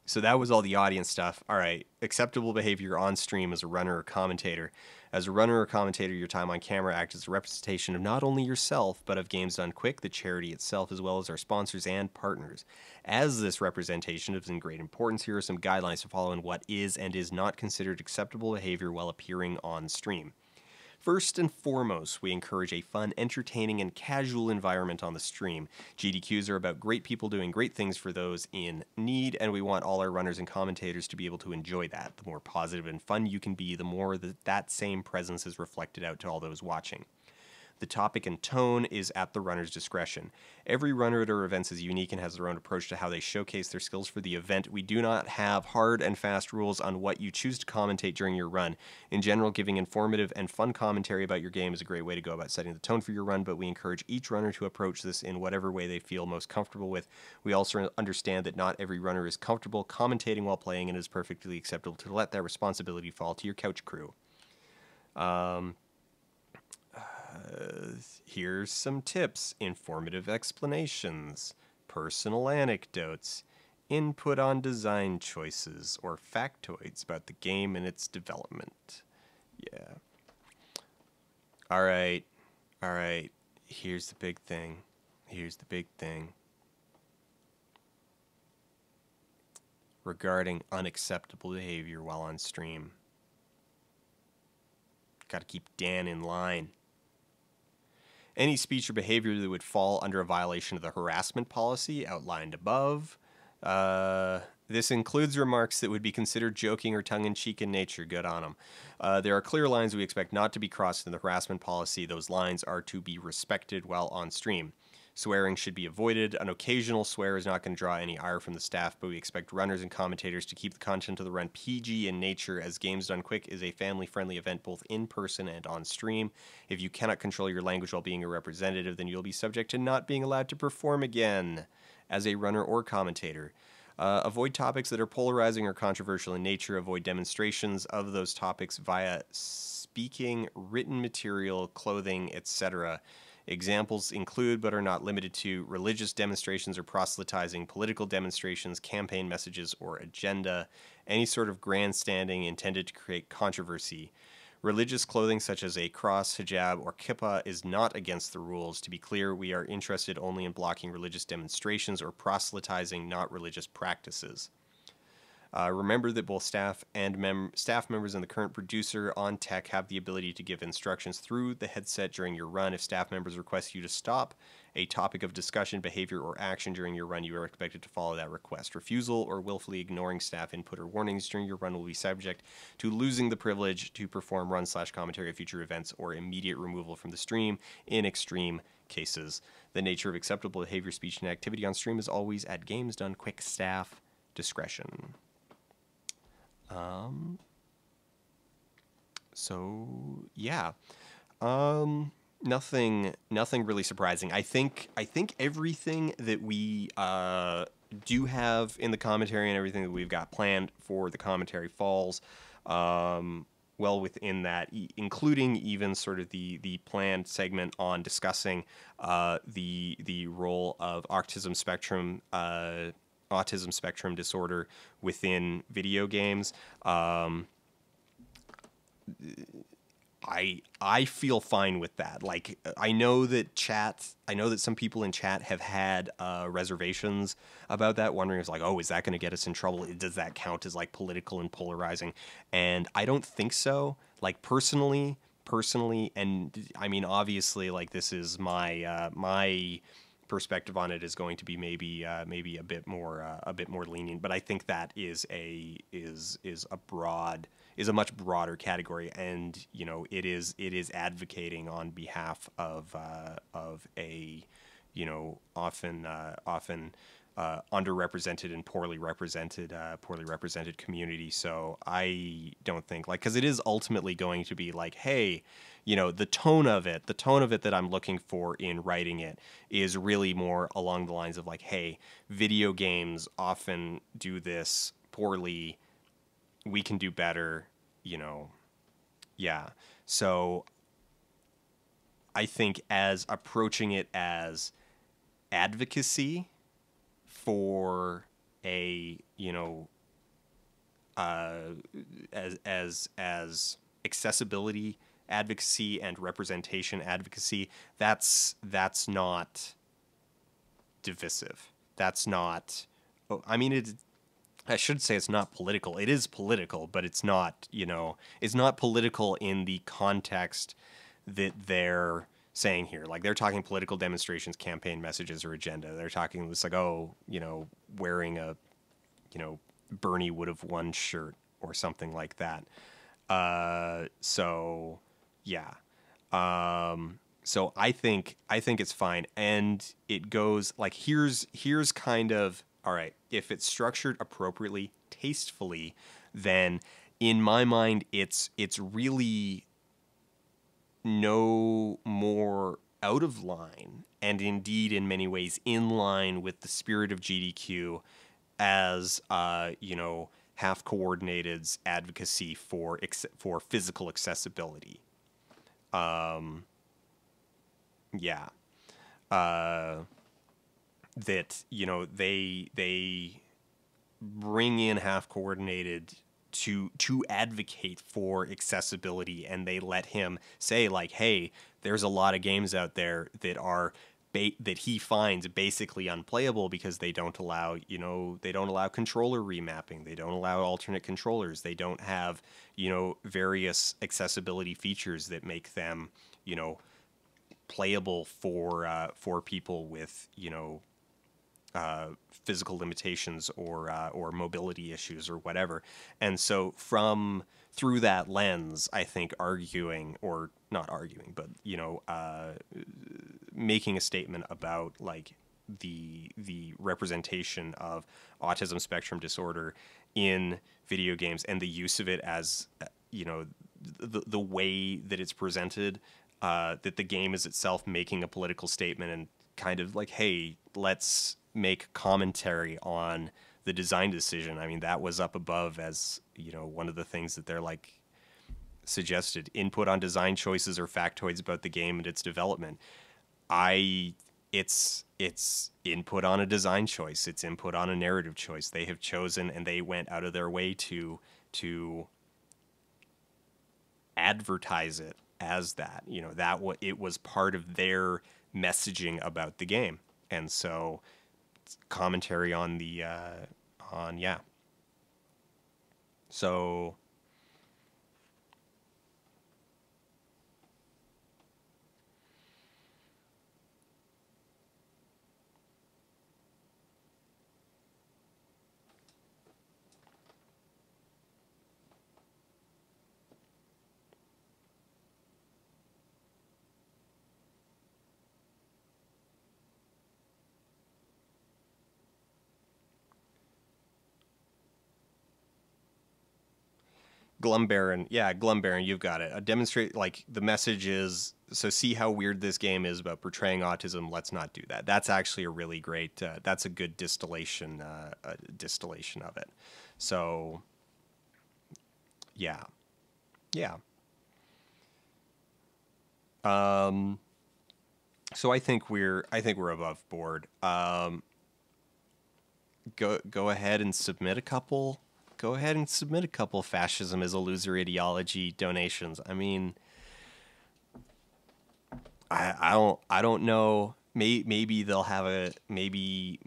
So that was all the audience stuff. All right, acceptable behavior on stream as a runner or commentator. As a runner or commentator, your time on camera acts as a representation of not only yourself, but of Games Done Quick, the charity itself, as well as our sponsors and partners. As this representation is in great importance, here are some guidelines to follow in what is and is not considered acceptable behavior while appearing on stream. First and foremost, we encourage a fun, entertaining, and casual environment on the stream. GDQs are about great people doing great things for those in need, and we want all our runners and commentators to be able to enjoy that. The more positive and fun you can be, the more that same presence is reflected out to all those watching. The topic and tone is at the runner's discretion. Every runner at our events is unique and has their own approach to how they showcase their skills for the event. We do not have hard and fast rules on what you choose to commentate during your run. In general, giving informative and fun commentary about your game is a great way to go about setting the tone for your run, but we encourage each runner to approach this in whatever way they feel most comfortable with. We also understand that not every runner is comfortable commentating while playing, and it is perfectly acceptable to let that responsibility fall to your couch crew. Here's some tips, informative explanations, personal anecdotes, input on design choices, or factoids about the game and its development. Yeah. All right. Here's the big thing. Regarding unacceptable behavior while on stream. Gotta keep Dan in line. Any speech or behavior that would fall under a violation of the harassment policy outlined above. This includes remarks that would be considered joking or tongue-in-cheek in nature. Good on them. There are clear lines we expect not to be crossed in the harassment policy. Those lines are to be respected while on stream. Swearing should be avoided. An occasional swear is not going to draw any ire from the staff, but we expect runners and commentators to keep the content of the run PG in nature, as Games Done Quick is a family-friendly event both in person and on stream. If you cannot control your language while being a representative, then you'll be subject to not being allowed to perform again as a runner or commentator. Avoid topics that are polarizing or controversial in nature. Avoid demonstrations of those topics via speaking, written material, clothing, etc. Examples include, but are not limited to, religious demonstrations or proselytizing, political demonstrations, campaign messages, or agenda, any sort of grandstanding intended to create controversy. Religious clothing such as a cross, hijab, or kippah is not against the rules. To be clear, we are interested only in blocking religious demonstrations or proselytizing, not religious practices. Remember that both staff and staff members and the current producer on tech have the ability to give instructions through the headset during your run. If staff members request you to stop a topic of discussion, behavior, or action during your run, you are expected to follow that request. Refusal or willfully ignoring staff input or warnings during your run will be subject to losing the privilege to perform run/commentary at future events or immediate removal from the stream in extreme cases. The nature of acceptable behavior, speech, and activity on stream is always at Games Done Quick staff discretion. So yeah, nothing really surprising. I think everything that we do have in the commentary and everything that we've got planned for the commentary falls well within that, including even sort of the planned segment on discussing the role of autism spectrum disorder within video games. I feel fine with that. Like, I know that some people in chat have had reservations about that, wondering if, like, oh, is that going to get us in trouble? Does that count as like political and polarizing? And I don't think so. Like, personally, and I mean, obviously, like, this is my my perspective on it is going to be maybe a bit more lenient, but I think that is a much broader category, and you know, it is advocating on behalf of a, you know, often underrepresented and poorly represented community. So I don't think, like, because it is ultimately going to be like, hey, you know, the tone of it that I'm looking for in writing it is really more along the lines of like, hey, video games often do this poorly. We can do better, you know. Yeah. So I think as approaching it as advocacy for a, you know, as accessibility advocacy and representation advocacy, that's not divisive. That's not, I mean, I should say it's not political. It is political, but it's not, it's not political in the context that they're saying here. Like, they're talking political demonstrations, campaign messages, or agenda. They're talking this like, wearing a, Bernie would have won shirt or something like that. So yeah. So I think it's fine, and it goes like, here's kind of, all right, if it's structured appropriately, tastefully, then in my mind it's really no more out of line, and indeed in many ways in line with the spirit of GDQ as half coordinated's advocacy for physical accessibility. Yeah. That they bring in half coordinated to advocate for accessibility, and they let him say like, hey, there's a lot of games out there that are that he finds basically unplayable because they don't allow controller remapping, they don't allow alternate controllers, they don't have various accessibility features that make them playable for people with physical limitations or mobility issues or whatever. And so through that lens, I think arguing, or not arguing, but making a statement about like the representation of autism spectrum disorder in video games and the use of it as the way that it's presented, that the game is itself making a political statement and kind of like, hey, let's make commentary on the design decision. I mean, that was up above as, one of the things that they're like suggested, input on design choices or factoids about the game and its development. It's input on a design choice. It's input on a narrative choice. They have chosen, and they went out of their way to advertise it as that. It was part of their messaging about the game, and so commentary on the yeah. So Glumbaron, you've got it. Demonstrate, like, the message is, so see how weird this game is about portraying autism. Let's not do that. That's actually a really great. That's a good distillation of it. So, yeah. So I think we're above board. Go ahead and submit a couple. Go ahead and submit a couple fascism is a loser ideology donations. I mean, I don't know. Maybe they'll have maybe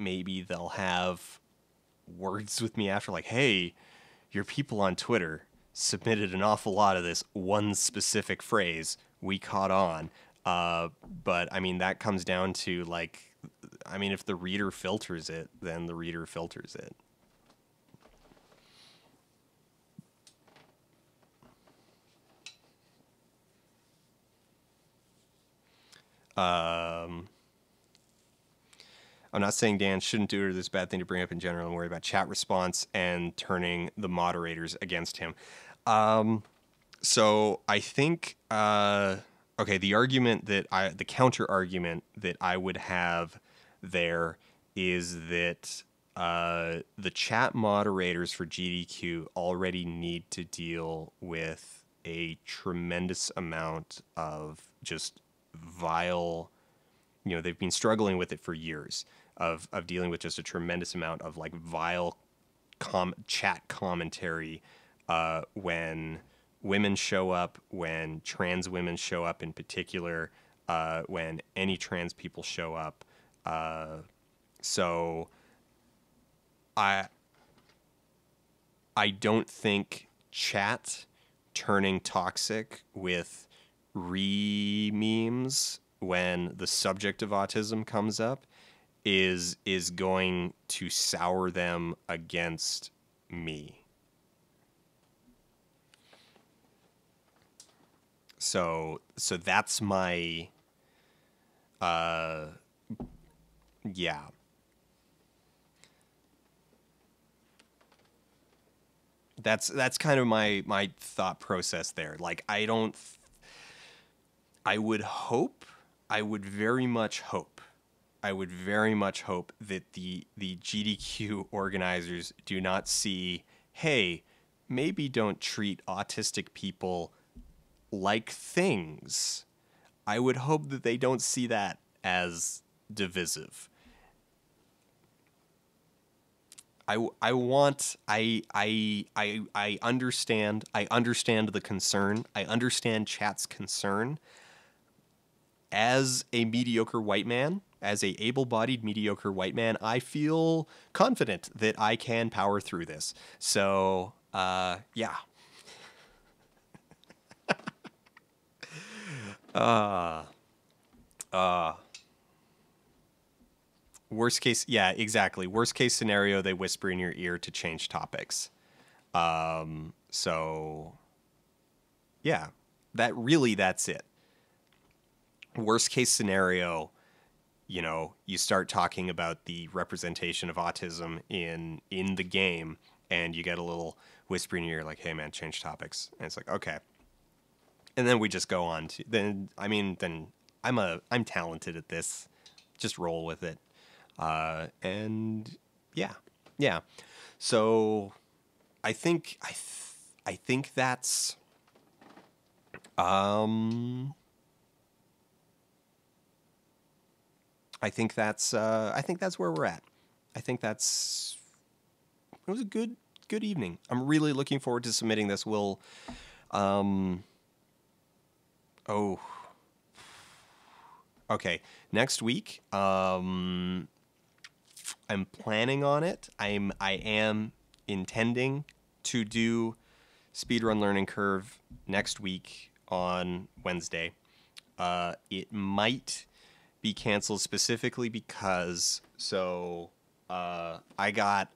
they'll have words with me after, like, hey, your people on Twitter submitted an awful lot of this one specific phrase. We caught on. But I mean, that comes down to, like, I mean, if the reader filters it, then the reader filters it. I'm not saying Dan shouldn't do it or this bad thing to bring up in general and worry about chat response and turning the moderators against him. So I think, okay, the counter argument that I would have there is that the chat moderators for GDQ already need to deal with a tremendous amount of just vile, they've been struggling with it for years of dealing with just a tremendous amount of like vile chat commentary when women show up, when trans women show up in particular, when any trans people show up. So I don't think chat turning toxic with re-memes when the subject of autism comes up is going to sour them against me. So that's my yeah. That's kind of my thought process there. Like I would very much hope that the GDQ organizers do not see, hey, maybe don't treat autistic people like things. I would hope that they don't see that as divisive. I understand the concern. I understand chat's concern. As a mediocre white man, as a able-bodied mediocre white man, I feel confident that I can power through this. So, yeah. Worst case, yeah, exactly. Worst case scenario, they whisper in your ear to change topics. So, yeah, that's it. Worst case scenario, you know, you start talking about the representation of autism in the game, and you get a little whisper in your ear like, hey man, change topics. And it's like, okay. And then we just go on to then I'm talented at this. Just roll with it. And yeah. So I think that's I think that's where we're at. I think it was a good evening. I'm really looking forward to submitting this. We'll okay, next week I'm planning on it. I am intending to do Speedrun Learning Curve next week on Wednesday. It might be canceled specifically because I got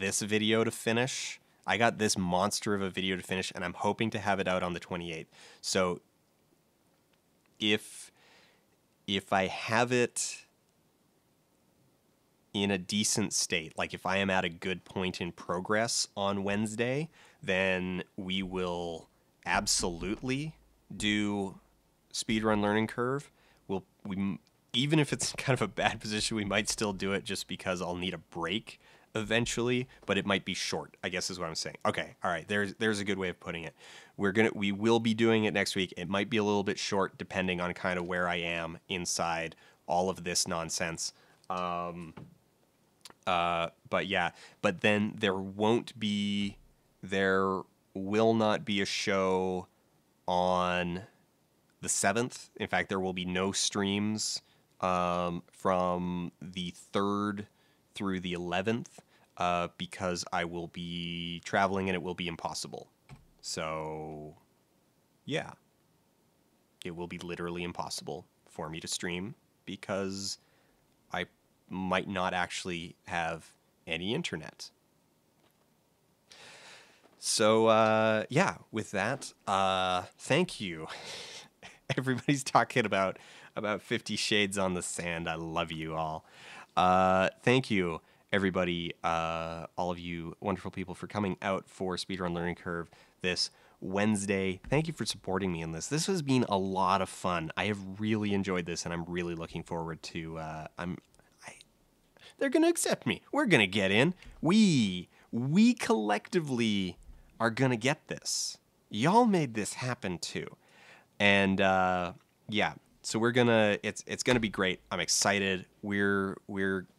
this video to finish. I got this monster of a video to finish, and I'm hoping to have it out on the 28th. So if I have it in a decent state, like if I am at a good point in progress on Wednesday, then we will absolutely do Speedrun Learning Curve. We even if it's kind of a bad position, we might still do it just because I'll need a break eventually, but it might be short, I guess is what I'm saying. Okay, all right, there's a good way of putting it. We will be doing it next week. It might be a little bit short depending on kind of where I am inside all of this nonsense. But yeah, but then there will not be a show on the 7th. In fact, there will be no streams from the 3rd through the 11th because I will be traveling and it will be impossible. So, yeah. It will be literally impossible for me to stream because I might not actually have any internet. So, yeah, with that, thank you. Everybody's talking about 50 Shades on the Sand. I love you all. Thank you, everybody, all of you wonderful people, for coming out for Speedrun Learning Curve this Wednesday. Thank you for supporting me in this. This has been a lot of fun. I have really enjoyed this, and I'm really looking forward to. They're gonna accept me. We're gonna get in. We collectively are gonna get this. Y'all made this happen too, and yeah. So we're gonna. It's gonna be great. I'm excited. We're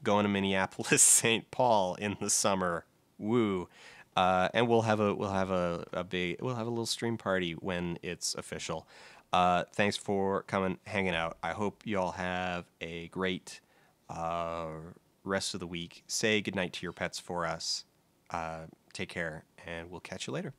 going to Minneapolis, St. Paul in the summer. Woo! And we'll have a little stream party when it's official. Thanks for coming, hanging out. I hope you all have a great rest of the week. Say goodnight to your pets for us. take care, and we'll catch you later.